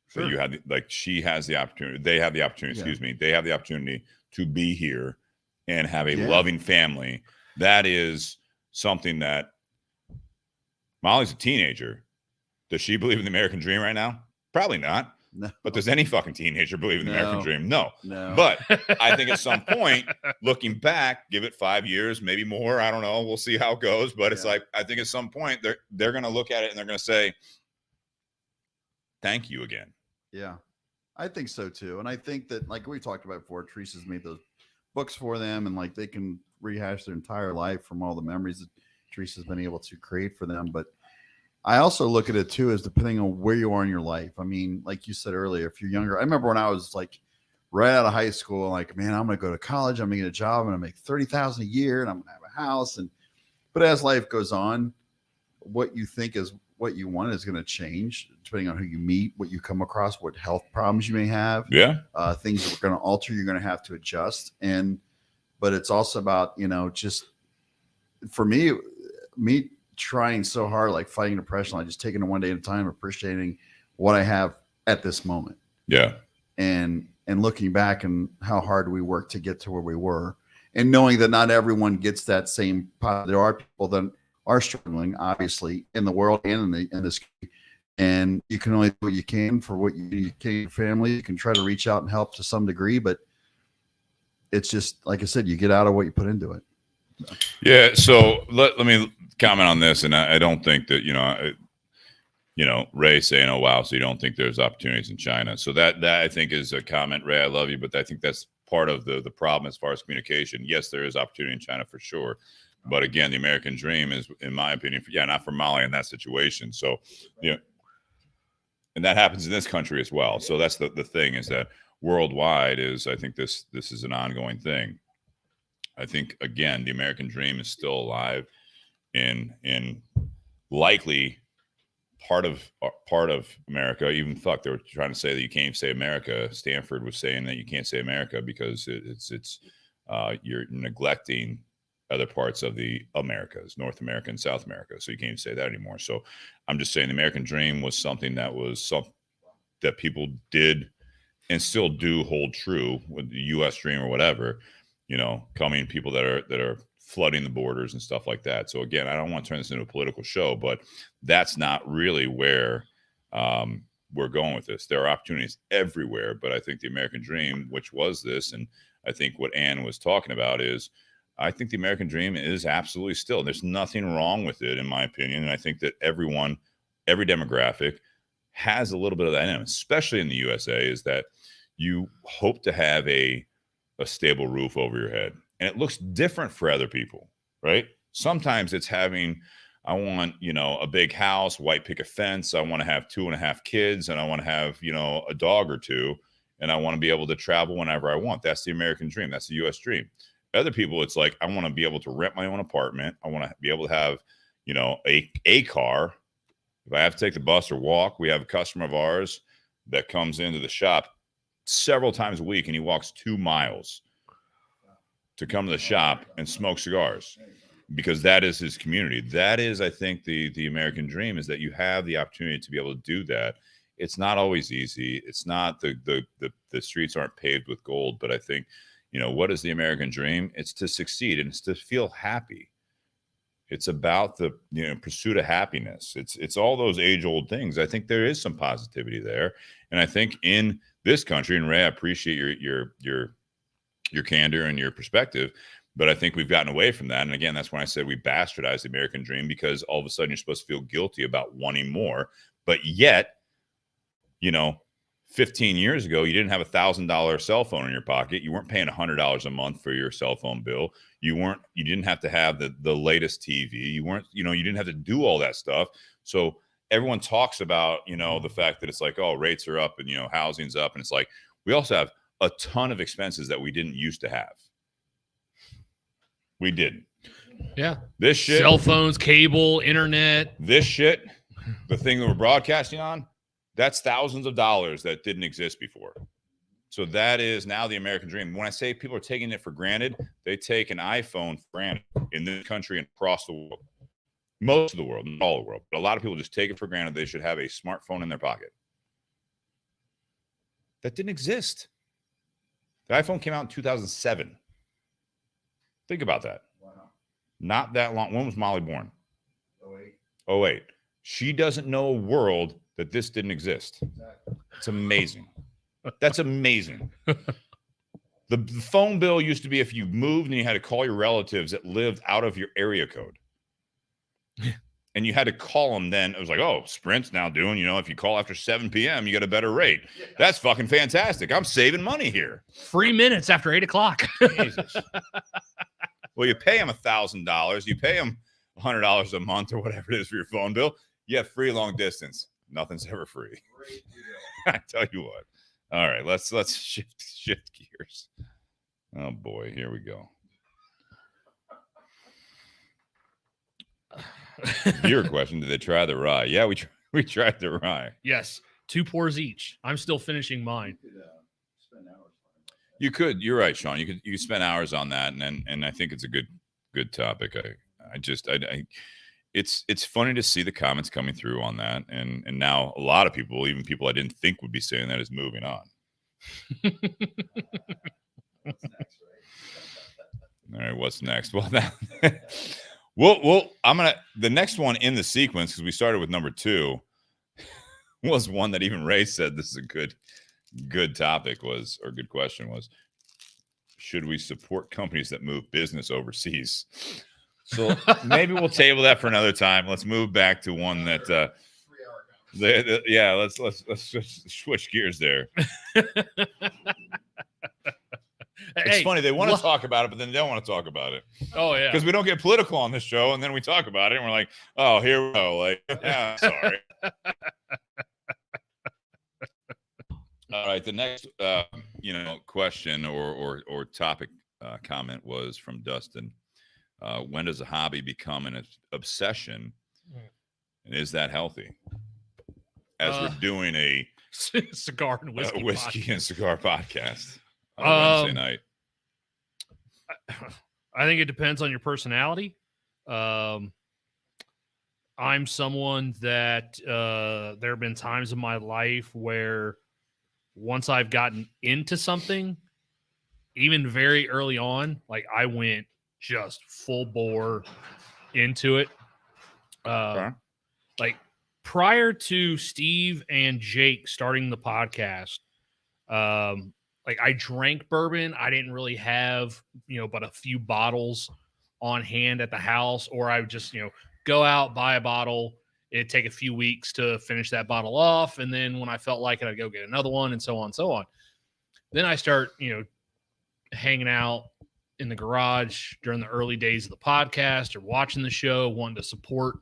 So Sure. you had she has the opportunity. They have the opportunity. Excuse me. They have the opportunity to be here and have a loving family. That is something that Molly's a teenager. Does she believe in the American dream right now? Probably not. No. But does any fucking teenager believe in the American No. dream? No. No. But I think at some point, looking back, give it 5 years, maybe more. I don't know. We'll see how it goes. But it's like, I think at some point they're going to look at it and they're going to say, thank you again. Yeah, I think so too. And I think that, like we talked about before, Teresa's made those books for them, and like they can rehash their entire life from all the memories that Teresa's been able to create for them. But I also look at it too as depending on where you are in your life. I mean, like you said earlier, if you're younger, I remember when I was like right out of high school, like, man, I'm going to go to college. I'm going to get a job. I'm going to make $30,000 a year, and I'm going to have a house. But as life goes on, what you think is what you want is going to change depending on who you meet, what you come across, what health problems you may have. Yeah. Things that are going to alter, you're going to have to adjust. But it's also about, just for me trying so hard, like fighting depression, like just taking it one day at a time, appreciating what I have at this moment. Yeah. And looking back and how hard we worked to get to where we were, and knowing that not everyone gets that same. There are people that are struggling, obviously, in the world and in this country. And you can only do what you can for what you can, your family. You can try to reach out and help to some degree, but it's just, like I said, you get out of what you put into it. Yeah. So let me comment on this. And I don't think that, Ray saying, oh, wow, so you don't think there's opportunities in China. So that I think is a comment. Ray, I love you, but I think that's part of the problem as far as communication. Yes, there is opportunity in China for sure. But again, the American dream is, in my opinion, not for Molly in that situation. So, and that happens in this country as well. So that's the thing, is that worldwide is, I think this is an ongoing thing. I think, again, the American dream is still alive in likely part of America. Even they were trying to say that you can't say America. Stanford was saying that you can't say America because it's you're neglecting other parts of the Americas, North America and South America. So you can't even say that anymore. So I'm just saying the American dream was something that that people did and still do hold true with the U.S. dream or whatever, coming people that are flooding the borders and stuff like that. So again, I don't want to turn this into a political show, but that's not really where we're going with this. There are opportunities everywhere, but I think the American dream, which was this, and I think what Ann was talking about is, I think the American dream is absolutely still. There's nothing wrong with it, in my opinion. And I think that everyone, every demographic has a little bit of that in them, especially in the USA, is that you hope to have a stable roof over your head. And it looks different for other people, right? Sometimes it's having, I want, a big house, white picket fence. I want to have 2.5 kids, and I want to have, a dog or two. And I want to be able to travel whenever I want. That's the American dream. That's the US dream. Other people, it's like, I want to be able to rent my own apartment. I want to be able to have, a car. If I have to take the bus or walk, we have a customer of ours that comes into the shop several times a week, and he walks 2 miles to come to the shop and smoke cigars, because that is his community. That is, I think, the American dream, is that you have the opportunity to be able to do that. It's not always easy. It's not the streets aren't paved with gold, but I think, what is the American dream? It's to succeed, and it's to feel happy. It's about the pursuit of happiness. It's all those age-old things. I think there is some positivity there, and I think in this country, and Ray, I appreciate your candor and your perspective, but I think we've gotten away from that. And again, that's when I said we bastardize the American dream, because all of a sudden you're supposed to feel guilty about wanting more, but yet, 15 years ago, you didn't have $1,000 cell phone in your pocket. You weren't paying $100 a month for your cell phone bill. You didn't have to have the latest TV. You didn't have to do all that stuff. So everyone talks about, the fact that it's like, oh, rates are up and, housing's up. And it's like, we also have a ton of expenses that we didn't used to have. We didn't. Yeah. This shit. Cell phones, cable, internet. This shit, the thing that we're broadcasting on, that's thousands of dollars that didn't exist before. So that is now the American dream. When I say people are taking it for granted, they take an iPhone for granted in this country and across the world. Most of the world, not all the world, but a lot of people just take it for granted they should have a smartphone in their pocket. That didn't exist. The iPhone came out in 2007. Think about that. Wow. Not that long. When was Molly born? 08. She doesn't know a world that this didn't exist. Exactly. It's amazing. That's amazing. The phone bill used to be if you moved and you had to call your relatives that lived out of your area code. And you had to call them then. It was like, oh, Sprint's now doing, if you call after 7 p.m., you get a better rate. Yeah. That's fucking fantastic. I'm saving money here. Free minutes after 8 o'clock. Jesus. Well, you pay them $1,000. You pay them $100 a month or whatever it is for your phone bill. You have free long distance. Nothing's ever free. I tell you what. All right, let's shift gears. Oh boy, here we go. Your question: did they try the rye? Yeah, we tried the rye. Yes, 2 pours each. I'm still finishing mine. You could. You're right, Sean. You could spend hours on that, and I think it's a good topic. It's funny to see the comments coming through on that, and now a lot of people, even people I didn't think would be saying that, is moving on. What's next, right? All right, what's next? Well, the next one in the sequence, because we started with number 2, was one that even Ray said this is a good topic or good question was, should we support companies that move business overseas? So maybe we'll table that for another time. Let's move back to one that, let's just switch gears there. It's funny. They want to talk about it, but then they don't want to talk about it. Oh, yeah. Because we don't get political on this show, and then we talk about it, and we're like, oh, here we go. Like, yeah, sorry. All right. The next, question or topic comment was from Dustin. When does a hobby become an obsession, and is that healthy? As we're doing a cigar and whiskey and cigar podcast on Wednesday night. I think it depends on your personality. I'm someone that there have been times in my life where once I've gotten into something, even very early on, like I went just full bore into it. Like prior to Steve and Jake starting the podcast, like like I drank bourbon. I didn't really have, but a few bottles on hand at the house, or I would just, go out, buy a bottle. It'd take a few weeks to finish that bottle off. And then when I felt like it, I'd go get another one, and so on and so on. Then I start, hanging out in the garage during the early days of the podcast or watching the show, wanting to support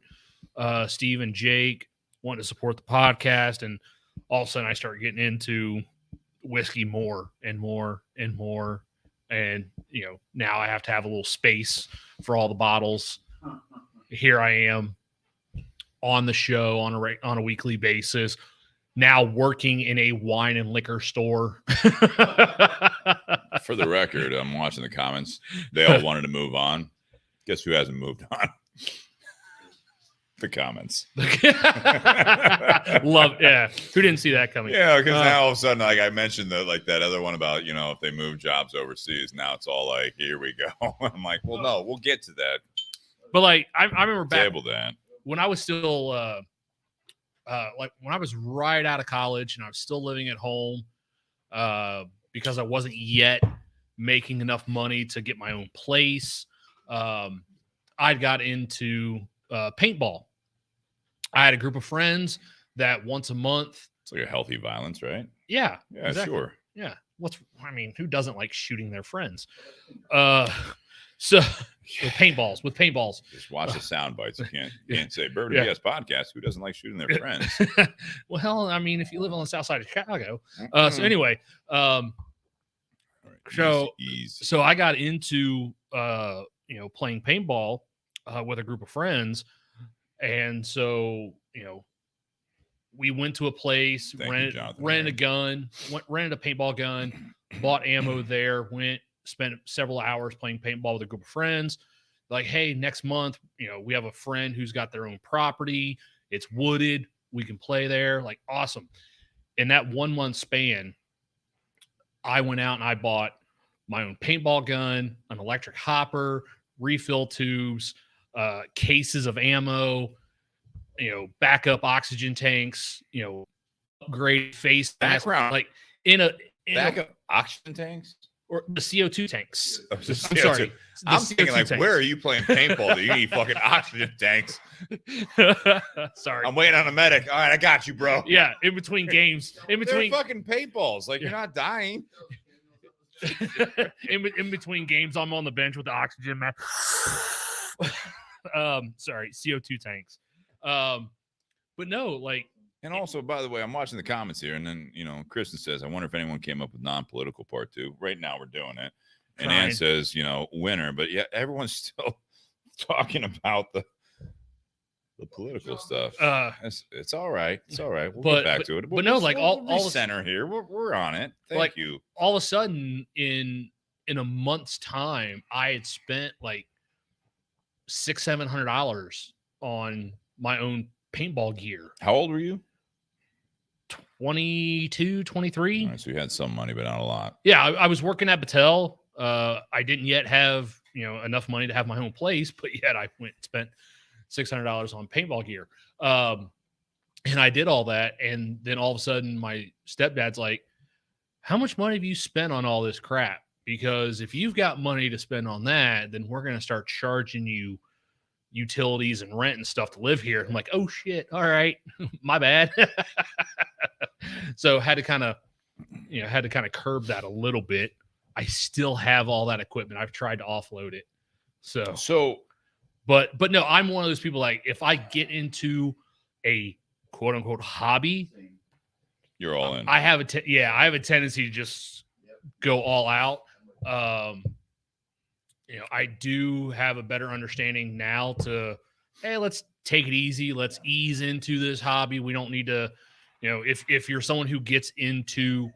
Steve and Jake, wanting to support the podcast. And all of a sudden I start getting into whiskey more and more and more. And, now I have to have a little space for all the bottles. Here I am on the show on a weekly basis, now working in a wine and liquor store. For the record, I'm watching the comments. They all wanted to move on. Guess who hasn't moved on? The comments. Love, yeah. Who didn't see that coming? Yeah, because now all of a sudden, like I mentioned, that other one about if they move jobs overseas. Now it's all like, here we go. I'm like, well, no, we'll get to that. But like, I remember back Table that when I was still like when I was right out of college and I was still living at home because I wasn't yet making enough money to get my own place. I got into paintball. I had a group of friends that once a month. It's like a healthy violence, right? Yeah. Yeah, exactly. sure. Yeah. Who doesn't like shooting their friends? So with paintballs. Just watch the sound bites. You can't say Bird Yeah. BS podcast. Who doesn't like shooting their friends? Well, if you live on the south side of Chicago. Mm-hmm. So anyway, All right, easy. so I got into playing paintball with a group of friends, and so we went to a place, rented a gun, rented a paintball gun, bought ammo there, spent several hours playing paintball with a group of friends. Like, hey, next month, we have a friend who's got their own property. It's wooded. We can play there. Like, awesome. In that 1 month span, I went out and I bought my own paintball gun, an electric hopper, refill tubes, cases of ammo, backup oxygen tanks, upgrade face Background. like in a Backup oxygen tanks? or the CO2 tanks. Oh, I'm sorry. The I'm thinking, CO2 like, tanks. where are you playing paintball? Do you need fucking oxygen tanks? Sorry. I'm waiting on a medic. All right, I got you, bro. Yeah, in between games, They're fucking paintballs. Like, you're not dying. in between games, I'm on the bench with the oxygen mask. Sorry, CO2 tanks. But no, like. And also, by the way, I'm watching the comments here, and then Kristen says, "I wonder if anyone came up with non-political part 2." Right now, we're doing it. And Ann says, winner, but yeah, everyone's still talking about the political stuff. It's all right. It's all right. We'll get back to it. But no, like all the center here, we're on it. Thank you. All of a sudden, in a month's time, I had spent like $600-700 on my own paintball gear. How old were you? 22, 23. All right, so you had some money, but not a lot. Yeah, I was working at Patel. I didn't yet have enough money to have my own place, but yet I went and spent $600 on paintball gear. And I did all that, and then all of a sudden my stepdad's like, how much money have you spent on all this crap? Because if you've got money to spend on that, then we're going to start charging you utilities and rent and stuff to live here. I'm like, oh shit. All right. My bad. So had to kind of curb that a little bit. I still have all that equipment. I've tried to offload it. So, but no, I'm one of those people, like, if I get into a quote unquote hobby, you're all in. I have a tendency to just go all out. I do have a better understanding now to, hey, let's take it easy. Let's ease into this hobby. We don't need to, if you're someone who gets into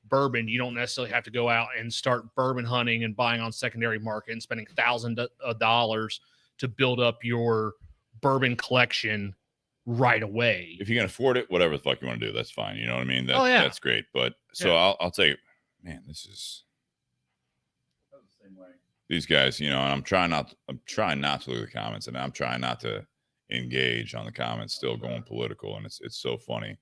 bourbon, you don't necessarily have to go out and start bourbon hunting and buying on secondary market and spending thousands of dollars to build up your bourbon collection right away. If you can afford it, whatever the fuck you want to do, that's fine. You know what I mean? That's great. But so Yeah. I'll tell you, man, this is these guys, and I'm trying not to look at the comments, and I'm trying not to engage on the comments, still going political, and it's so funny.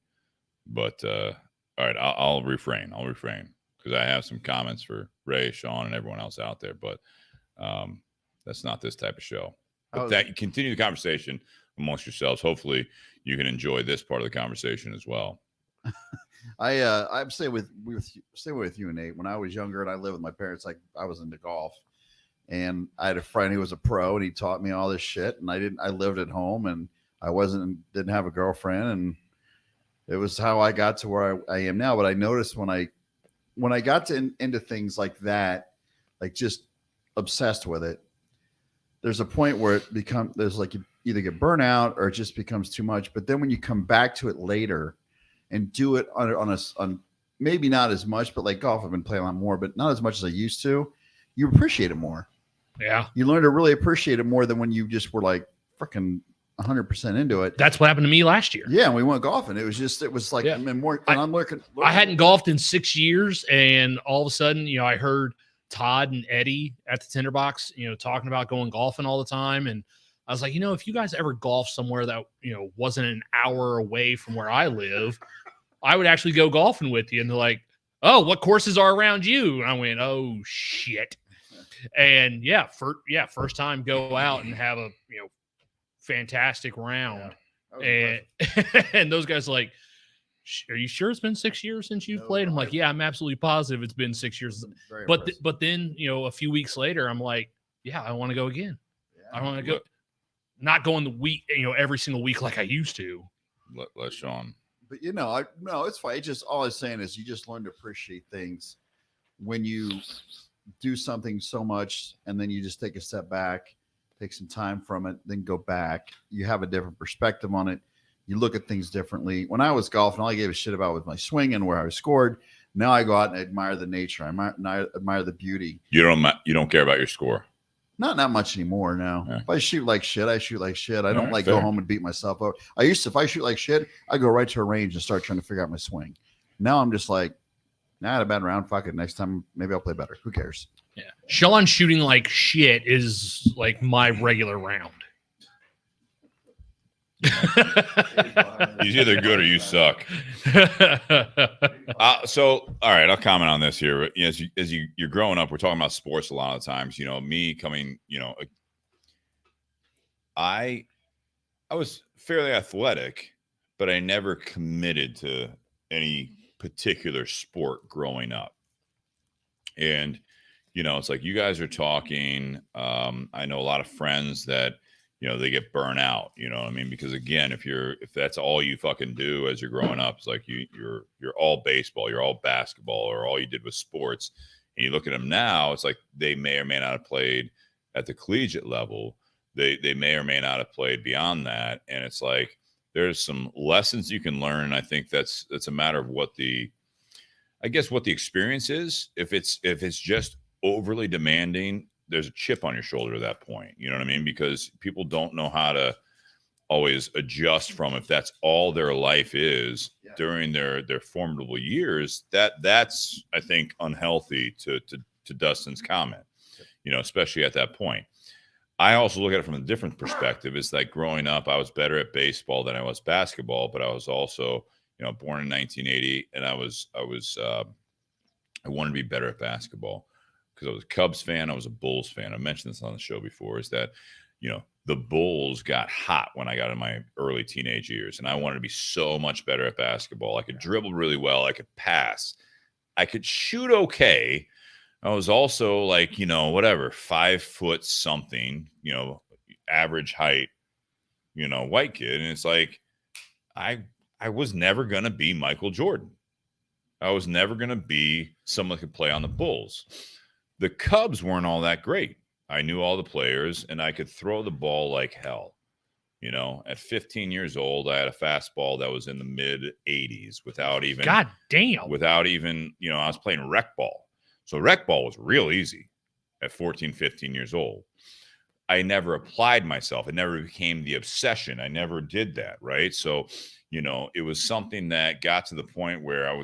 But all right, I'll refrain because because I have some comments for Ray, Sean, and everyone else out there, but that's not this type of show. But that continue the conversation amongst yourselves. Hopefully, you can enjoy this part of the conversation as well. I'm staying with you, Nate. When I was younger and I lived with my parents, like I was into golf, and I had a friend who was a pro, and he taught me all this shit. And I lived at home, and I didn't have a girlfriend, and it was how I got to where I am now. But I noticed when I got into things like that, like just obsessed with it, there's a point where there's like you either get burnout or it just becomes too much. But then when you come back to it later and do it on maybe not as much, but like golf, I've been playing a lot more, but not as much as I used to. You appreciate it more. Yeah. You learn to really appreciate it more than when you just were like freaking 100% into it. That's what happened to me last year. Yeah. And we went golfing. It was like, Yeah. more, and I'm looking. I hadn't golfed in 6 years. And all of a sudden, I heard Todd and Eddie at the Tinderbox, talking about going golfing all the time. And I was like, if you guys ever golf somewhere that, wasn't an hour away from where I live, I would actually go golfing with you. And they're like, oh, what courses are around you? And I went, oh shit. And first time go out and have a, fantastic round. Yeah, and those guys are like, are you sure it's been 6 years since you've played? I'm like, yeah, I'm absolutely positive it's been 6 years. But then, a few weeks later, I'm like, yeah, I want to go again. Yeah. I want to go. Not going the week, every single week like I used to. Let Sean. But no, it's fine. It's just all I'm saying is you just learn to appreciate things when you do something so much, and then you just take a step back, take some time from it, then go back. You have a different perspective on it. You look at things differently. When I was golfing, all I gave a shit about was my swing and where I scored. Now I go out and admire the nature. I admire the beauty. You don't care about your score. Not much anymore now. Yeah. If I shoot like shit, I shoot like shit. I don't Fair. go home and beat myself up. If I shoot like shit, I go right to a range and start trying to figure out my swing. Now I'm just like, I had a bad round. Fuck it. Next time, maybe I'll play better. Who cares? Yeah. Sean shooting like shit is like my regular round. He's either good or you suck. So, all right, I'll comment on this here. As you're growing up, we're talking about sports a lot of times. Me coming, I was fairly athletic, but I never committed to any particular sport growing up. And it's like you guys are talking. I know a lot of friends that they get burnt out, what I mean? Because again, if that's all you fucking do as you're growing up, it's like you're all baseball, you're all basketball, or all you did was sports. And you look at them now, it's like they may or may not have played at the collegiate level. They may or may not have played beyond that. And it's like there's some lessons you can learn. I think that's a matter of what the experience is. If it's just overly demanding, there's a chip on your shoulder at that point. You know what I mean? Because people don't know how to always adjust from, if that's all their life is during their formidable years, that's, I think, unhealthy to Dustin's comment, especially at that point. I also look at it from a different perspective. It's like growing up, I was better at baseball than I was basketball, but I was also, born in 1980, and I wanted to be better at basketball. Because I was a Cubs fan, I was a Bulls fan. I mentioned this on the show before, is that, the Bulls got hot when I got in my early teenage years, and I wanted to be so much better at basketball. I could dribble really well. I could pass. I could shoot okay. I was also like, 5 foot something, average height, white kid. And it's like, I was never going to be Michael Jordan. I was never going to be someone that could play on the Bulls. The Cubs weren't all that great. I knew all the players, and I could throw the ball like hell. At 15 years old, I had a fastball that was in the mid 80s without even, I was playing rec ball. So rec ball was real easy at 14, 15 years old. I never applied myself. It never became the obsession. I never did that. Right. So, it was something that got to the point where I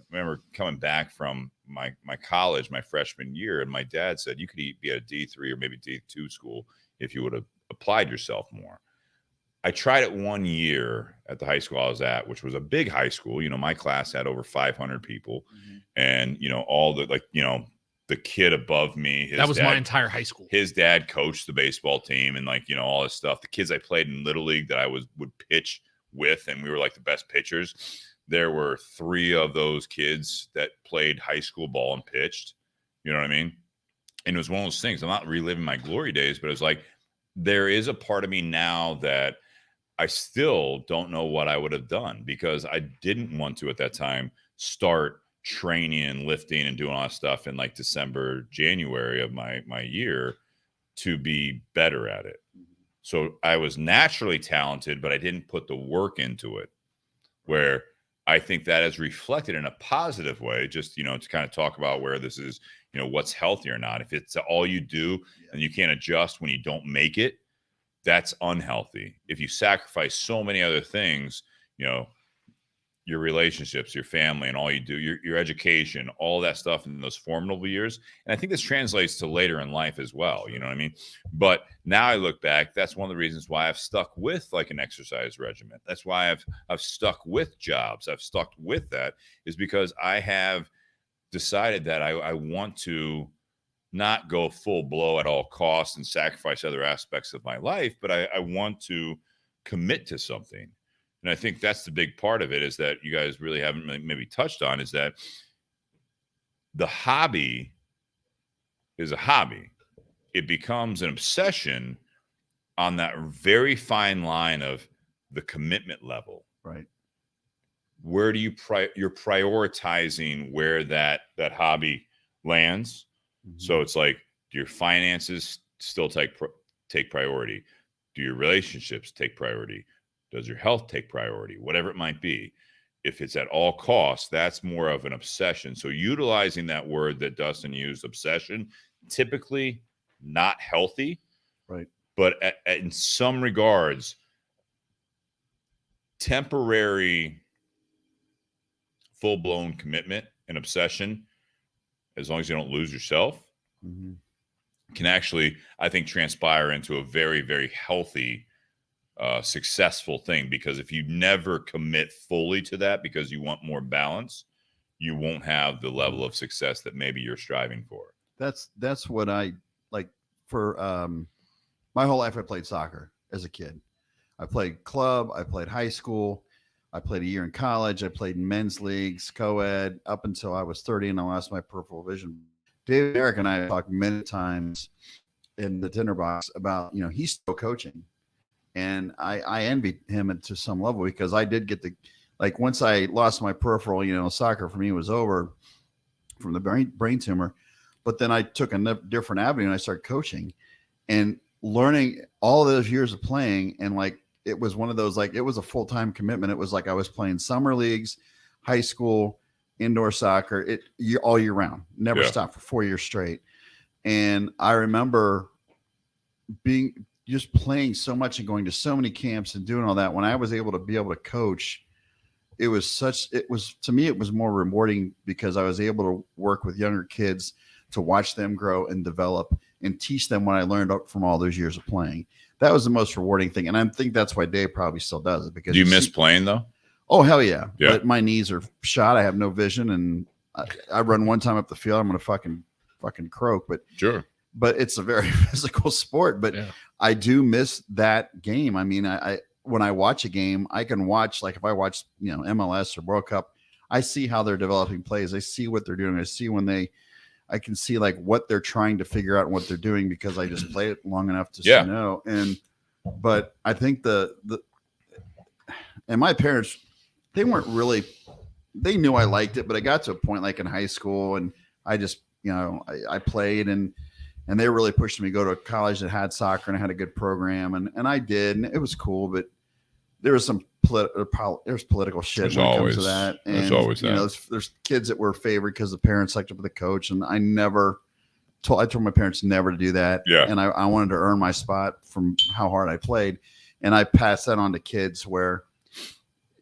remember coming back from my college, my freshman year, and my dad said, you could be at a D3 or maybe D2 school if you would have applied yourself more. I tried it 1 year at the high school I was at, which was a big high school. My class had over 500 people, and all the the kid above me, That was my entire high school. his dad coached the baseball team, and all this stuff. The kids I played in Little League that I would pitch with, and we were like the best pitchers. There were 3 of those kids that played high school ball and pitched. You know what I mean? And it was one of those things. I'm not reliving my glory days, but it's like there is a part of me now that I still don't know what I would have done, because I didn't want to at that time start training and lifting and doing all that stuff in like December, January of my year to be better at it. So I was naturally talented, but I didn't put the work into it, where I think that is reflected in a positive way, just, to kind of talk about where this is, what's healthy or not. If it's all you do and you can't adjust when you don't make it, that's unhealthy. If you sacrifice so many other things, your relationships, your family, and all you do, your education, all that stuff in those formidable years. And I think this translates to later in life as well. You know what I mean? But now I look back, that's one of the reasons why I've stuck with like an exercise regimen. That's why I've stuck with jobs. I've stuck with that, is because I have decided that I want to not go full blow at all costs and sacrifice other aspects of my life, but I want to commit to something. And I think that's the big part of it, is that you guys really haven't maybe touched on, is that the hobby is a hobby. It becomes an obsession on that very fine line of the commitment level. Right. Where do you're prioritizing where that hobby lands. So it's like, do your finances still take priority? Do your relationships take priority? Does your health take priority? Whatever it might be. If it's at all costs, that's more of an obsession. So utilizing that word that Dustin used, obsession, typically not healthy. Right. But in some regards, temporary full-blown commitment and obsession, as long as you don't lose yourself, can actually, I think, transpire into a very, very healthy, successful thing. Because if you never commit fully to that because you want more balance, you won't have the level of success that maybe you're striving for. That's what I like. For my whole life, I played soccer as a kid. I played club, I played high school, I played a year in college, I played in men's leagues, co-ed, up until I was 30 and I lost my peripheral vision. David Eric and I talked many times in the tinderbox about, he's still coaching. And I envy him to some level, because I did get once I lost my peripheral, soccer for me was over from the brain tumor. But then I took a different avenue and I started coaching and learning all those years of playing. And it was one of those, it was a full-time commitment. It was like I was playing summer leagues, high school, indoor soccer, all year round, never stopped for 4 years straight. And I remember just playing so much and going to so many camps and doing all that. When I was able to coach, to me, it was more rewarding, because I was able to work with younger kids, to watch them grow and develop and teach them what I learned from all those years of playing. That was the most rewarding thing. And I think that's why Dave probably still does it. Because do you miss playing though? Oh, hell yeah. But my knees are shot. I have no vision. And I run one time up the field, I'm going to fucking croak, but sure. But it's a very physical sport, but I do miss that game. I mean, when I watch a game, I can watch, if I watch, MLS or World Cup, I see how they're developing plays. I see what they're doing. I see I can see what they're trying to figure out and what they're doing, because I just played it long enough to know. But I think and my parents, they knew I liked it, but I got to a point in high school, and I just, I played, and they really pushed me to go to a college that had soccer and had a good program. And I did, and it was cool, but there was some political shit when it comes to that. And there's always that. There's kids that were favored because the parents liked up with the coach. And I told my parents never to do that. Yeah. And I wanted to earn my spot from how hard I played. And I passed that on to kids, where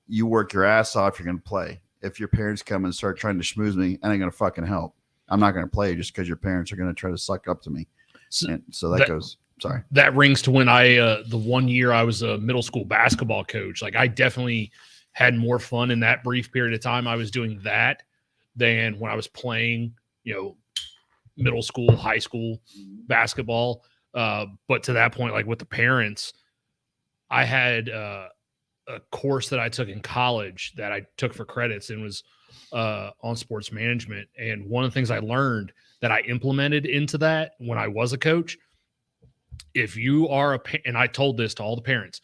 you work your ass off, you're going to play. If your parents come and start trying to schmooze me, I ain't going to fucking help. I'm not going to play just because your parents are going to try to suck up to me. So that goes. Sorry. That rings to when I the 1 year I was a middle school basketball coach. Like I definitely had more fun in that brief period of time I was doing that than when I was playing, middle school, high school basketball. But to that point, like with the parents, I had a course that I took in college that I took for credits and was on sports management. And one of the things I learned that I implemented into that when I was a coach, if you are and I told this to all the parents,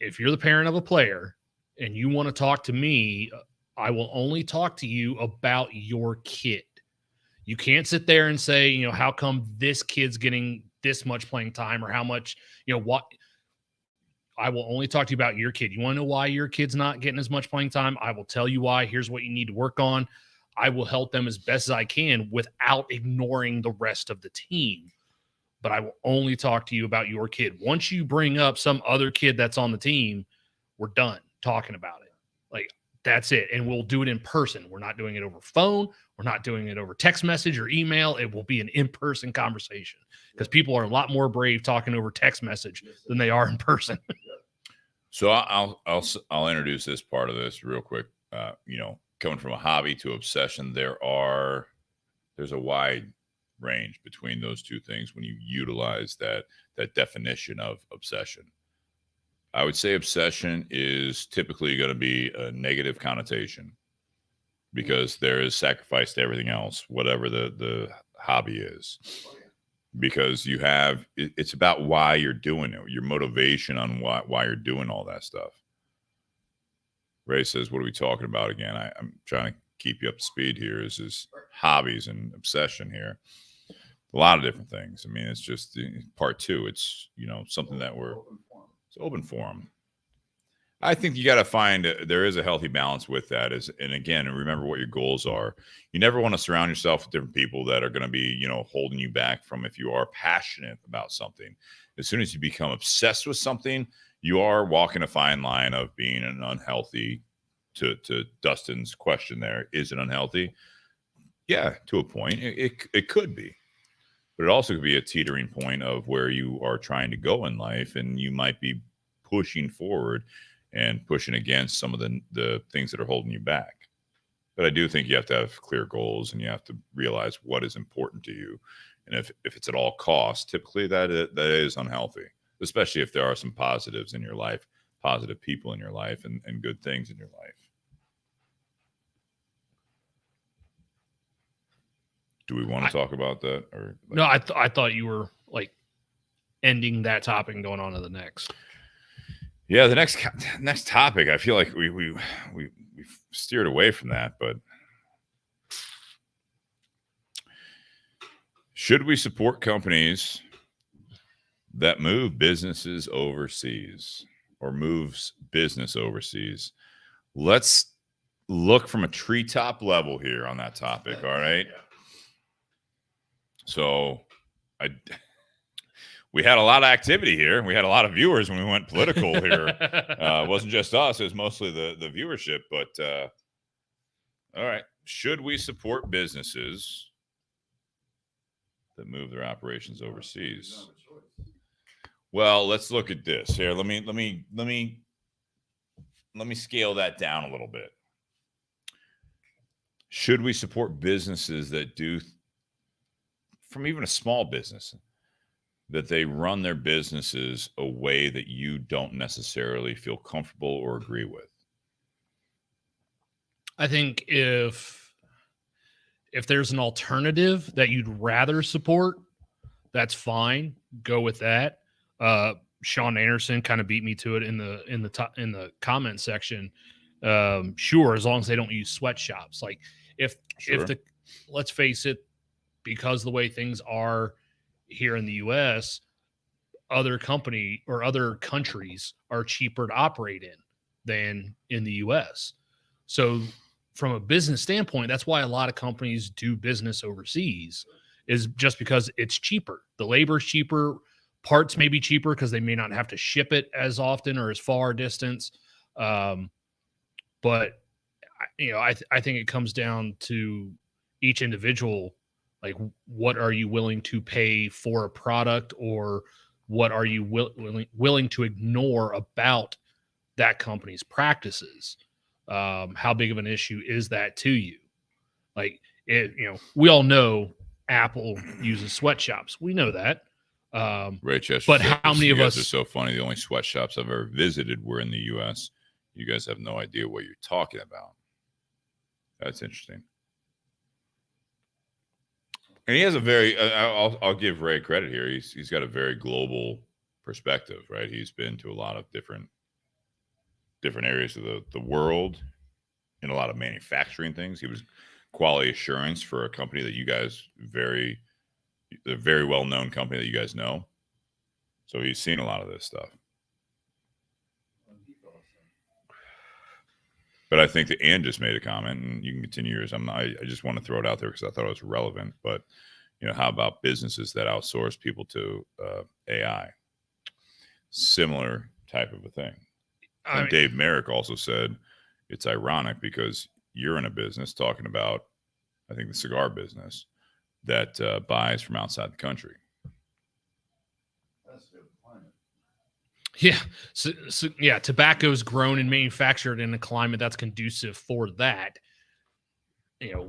if you're the parent of a player and you want to talk to me, I will only talk to you about your kid. You can't sit there and say, how come this kid's getting this much playing time or how much, what. I will only talk to you about your kid. You want to know why your kid's not getting as much playing time? I will tell you why. Here's what you need to work on. I will help them as best as I can without ignoring the rest of the team. But I will only talk to you about your kid. Once you bring up some other kid that's on the team, we're done talking about it. Like, that's it. And we'll do it in person. We're not doing it over phone. We're not doing it over text message or email. It will be an in-person conversation because people are a lot more brave talking over text message than they are in person. So I'll introduce this part of this real quick. Coming from a hobby to obsession, there's a wide range between those two things when you utilize that definition of obsession. I would say obsession is typically going to be a negative connotation because there is sacrifice to everything else, whatever the hobby is. Because it's about why you're doing it, your motivation on why you're doing all that stuff. Ray says, what are we talking about again? I'm trying to keep you up to speed here. Is hobbies and obsession here. A lot of different things. I mean, it's just part two. It's, something that it's open forum. I think you got to find there is a healthy balance with that. And again, remember what your goals are. You never want to surround yourself with different people that are going to be, holding you back from if you are passionate about something. As soon as you become obsessed with something, you are walking a fine line of being an unhealthy. To Dustin's question, there is it unhealthy? Yeah, to a point, it could be, but it also could be a teetering point of where you are trying to go in life, and you might be pushing forward and pushing against some of the things that are holding you back. But I do think you have to have clear goals and you have to realize what is important to you. And if it's at all costs, typically that is unhealthy, especially if there are some positives in your life, positive people in your life and good things in your life. Do we want to talk about that? Or no, I thought you were like ending that topic and going on to the next. Yeah, the next topic, I feel like we steered away from that, but should we support companies that move businesses overseas or moves business overseas? Let's look from a treetop level here on that topic, all right? So we had a lot of activity here. We had a lot of viewers when we went political here. It wasn't just us. It was mostly the viewership. But all right. Should we support businesses that move their operations overseas? Well, let's look at this here. Let me scale that down a little bit. Should we support businesses that do, from even a small business, that they run their businesses a way that you don't necessarily feel comfortable or agree with? I think if there's an alternative that you'd rather support, that's fine. Go with that. Sean Anderson kind of beat me to it in the comment section. Sure, as long as they don't use sweatshops. Like if let's face it, because the way things are here in the US, other company or other countries are cheaper to operate in than in the US. So from a business standpoint, that's why a lot of companies do business overseas, is just because it's cheaper. The labor is cheaper. Parts may be cheaper because they may not have to ship it as often or as far distance. But I think it comes down to each individual. Like, what are you willing to pay for a product or what are you willing to ignore about that company's practices? How big of an issue is that to you? Like, we all know Apple uses sweatshops. We know that. Ray Chester but says, how many you of guys us are so funny? The only sweatshops I've ever visited were in the U.S. You guys have no idea what you're talking about. That's interesting. And he has a very, I'll give Ray credit here. He's got a very global perspective, right? He's been to a lot of different areas of the world in a lot of manufacturing things. He was quality assurance for a company that you guys a very well-known company that you guys know. So he's seen a lot of this stuff. But I think that Ann just made a comment, and you can continue yours. I just want to throw it out there because I thought it was relevant. But how about businesses that outsource people to AI? Similar type of a thing. And Dave Merrick also said it's ironic because you're in a business talking about, I think, the cigar business that buys from outside the country. Yeah. So yeah, tobacco is grown and manufactured in a climate that's conducive for that. The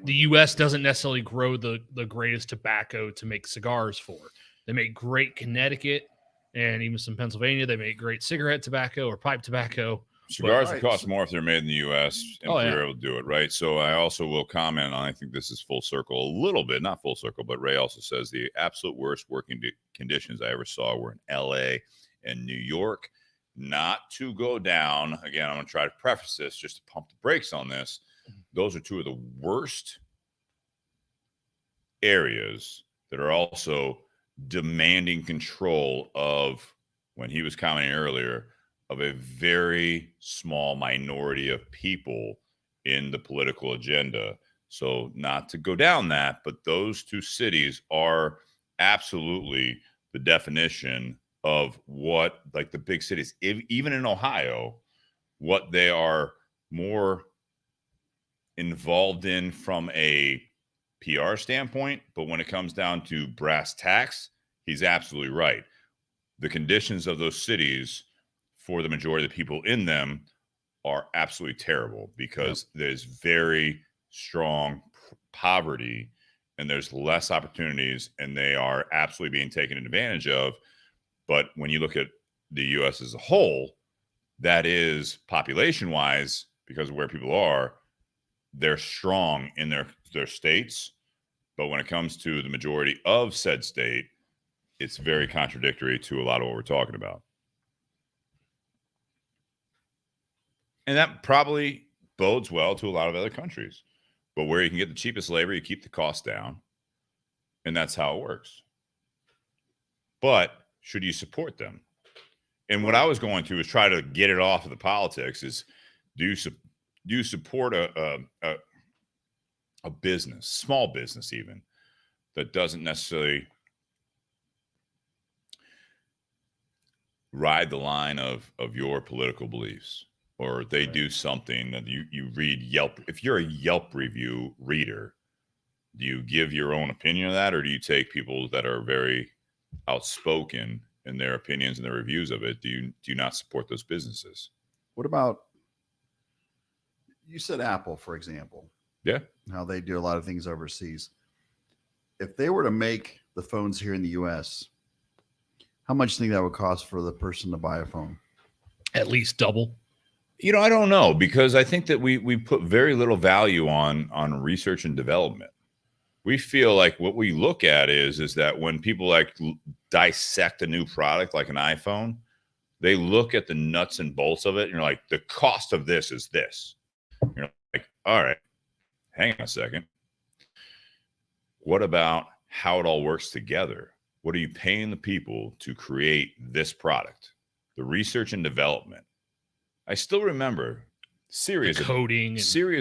U.S. doesn't necessarily grow the greatest tobacco to make cigars for. They make great Connecticut and even some Pennsylvania. They make great cigarette tobacco or pipe tobacco. Cigars would cost more if they're made in the U.S. and if we were able to do it, right? So I also will comment on, I think this is full circle a little bit, not full circle, but Ray also says the absolute worst working conditions I ever saw were in L.A. and New York. Not to go down, again, I'm going to try to preface this just to pump the brakes on this. Those are two of the worst areas that are also demanding control of, when he was commenting earlier, of a very small minority of people in the political agenda. So not to go down that, but those two cities are absolutely the definition of what, like the big cities, even in Ohio, what they are more involved in from a PR standpoint. But when it comes down to brass tacks, he's absolutely right. The conditions of those cities for the majority of the people in them are absolutely terrible because there's very strong poverty and there's less opportunities and they are absolutely being taken advantage of. But when you look at the U.S. as a whole, that is population-wise, because of where people are, they're strong in their states. But when it comes to the majority of said state, it's very contradictory to a lot of what we're talking about. And that probably bodes well to a lot of other countries. But where you can get the cheapest labor, you keep the cost down. And that's how it works. But should you support them? And what I was going to is try to get it off of the politics is, do you support a business, small business even, that doesn't necessarily ride the line of your political beliefs? Or they do something that you read Yelp. If you're a Yelp review reader, do you give your own opinion of that? Or do you take people that are very outspoken in their opinions and their reviews of it? Do you not support those businesses? What about, you said Apple, for example. Yeah. How they do a lot of things overseas. If they were to make the phones here in the U.S., how much do you think that would cost for the person to buy a phone? At least double. I don't know, because I think that we put very little value on research and development. We feel like what we look at is that when people like dissect a new product like an iPhone, they look at the nuts and bolts of it and you're like, the cost of this is this. You're like, all right, hang on a second. What about how it all works together? What are you paying the people to create this product? The research and development. I still remember Siri is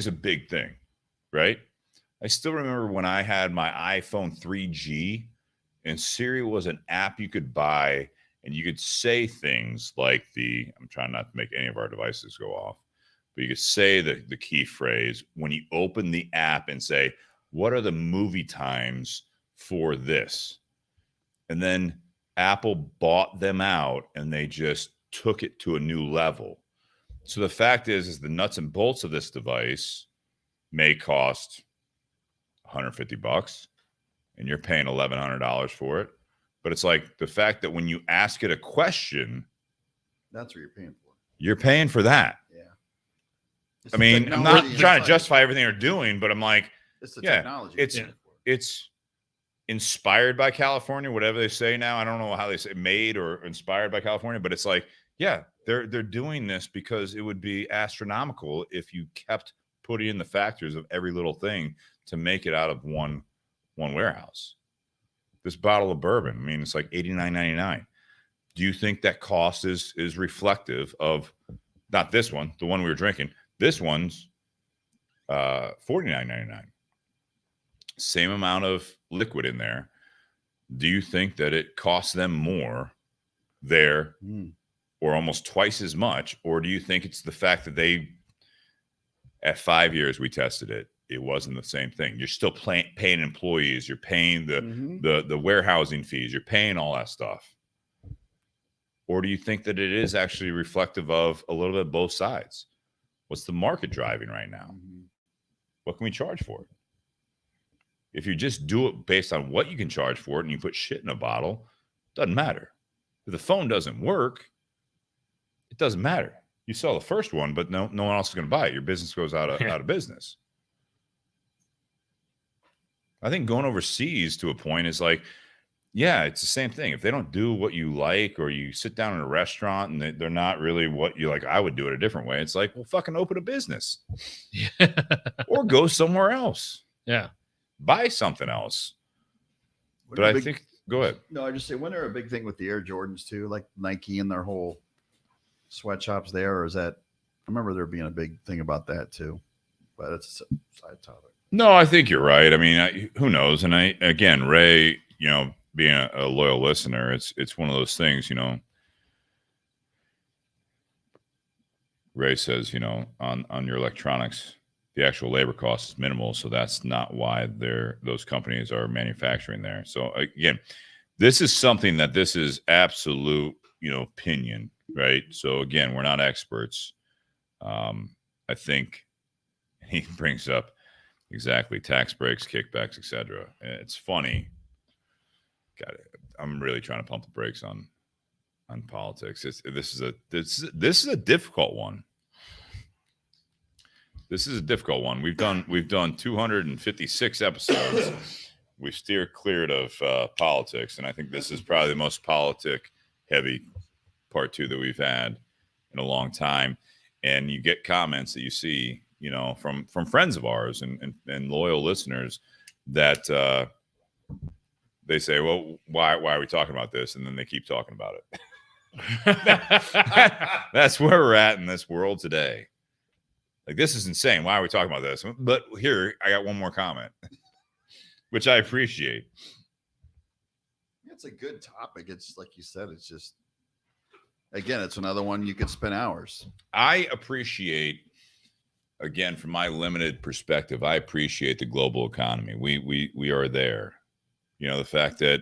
a big thing, right? I still remember when I had my iPhone 3G and Siri was an app you could buy and you could say things like I'm trying not to make any of our devices go off, but you could say the key phrase when you open the app and say, what are the movie times for this? And then Apple bought them out and they just took it to a new level. So the fact is the nuts and bolts of this device may cost $150 and you're paying $1,100 for it. But it's like the fact that when you ask it a question, That's what you're paying for. you're paying for that. Yeah. I mean, I'm not trying to justify everything they're doing, but I'm like, it's the yeah, technology. it's inspired by California, whatever they say now. I don't know how they say made or inspired by California, but it's like, yeah, they're doing this because it would be astronomical if you kept putting in the factors of every little thing to make it out of one warehouse. This bottle of bourbon, I mean, it's like $89.99. Do you think that cost is reflective of not this one, the one we were drinking? This one's $49.99. Same amount of liquid in there. Do you think that it costs them more there or almost twice as much? Or do you think it's the fact that at 5 years we tested it, it wasn't the same thing? You're still paying employees. You're paying the warehousing fees. You're paying all that stuff. Or do you think that it is actually reflective of a little bit of both sides? What's the market driving right now? What can we charge for it? If you just do it based on what you can charge for it and you put shit in a bottle, doesn't matter. If the phone doesn't work, it doesn't matter. You sell the first one, but no one else is going to buy it. Your business goes out of business. I think going overseas to a point is like, yeah, it's the same thing. If they don't do what you like, or you sit down in a restaurant and they're not really what you like, I would do it a different way. It's like, well, fucking open a business or go somewhere else. Yeah. Buy something else. But I think, go ahead. No, I just say, when they're a big thing with the Air Jordans too, like Nike and their whole sweatshops there, or is that, I remember there being a big thing about that too, but it's a side topic. No, I think you're right. I mean, who knows? And again, Ray, being a loyal listener, it's one of those things, Ray says, on your electronics, the actual labor cost is minimal. So that's not why those companies are manufacturing there. So again, this is something that this is absolute, opinion, right? So again, we're not experts. I think he brings up exactly tax breaks, kickbacks, etc. It's funny. God, I'm really trying to pump the brakes on politics. This is a difficult one. This is a difficult one. We've done 256 episodes. We steer cleared of politics, and I think this is probably the most politic heavy part 2 that we've had in a long time. And you get comments that you see, from friends of ours and loyal listeners that they say, well, why are we talking about this? And then they keep talking about it. That's where we're at in this world today. Like, this is insane. Why are we talking about this? But here, I got one more comment, which I appreciate. It's a good topic. It's like you said, it's just, again, it's another one you could spend hours. I appreciate, again, from my limited perspective, I appreciate the global economy. We are there. The fact that,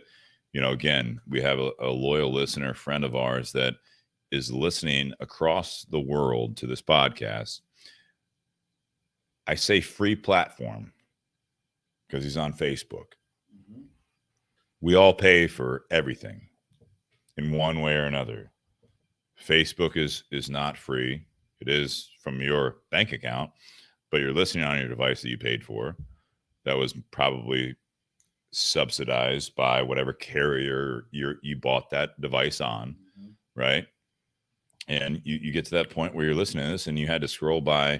again, we have a loyal listener, friend of ours that is listening across the world to this podcast. I say free platform because he's on Facebook. We all pay for everything in one way or another. Facebook is not free. It is from your bank account, but you're listening on your device that you paid for. That was probably subsidized by whatever carrier you bought that device on, right? And you get to that point where you're listening to this and you had to scroll by,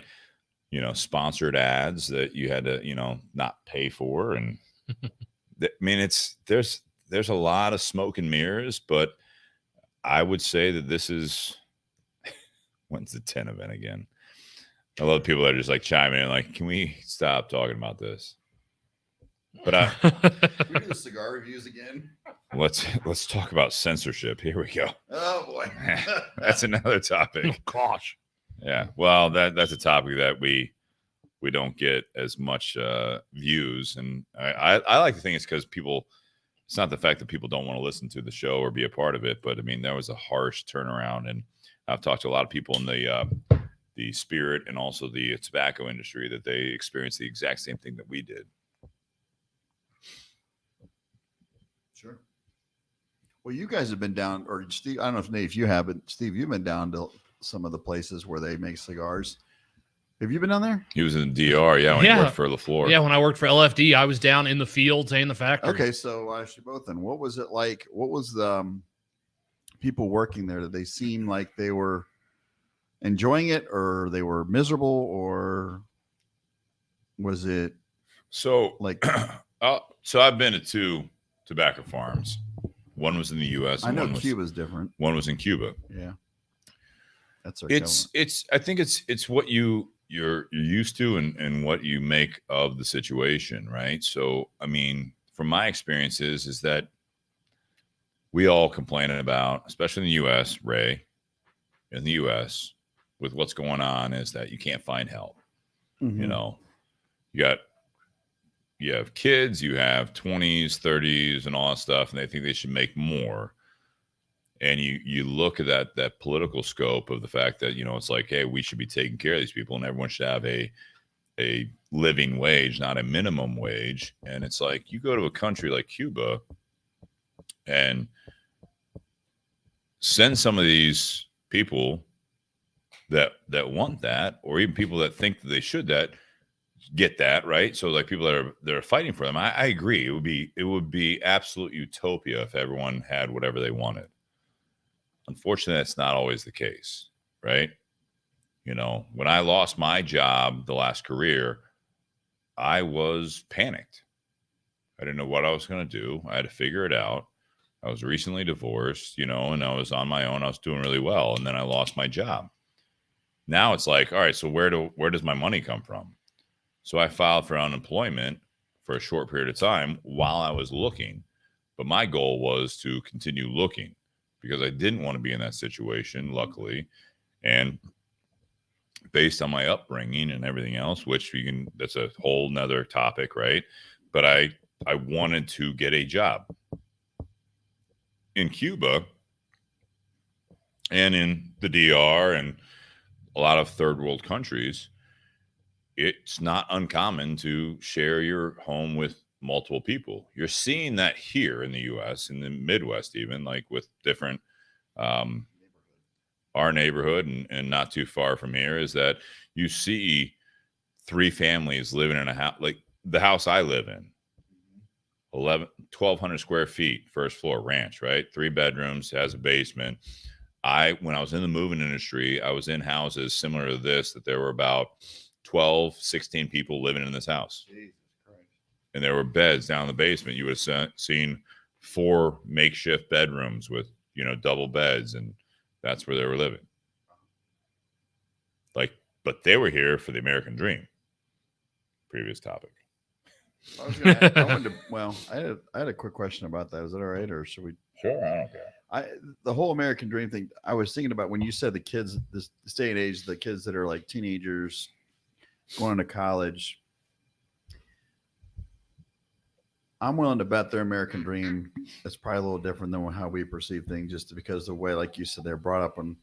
sponsored ads that you had to, not pay for. And I mean, there's a lot of smoke and mirrors, but I would say that this is, when's the 10 event again? I love people that are just like chiming in, like, can we stop talking about this? But we do the cigar reviews again. Let's talk about censorship. Here we go. Oh boy. That's another topic. Oh, gosh. Yeah. Well, that's a topic that we don't get as much views. And I like to think it's because people it's not the fact that people don't want to listen to the show or be a part of it, but I mean, that was a harsh turnaround. And I've talked to a lot of people in the spirit and also the tobacco industry that they experienced the exact same thing that we did. Sure. Well, you guys have been down, or Steve, I don't know if Nate, if you have, but Steve, you've been down to some of the places where they make cigars. Have you been down there? He was in DR, yeah, when he worked for LaFleur. Yeah, when I worked for LFD, I was down in the fields and the factory. Okay, so I asked you both then. What was it like? What was the people working there? Did they seem like they were enjoying it, or they were miserable, or was it so like? So I've been to 2 tobacco farms. One was in the U.S. I know one Cuba's different. One was in Cuba. Yeah, that's it's. I think it's what you're used to and what you make of the situation, right? So I mean, from my experiences, is that we all complain about, especially in the U.S., Ray, in the U.S. with what's going on, is that you can't find help. Mm-hmm. You know, you have kids, you have 20s, 30s, and all that stuff, and they think they should make more. And you look at that political scope of the fact that, you know, it's like, hey, we should be taking care of these people, and everyone should have a living wage, not a minimum wage. And it's like, you go to a country like Cuba and send some of these people that want that, or even people that think that they should get that, right? So like people that are fighting for them. I agree. It would be absolute utopia if everyone had whatever they wanted. Unfortunately, that's not always the case, right? You know, when I lost my job, the last career, I was panicked. I didn't know what I was going to do. I had to figure it out. I was recently divorced, you know, and I was on my own. I was doing really well. And then I lost my job. Now it's like, all right, so where does my money come from? So I filed for unemployment for a short period of time while I was looking. But my goal was to continue looking because I didn't want to be in that situation, luckily. And based on my upbringing and everything else, which that's a whole nother topic, right? But I wanted to get a job. In Cuba and in the DR and a lot of third world countries, it's not uncommon to share your home with multiple people. You're seeing that here in the U.S., in the Midwest, even like with different, our neighborhood and not too far from here is that you see 3 families living in a house, like the house I live in, 1,200 square feet, first floor ranch, right? 3 bedrooms, has a basement. When I was in the moving industry, I was in houses similar to this, that there were about 12, 16 people living in this house. Jesus Christ. And there were beds down in the basement. You would have seen 4 makeshift bedrooms with, you know, double beds, and that's where they were living. Like, but they were here for the American dream. Previous topic. I was going to, I had a quick question about that. Is that all right? Or should we? Sure, I don't care. The whole American dream thing, I was thinking about when you said the kids, this day and age, the kids that are like teenagers going to college. I'm willing to bet their American dream is probably a little different than how we perceive things, just because the way, like you said, they're brought up on.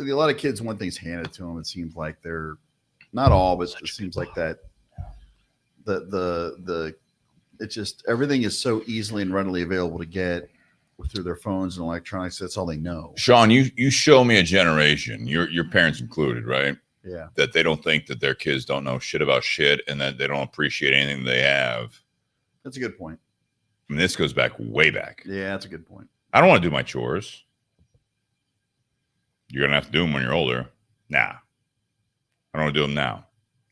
A lot of kids want things handed to them. It seems like they're not all, but it seems like that. It's just everything is so easily and readily available to get through their phones and electronics. That's all they know. Sean, you show me a generation, your parents included, right? Yeah. That they don't think that their kids don't know shit about shit and that they don't appreciate anything they have. That's a good point. I mean, this goes back way back. Yeah, that's a good point. I don't want to do my chores. You're going to have to do them when you're older. Nah. I don't want to do them now.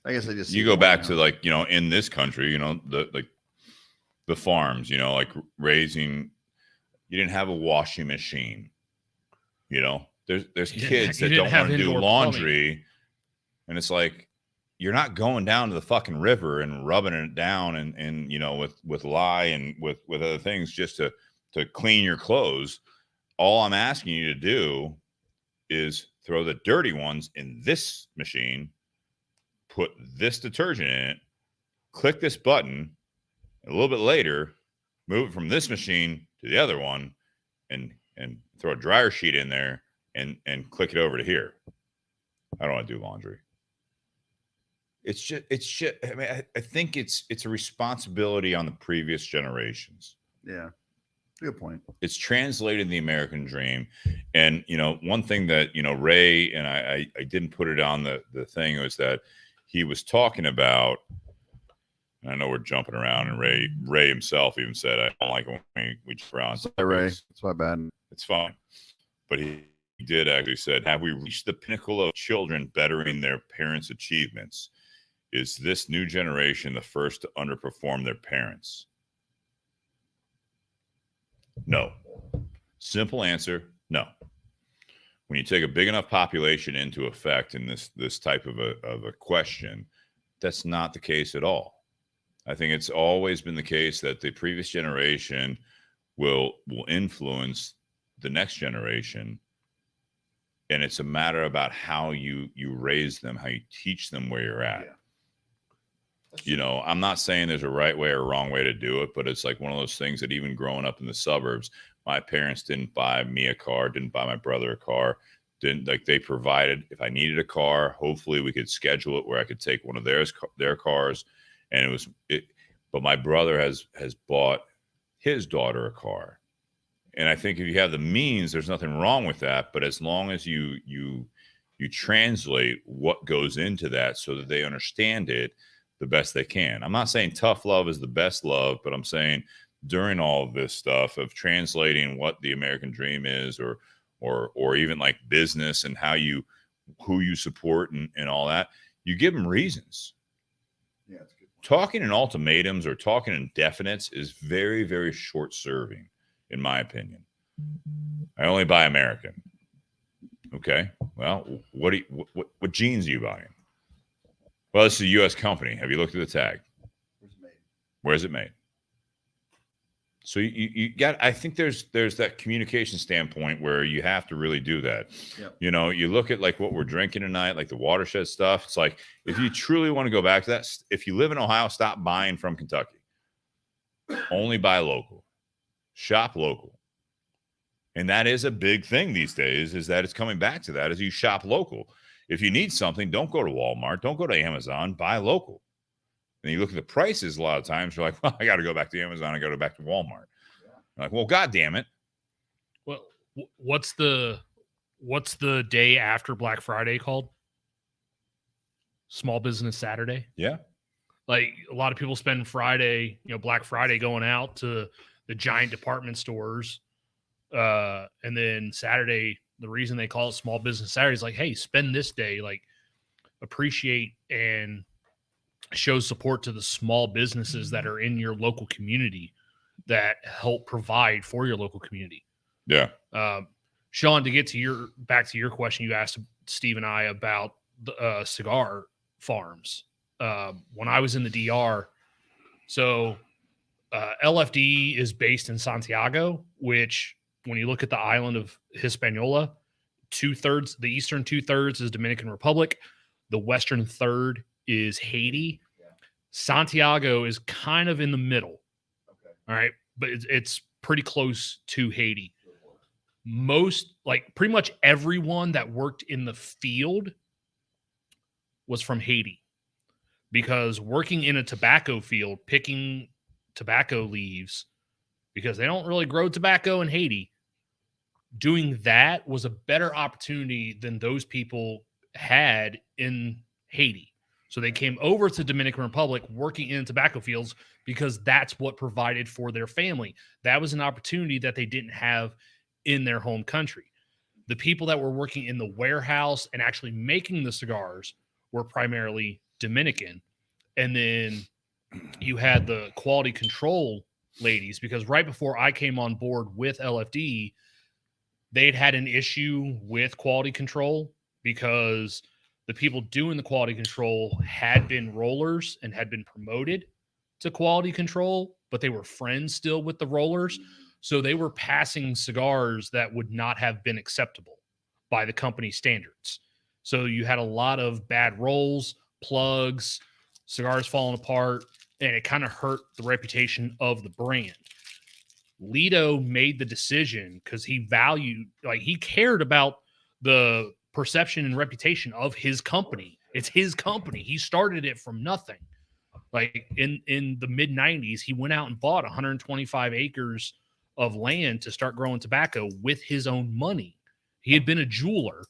I guess I just you go back to, like, you know, in this country, you know, the farms, you know, like raising, you didn't have a washing machine. You know, there's kids that don't want to do laundry. Plumbing. And it's like, you're not going down to the fucking river and rubbing it down and you know, with lye and with other things just to clean your clothes. All I'm asking you to do is throw the dirty ones in this machine, put this detergent in it, click this button, and a little bit later, move it from this machine to the other one, and throw a dryer sheet in there and click it over to here. I don't want to do laundry. It's just I mean, I think it's a responsibility on the previous generations. Yeah. Good point. It's translated the American dream. And, one thing that, Ray, and I didn't put it on the thing, was that he was talking about, and I know we're jumping around, and Ray himself even said, I don't like it when we jump around. Sorry, Ray. It's my bad. It's fine. But he did actually said, have we reached the pinnacle of children bettering their parents' achievements? Is this new generation the first to underperform their parents? No. Simple answer, no. When you take a big enough population into effect in this type of a question, that's not the case at all. I think it's always been the case that the previous generation will influence the next generation, and it's a matter about how you raise them, how you teach them where you're at. Yeah. I'm not saying there's a right way or wrong way to do it, but it's like one of those things that even growing up in the suburbs, my parents didn't buy me a car, didn't buy my brother a car, they provided, if I needed a car, hopefully we could schedule it where I could take one of their cars. And but my brother has bought his daughter a car. And I think if you have the means, there's nothing wrong with that. But as long as you translate what goes into that so that they understand it the best they can. I'm not saying tough love is the best love, but I'm saying during all of this stuff of translating what the American dream is, or even like business and who you support and all that, you give them reasons. Yeah, that's a good point. Talking in ultimatums or talking in definites is very, very short-serving, in my opinion. I only buy American. Okay. Well, what jeans are you buying? Well, this is a U.S. company. Have you looked at the tag? Where's it made? Where's it made? So you got. I think there's that communication standpoint where you have to really do that. Yep. You look at like what we're drinking tonight, like the Watershed stuff. It's like, if you truly want to go back to that, if you live in Ohio, stop buying from Kentucky. Only buy local. Shop local. And that is a big thing these days, is that it's coming back to that, as you shop local. If you need something, don't go to Walmart. Don't go to Amazon. Buy local. And you look at the prices a lot of times, you're like, well, I got to go back to Amazon. I got to go back to Walmart. Like, well, God damn it. Well, what's the day after Black Friday called? Small Business Saturday. Yeah. Like, a lot of people spend Friday, Black Friday, going out to the giant department stores. And then Saturday, the reason they call it Small Business Saturday is like, hey, spend this day, like, appreciate and show support to the small businesses that are in your local community that help provide for your local community. Yeah. Sean, to get to back to your question, you asked Steve and I about the cigar farms. When I was in the DR, so LFD is based in Santiago, which, when you look at the island of Hispaniola, the eastern 2/3 is Dominican Republic. The western third is Haiti. Yeah. Santiago is kind of in the middle. Okay. All right. But it's pretty close to Haiti. Pretty much everyone that worked in the field was from Haiti, because working in a tobacco field, picking tobacco leaves, because they don't really grow tobacco in Haiti, doing that was a better opportunity than those people had in Haiti. So they came over to Dominican Republic working in tobacco fields because that's what provided for their family. That was an opportunity that they didn't have in their home country. The people that were working in the warehouse and actually making the cigars were primarily Dominican. And then you had the quality control ladies, because right before I came on board with LFD, they'd had an issue with quality control because the people doing the quality control had been rollers and had been promoted to quality control, but they were friends still with the rollers. So they were passing cigars that would not have been acceptable by the company standards. So you had a lot of bad rolls, plugs, cigars falling apart, and it kind of hurt the reputation of the brand. Leto made the decision because he valued, like, he cared about the perception and reputation of his company. It's his company. He started it from nothing. Like in the mid 90s, he went out and bought 125 acres of land to start growing tobacco with his own money. He had been a jeweler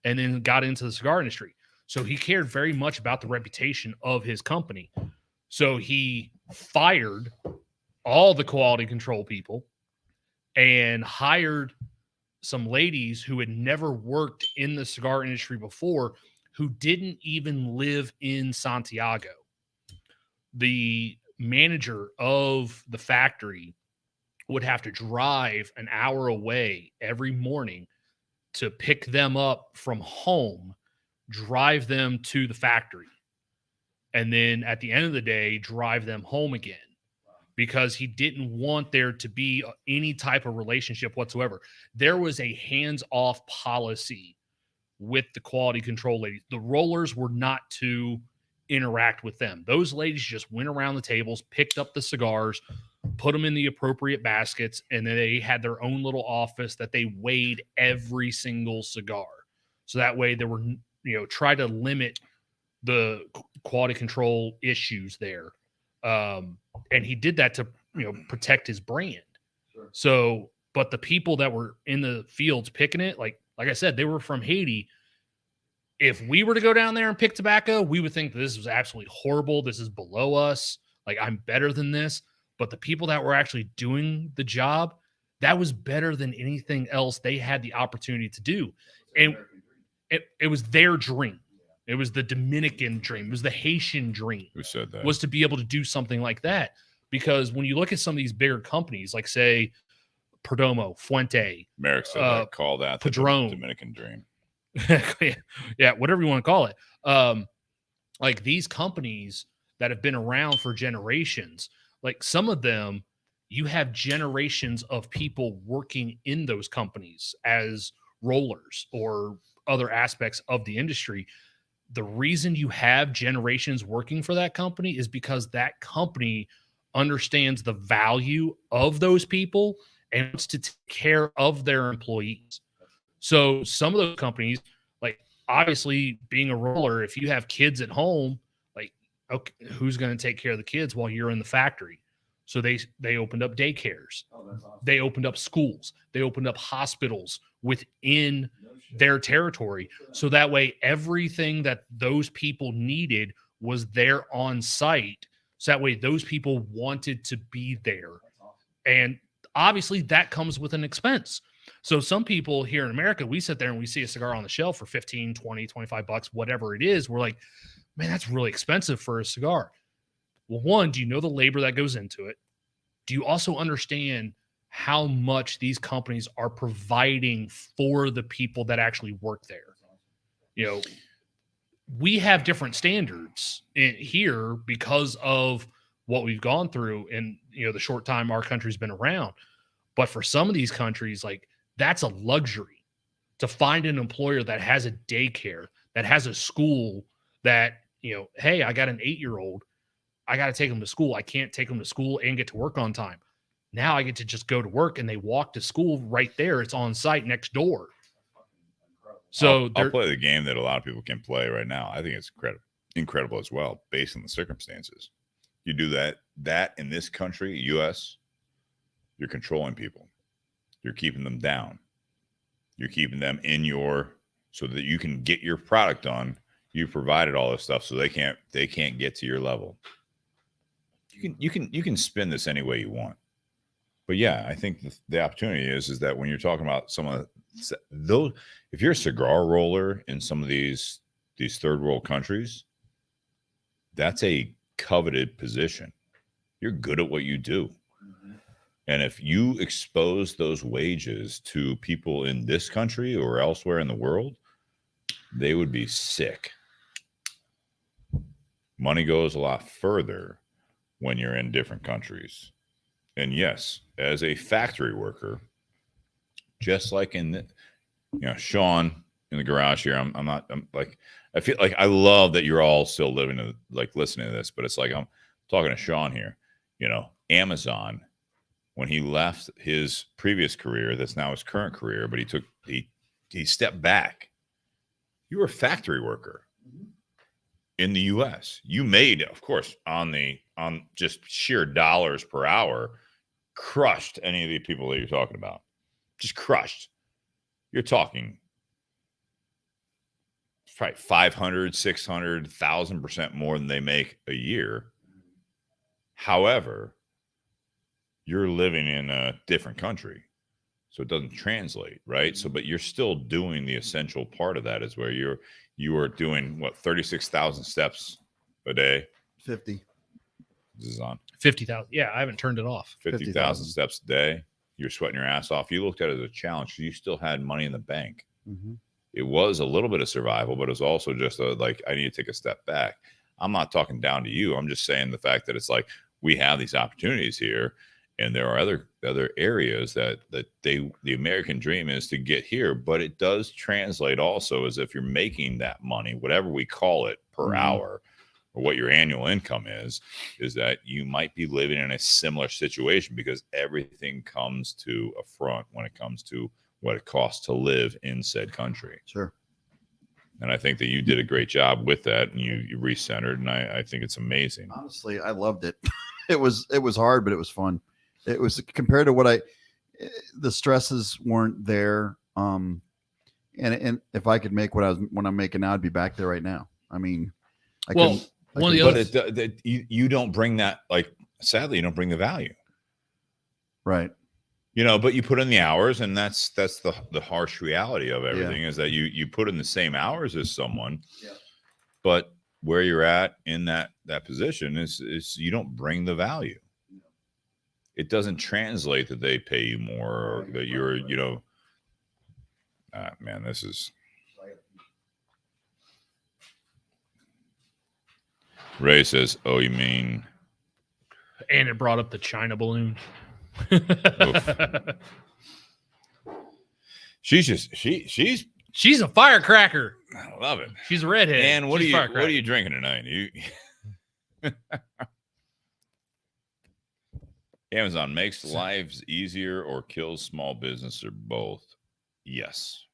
and then got into the cigar industry. So he cared very much about the reputation of his company. So he fired all the quality control people and hired some ladies who had never worked in the cigar industry before, who didn't even live in Santiago. The manager of the factory would have to drive an hour away every morning to pick them up from home, drive them to the factory, and then at the end of the day, drive them home again, because he didn't want there to be any type of relationship whatsoever. There was a hands-off policy with the quality control ladies. The rollers were not to interact with them. Those ladies just went around the tables, picked up the cigars, put them in the appropriate baskets, and then they had their own little office that they weighed every single cigar. So that way there were, try to limit the quality control issues there. And he did that to, protect his brand. Sure. So, but the people that were in the fields picking it, like I said, they were from Haiti. If we were to go down there and pick tobacco, we would think that this was absolutely horrible. This is below us. Like, I'm better than this. But the people that were actually doing the job, that was better than anything else they had the opportunity to do. And it was their dream. It was the Dominican dream. It was the Haitian dream. Who said that? Was to be able to do something like that. Because when you look at some of these bigger companies, like, say, Perdomo, Fuente, Merrick said that. Call that the Padron. Dominican dream. Yeah, whatever you want to call it. Like, these companies that have been around for generations, like, some of them, you have generations of people working in those companies as rollers or other aspects of the industry. The reason you have generations working for that company is because that company understands the value of those people and wants to take care of their employees. So some of those companies, like, obviously being a roller, if you have kids at home, like, okay, who's going to take care of the kids while you're in the factory? So they opened up daycares. Oh, that's awesome. They opened up schools. They opened up hospitals within their territory. So that way, everything that those people needed was there on site. So that way, those people wanted to be there. And obviously, that comes with an expense. So some people here in America, we sit there and we see a cigar on the shelf for 15, 20, 25 bucks, whatever it is. We're like, man, that's really expensive for a cigar. Well, one, do you know the labor that goes into it? Do you also understand how much these companies are providing for the people that actually work there? We have different standards here because of what we've gone through and, the short time our country's been around. But for some of these countries, like, that's a luxury to find an employer that has a daycare, that has a school that, hey, I got an 8-year-old. I got to take them to school. I can't take them to school and get to work on time. Now I get to just go to work and they walk to school right there. It's on site next door. So I'll play the game that a lot of people can play right now. I think it's incredible as well, based on the circumstances. You do that in this country, U.S., you're controlling people. You're keeping them down. You're keeping them so that you can get your product done. You've provided all this stuff so they can't get to your level. You can spin this any way you want. But yeah, I think the opportunity is that when you're talking about some of those, if you're a cigar roller in some of these third world countries, that's a coveted position. You're good at what you do. Mm-hmm. And if you expose those wages to people in this country or elsewhere in the world, they would be sick. Money goes a lot further when you're in different countries. And yes, as a factory worker, just like in Sean in the garage here, I feel like I love that you're all still listening to this, but it's like I'm talking to Sean here. Amazon when he left his previous career, that's now his current career, but he stepped back. You were a factory worker in the U.S. You made, of course, on just sheer dollars per hour, crushed any of the people that you're talking about. Just crushed. You're talking probably 500, 600, 1,000% more than they make a year. However, you're living in a different country, so it doesn't translate, right? So, but you're still doing the essential part of that is where you are doing what, 36,000 steps a day. 50. This is on 50,000. Yeah, I haven't turned it off. 50,000 steps a day. You're sweating your ass off. You looked at it as a challenge. You still had money in the bank. Mm-hmm. It was a little bit of survival, but it was also just like, I need to take a step back. I'm not talking down to you. I'm just saying the fact that it's like we have these opportunities here, and there are other areas that the American dream is to get here, but it does translate also as if you're making that money, whatever we call it per hour, or what your annual income is that you might be living in a similar situation because everything comes to a front when it comes to what it costs to live in said country. Sure. And I think that you did a great job with that, and you recentered, and I think it's amazing. Honestly, I loved it. It was hard, but it was fun. It was compared to what the stresses weren't there. And if I could make what I'm making now, I'd be back there right now. I mean, one of the other, but you don't bring that, like, sadly, you don't bring the value. Right. But you put in the hours, and that's the harsh reality of everything is that you put in the same hours as someone, but where you're at in that position is you don't bring the value. It doesn't translate that they pay you more or that you're, man, this is. Ray says, "Oh, you mean?" And it brought up the China balloon. She's a firecracker. I love it. She's a redhead. And what are you drinking tonight? Amazon makes lives easier or kills small business, or both. Yes.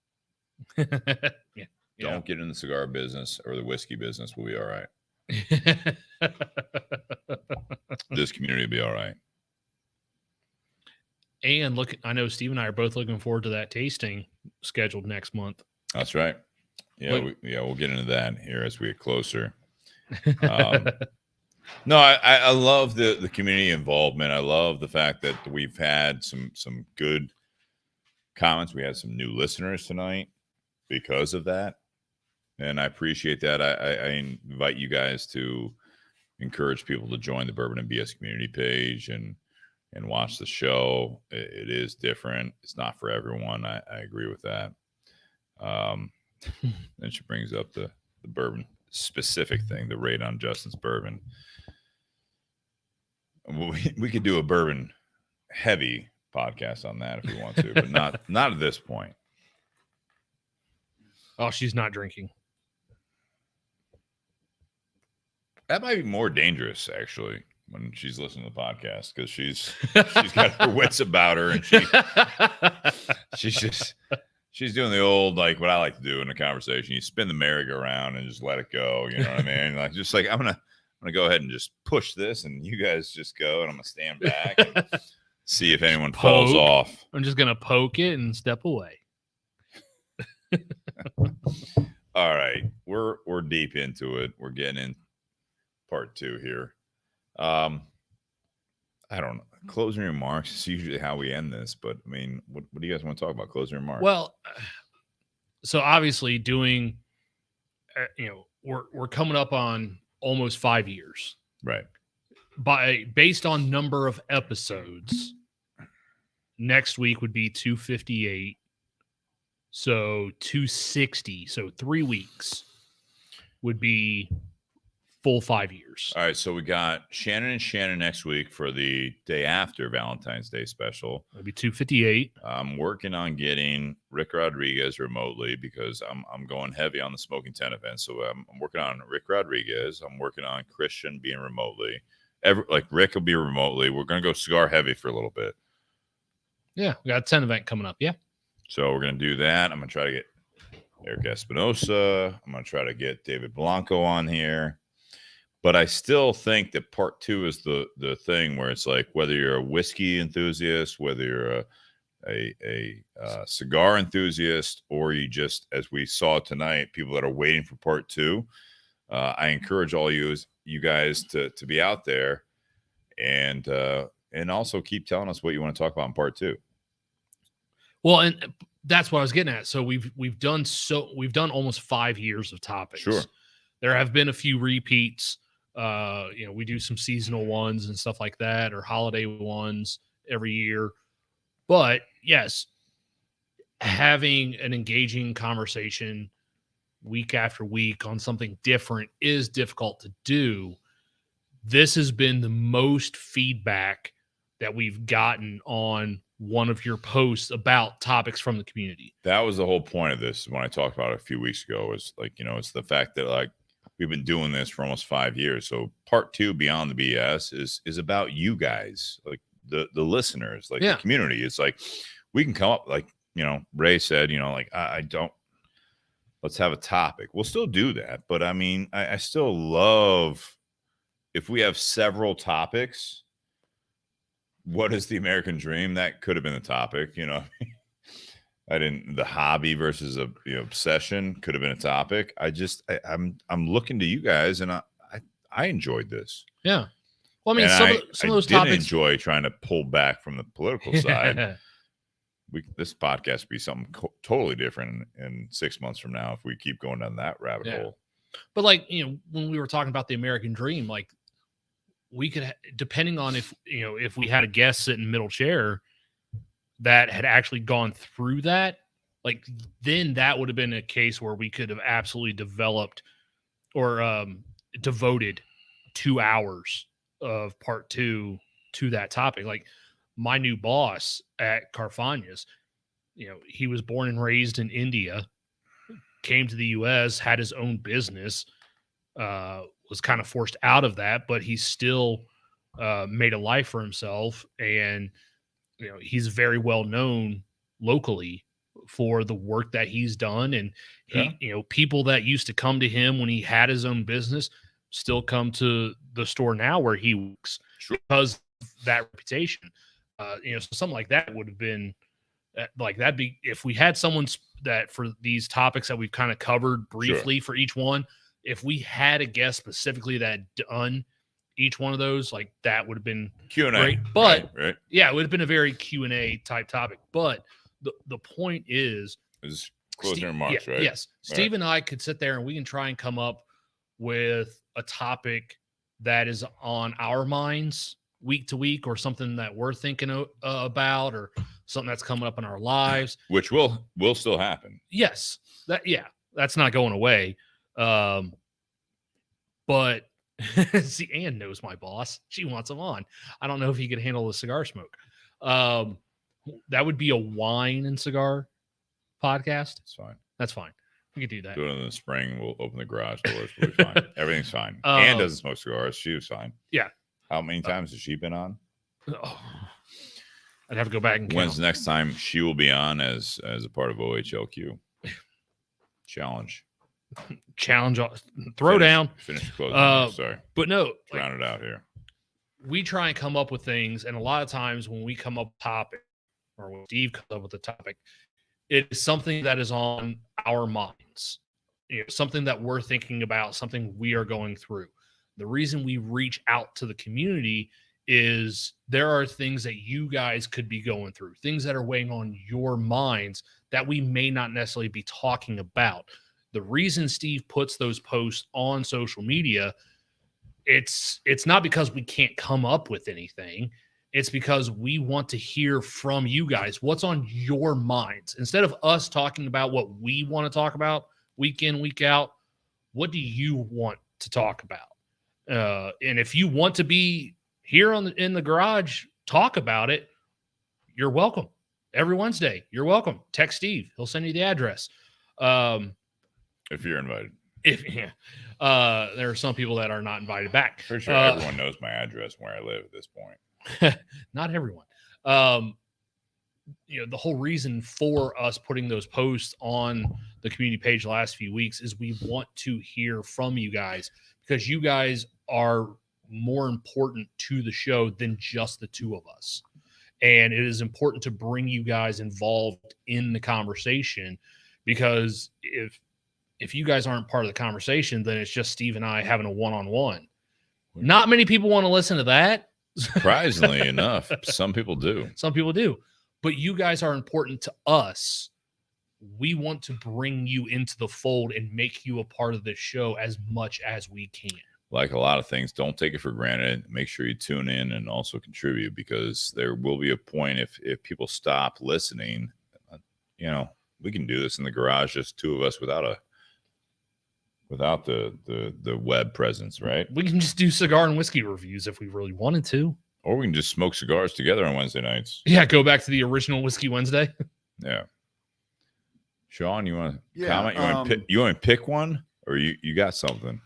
Yeah. Don't get in the cigar business or the whiskey business. We'll be all right. This community will be all right. And look, I know Steve and I are both looking forward to that tasting scheduled next month. That's right. Yeah, we'll get into that here as we get closer. No, I love the community involvement. I love the fact that we've had some good comments. We had some new listeners tonight because of that, and I appreciate that. I invite you guys to encourage people to join the Bourbon and BS community page and watch the show. It is different. It's not for everyone. I agree with that. Then she brings up the bourbon specific thing, the rate on Justin's bourbon. We could do a bourbon heavy podcast on that if we want to, but not at this point. Oh, she's not drinking. That might be more dangerous, actually, when she's listening to the podcast, because she's got her wits about her, and she's doing the old, like, what I like to do in a conversation. You spin the merry-go-round and just let it go. You know what I mean? Like, I'm gonna go ahead and just push this, and you guys just go, and I'm gonna stand back and see if anyone falls off. I'm just gonna poke it and step away. All right, we're deep into it. We're getting in part 2 here. I don't know. Closing remarks is usually how we end this, but I mean, what do you guys want to talk about? Closing remarks. Well, so obviously doing, we're coming up on almost 5 years, right? Based on number of episodes, next week would be 258. So 260. So 3 weeks would be full 5 years. All right. So we got Shannon and Shannon next week for the day after Valentine's Day special. It'll be 258. I'm working on getting Rick Rodriguez remotely because I'm going heavy on the Smoking 10 event. So I'm working on Rick Rodriguez. I'm working on Christian being remotely. Rick will be remotely. We're going to go cigar heavy for a little bit. Yeah, we got a 10 event coming up. Yeah. So we're going to do that. I'm going to try to get Eric Espinosa. I'm going to try to get David Blanco on here. But I still think that part 2 is the thing where it's like, whether you're a whiskey enthusiast, whether you're a cigar enthusiast, or you just, as we saw tonight, people that are waiting for part 2, I encourage all you guys to be out there and also keep telling us what you want to talk about in part 2. Well, and that's what I was getting at. So we've done almost 5 years of topics. Sure. There have been a few repeats. We do some seasonal ones and stuff like that, or holiday ones every year. But yes, having an engaging conversation week after week on something different is difficult to do. This has been the most feedback that we've gotten on one of your posts about topics from the community. That was the whole point of this when I talked about it a few weeks ago, was like, it's the fact that like we've been doing this for almost 5 years. So part 2, Beyond the BS, is about you guys, like the listeners, like the community. It's like we can come up, like, Ray said, like I don't, let's have a topic. We'll still do that. But I mean, I still love if we have several topics. What is the American dream? That could have been the topic, the hobby versus a obsession could have been a topic. I'm looking to you guys, and I enjoyed this. Yeah. Well, I mean, some of those topics. I enjoy trying to pull back from the political side. This podcast would be something totally different in 6 months from now if we keep going down that rabbit hole. But like, when we were talking about the American dream, like we could, depending on if we had a guest sit in middle chair that had actually gone through that, like then that would have been a case where we could have absolutely developed or devoted 2 hours of part 2 to that topic. Like my new boss at Carfagna's, he was born and raised in India, came to the U.S., had his own business, was kind of forced out of that, but he still made a life for himself. And, he's very well known locally for the work that he's done. And he, people that used to come to him when he had his own business still come to the store now where he works because of that reputation. So something like that would have been that'd be, if we had someone that for these topics that we've kind of covered briefly for each one, if we had a guest specifically that had done each one of those, like that would have been Q&A. Great. But right. Yeah, it would have been a very Q&A type topic. But the point is closing remarks, right? Yes. Steve and I could sit there and we can try and come up with a topic that is on our minds week to week, or something that we're thinking about, or something that's coming up in our lives, which will still happen. Yes, that's not going away. But see, Ann knows my boss. She wants him on. I don't know if he could handle the cigar smoke. That would be a wine and cigar podcast. It's fine. That's fine. We could do that. Do it in the spring. We'll open the garage doors. We'll be fine. Everything's fine. Ann doesn't smoke cigars. She was fine. Yeah. How many times has she been on? I'd have to go back and count. When's the next time she will be on as a part of OHLQ? Challenge. Throw down. Finish closing. Sorry. But no. Round it out here. We try and come up with things, and a lot of times when we come up with a topic, or when Steve comes up with a topic, it is something that is on our minds. Something that we're thinking about, something we are going through. The reason we reach out to the community is there are things that you guys could be going through, things that are weighing on your minds that we may not necessarily be talking about. The reason Steve puts those posts on social media, it's not because we can't come up with anything. It's because we want to hear from you guys. What's on your minds? Instead of us talking about what we want to talk about week in, week out, what do you want to talk about? And if you want to be here in the garage, talk about it, you're welcome. Every Wednesday, you're welcome. Text Steve. He'll send you the address. If you're invited. There are some people that are not invited back. Pretty sure everyone knows my address where I live at this point. Not everyone. the whole reason for us putting those posts on the community page the last few weeks is we want to hear from you guys, because you guys are more important to the show than just the two of us. And it is important to bring you guys involved in the conversation, because if you guys aren't part of the conversation, then it's just Steve and I having a one-on-one. Not many people want to listen to that. Surprisingly enough, some people do. Some people do. But you guys are important to us. We want to bring you into the fold and make you a part of this show as much as we can. Like a lot of things, don't take it for granted. Make sure you tune in and also contribute, because there will be a point if people stop listening. We can do this in the garage, just two of us without the web presence, right? We can just do cigar and whiskey reviews if we really wanted to. Or we can just smoke cigars together on Wednesday nights. Yeah, go back to the original Whiskey Wednesday. Yeah. Sean, you want to Yeah, comment? You want to pick one, or you got something?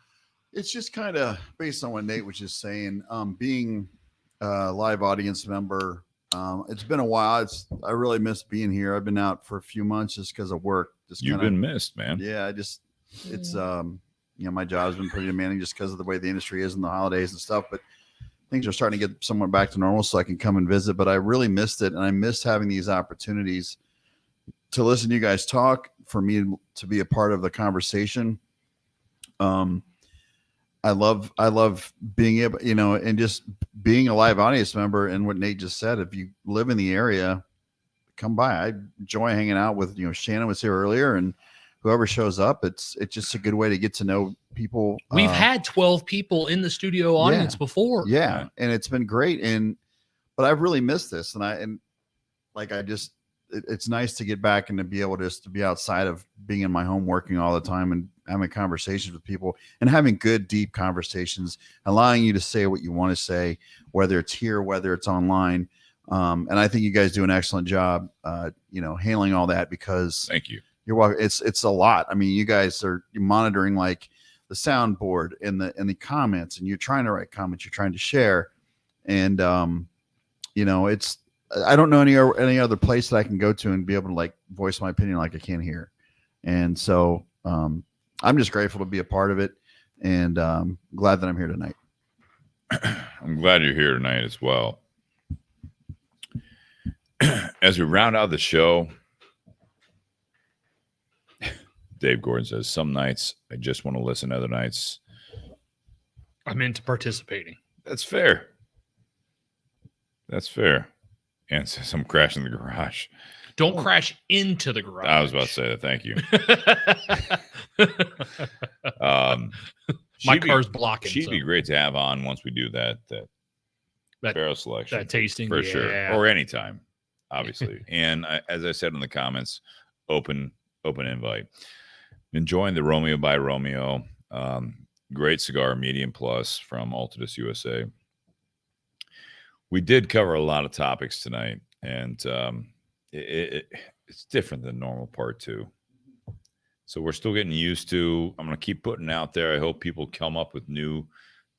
It's just kind of based on what Nate was just saying. Being a live audience member, it's been a while. I really miss being here. I've been out for a few months just because of work. You've been missed, man. Yeah, it's my job's been pretty demanding just because of the way the industry is and the holidays and stuff. But things are starting to get somewhat back to normal, so I can come and visit. But I really missed it, and I missed having these opportunities to listen to you guys talk, for me to be a part of the conversation. I love being able, and just being a live audience member. And what Nate just said, if you live in the area, come by. I enjoy hanging out with, Shannon was here earlier, and whoever shows up, it's just a good way to get to know people. We've had 12 people in the studio audience before. Yeah. And it's been great. But I've really missed this. It's nice to get back and to be able to be outside of being in my home working all the time and having conversations with people and having good, deep conversations, allowing you to say what you want to say, whether it's here, whether it's online. And I think you guys do an excellent job, handling all that, because thank you. You're welcome. It's a lot. I mean, you guys are monitoring like the soundboard and the comments, and you're trying to write comments, you're trying to share. And, I don't know any other place that I can go to and be able to like voice my opinion like I can here. And so I'm just grateful to be a part of it, and glad that I'm here tonight. I'm glad you're here tonight as well. As we round out the show, Dave Gordon says, some nights I just want to listen, other nights I'm into participating. That's fair. That's fair. And says I'm crashing the garage. Don't crash into the garage. I was about to say that. Thank you. My car's blocking. She'd be great to have on once we do that barrel selection. That tasting. For sure. Or anytime, obviously. And as I said in the comments, open invite. Enjoying the Romeo by Romeo. Great cigar, medium plus from Altadis USA. We did cover a lot of topics tonight, and it's different than normal part two. So we're still getting used to. I'm going to keep putting out there. I hope people come up with new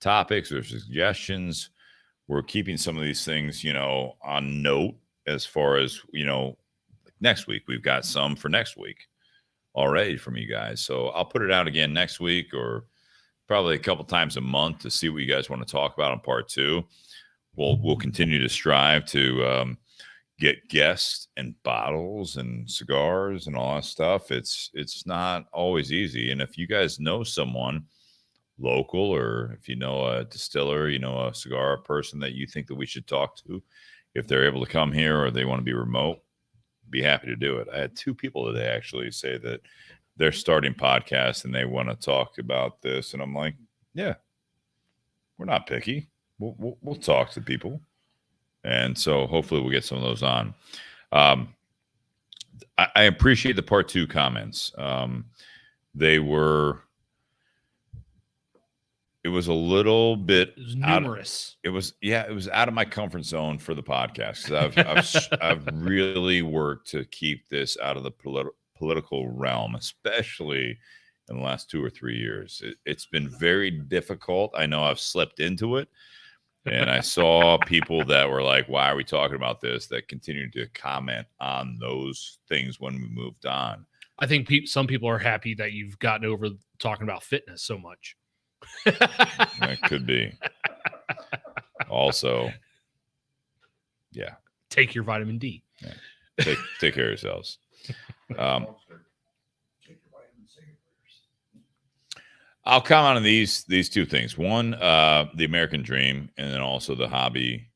topics or suggestions. We're keeping some of these things, on note as far as, next week. We've got some for next week already from you guys. So I'll put it out again next week, or probably a couple times a month, to see what you guys want to talk about in part two. We'll continue to strive to get guests and bottles and cigars and all that stuff. It's not always easy. And if you guys know someone local, or if you know a distiller, a cigar person that you think that we should talk to, if they're able to come here or they want to be remote, be happy to do it. I had 2 people today actually say that they're starting podcasts and they want to talk about this. And I'm like, yeah, we're not picky. We'll talk to people. And so hopefully we'll get some of those on. I appreciate the part 2 comments. It was a little bit numerous. It was out of my comfort zone for the podcast, because I've really worked to keep this out of the political realm, especially in the last 2 or 3 years. It's been very difficult. I know I've slipped into it. And I saw people that were like, why are we talking about this? That continued to comment on those things when we moved on. I think some people are happy that you've gotten over talking about fitness so much. That could be. Also, yeah. Take your vitamin D. Yeah. Take care of yourselves. I'll comment on these two things. One, the American dream, and then also the hobby,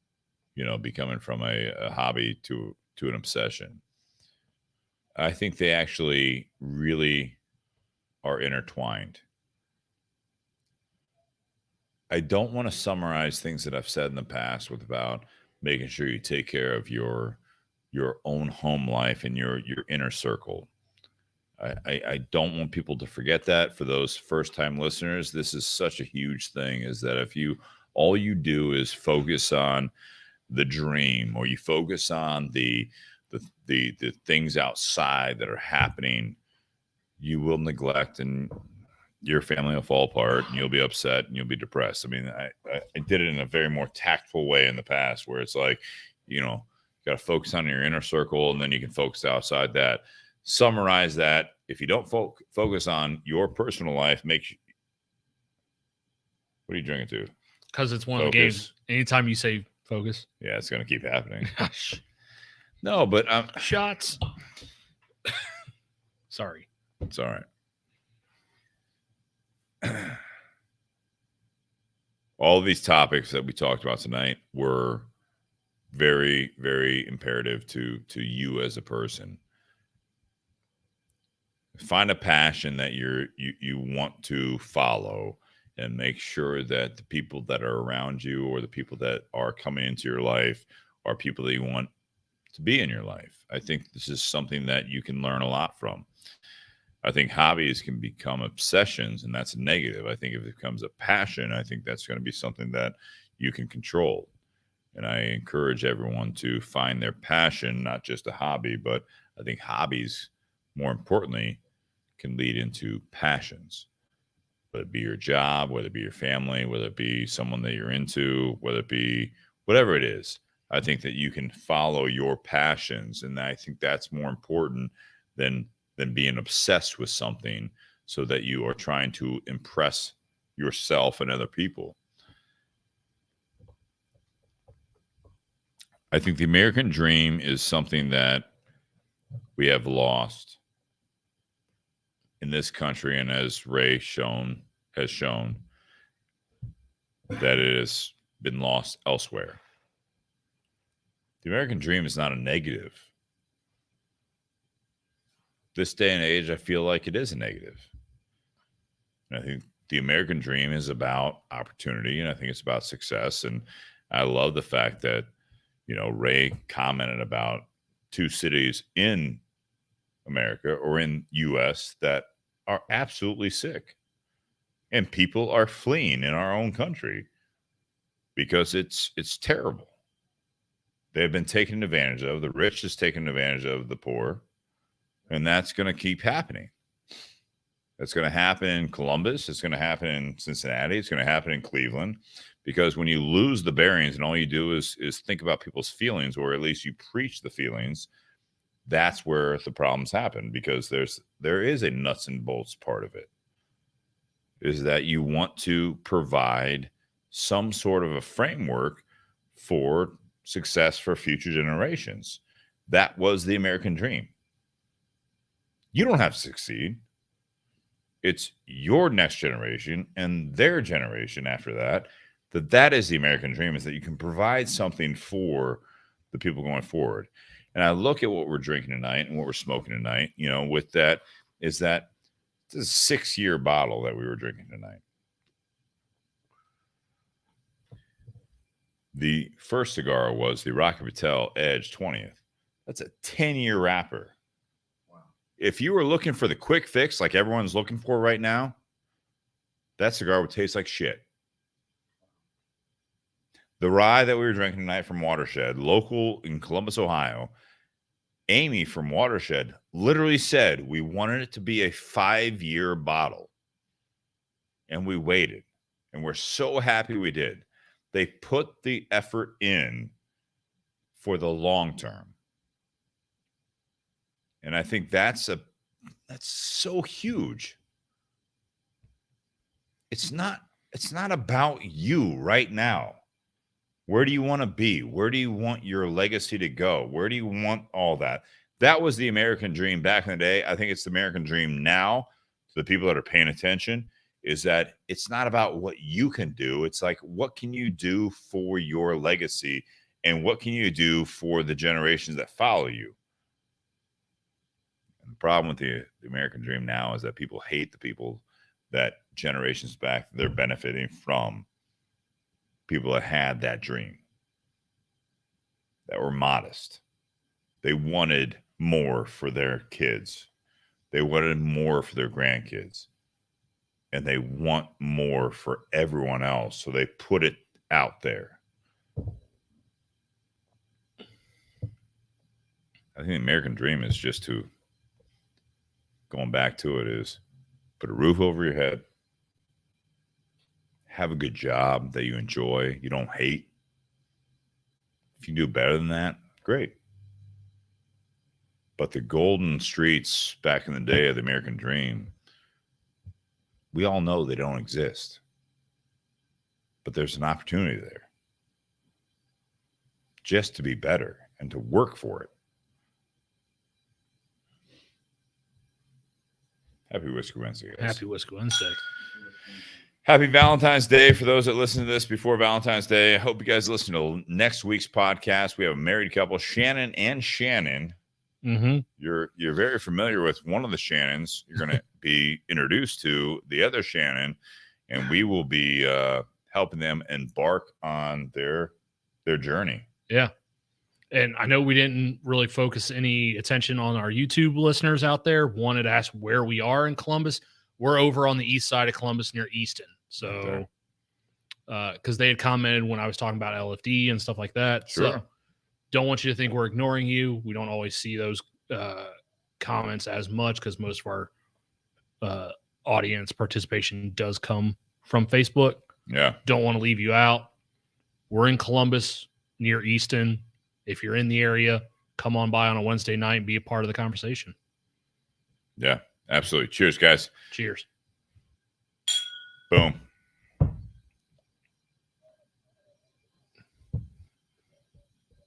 becoming from a hobby to an obsession. I think they actually really are intertwined. I don't want to summarize things that I've said in the past about making sure you take care of your own home life and your inner circle. I don't want people to forget that. For those first-time listeners, this is such a huge thing, is that if all you do is focus on the dream, or you focus on the things outside that are happening, you will neglect, and your family will fall apart, and you'll be upset, and you'll be depressed. I mean, I did it in a very more tactful way in the past, where it's like, you got to focus on your inner circle, and then you can focus outside that. Summarize that. If you don't focus on your personal life, what are you drinking to? Because it's one of the games. Anytime you say focus. Yeah, it's going to keep happening. No, but shots. Sorry. It's all right. All of these topics that we talked about tonight were very, very imperative to you as a person. Find a passion that you want to follow, and make sure that the people that are around you, or the people that are coming into your life, are people that you want to be in your life. I think this is something that you can learn a lot from. I think hobbies can become obsessions, and that's a negative. I think if it becomes a passion, I think that's going to be something that you can control. And I encourage everyone to find their passion, not just a hobby, but I think hobbies, more importantly, can lead into passions. Whether it be your job, whether it be your family, whether it be someone that you're into, whether it be whatever it is, I think that you can follow your passions. And I think that's more important than being obsessed with something, so that you are trying to impress yourself and other people. I think the American dream is something that we have lost in this country, and as Ray has shown, that it has been lost elsewhere. The American dream is not a negative. This day and age, I feel like it is a negative. And I think the American dream is about opportunity, and I think it's about success. And I love the fact that, Ray commented about 2 cities in America, or in U.S., that are absolutely sick, and people are fleeing in our own country because it's terrible. They've been taken advantage of. The rich is taking advantage of the poor, and that's going to keep happening. That's going to happen in Columbus. It's going to happen in Cincinnati. It's going to happen in Cleveland, because when you lose the bearings and all you do is think about people's feelings, or at least you preach the feelings, that's where the problems happen, because there is a nuts and bolts part of it, is that you want to provide some sort of a framework for success for future generations. That was the American dream. You don't have to succeed. It's your next generation and their generation after that. That is the American dream, is that you can provide something for the people going forward. And I look at what we're drinking tonight and what we're smoking tonight, with that, is that this is a 6-year bottle that we were drinking tonight. The first cigar was the Rocky Patel Edge 20th. That's a 10-year wrapper. Wow. If you were looking for the quick fix like everyone's looking for right now, that cigar would taste like shit. The rye that we were drinking tonight from Watershed, local in Columbus, Ohio, Amy from Watershed literally said we wanted it to be a 5-year bottle. And we waited. And we're so happy we did. They put the effort in for the long term. And I think that's so huge. It's not about you right now. Where do you want to be? Where do you want your legacy to go? Where do you want all that? That was the American dream back in the day. I think it's the American dream now, to the people that are paying attention, is that it's not about what you can do. It's like, what can you do for your legacy, and what can you do for the generations that follow you? And the problem with the American dream now is that people hate the people that generations back they're benefiting from. People that had that dream, that were modest. They wanted more for their kids. They wanted more for their grandkids. And they want more for everyone else. So they put it out there. I think the American dream is just to, going back to it, is put a roof over your head, have a good job that you enjoy, you don't hate. If you do better than that, great. But the golden streets back in the day of the American dream, we all know they don't exist. But there's an opportunity there just to be better and to work for it. Happy Whiskey Wednesday, guys. Happy Whiskey Wednesday. Happy Valentine's Day for those that listen to this before Valentine's Day. I hope you guys listen to next week's podcast. We have a married couple, Shannon and Shannon. Mm-hmm. You're very familiar with one of the Shannons. You're going to be introduced to the other Shannon, and we will be helping them embark on their journey. Yeah. And I know we didn't really focus any attention on our YouTube listeners out there. Wanted to ask where we are in Columbus. We're over on the east side of Columbus near Easton. So, because they had commented when I was talking about LFD and stuff like that. Sure. So, don't want you to think we're ignoring you. We don't always see those comments as much because most of our audience participation does come from Facebook. Yeah. Don't want to leave you out. We're in Columbus near Easton. If you're in the area, come on by on a Wednesday night and be a part of the conversation. Yeah, absolutely. Cheers, guys. Cheers. Boom.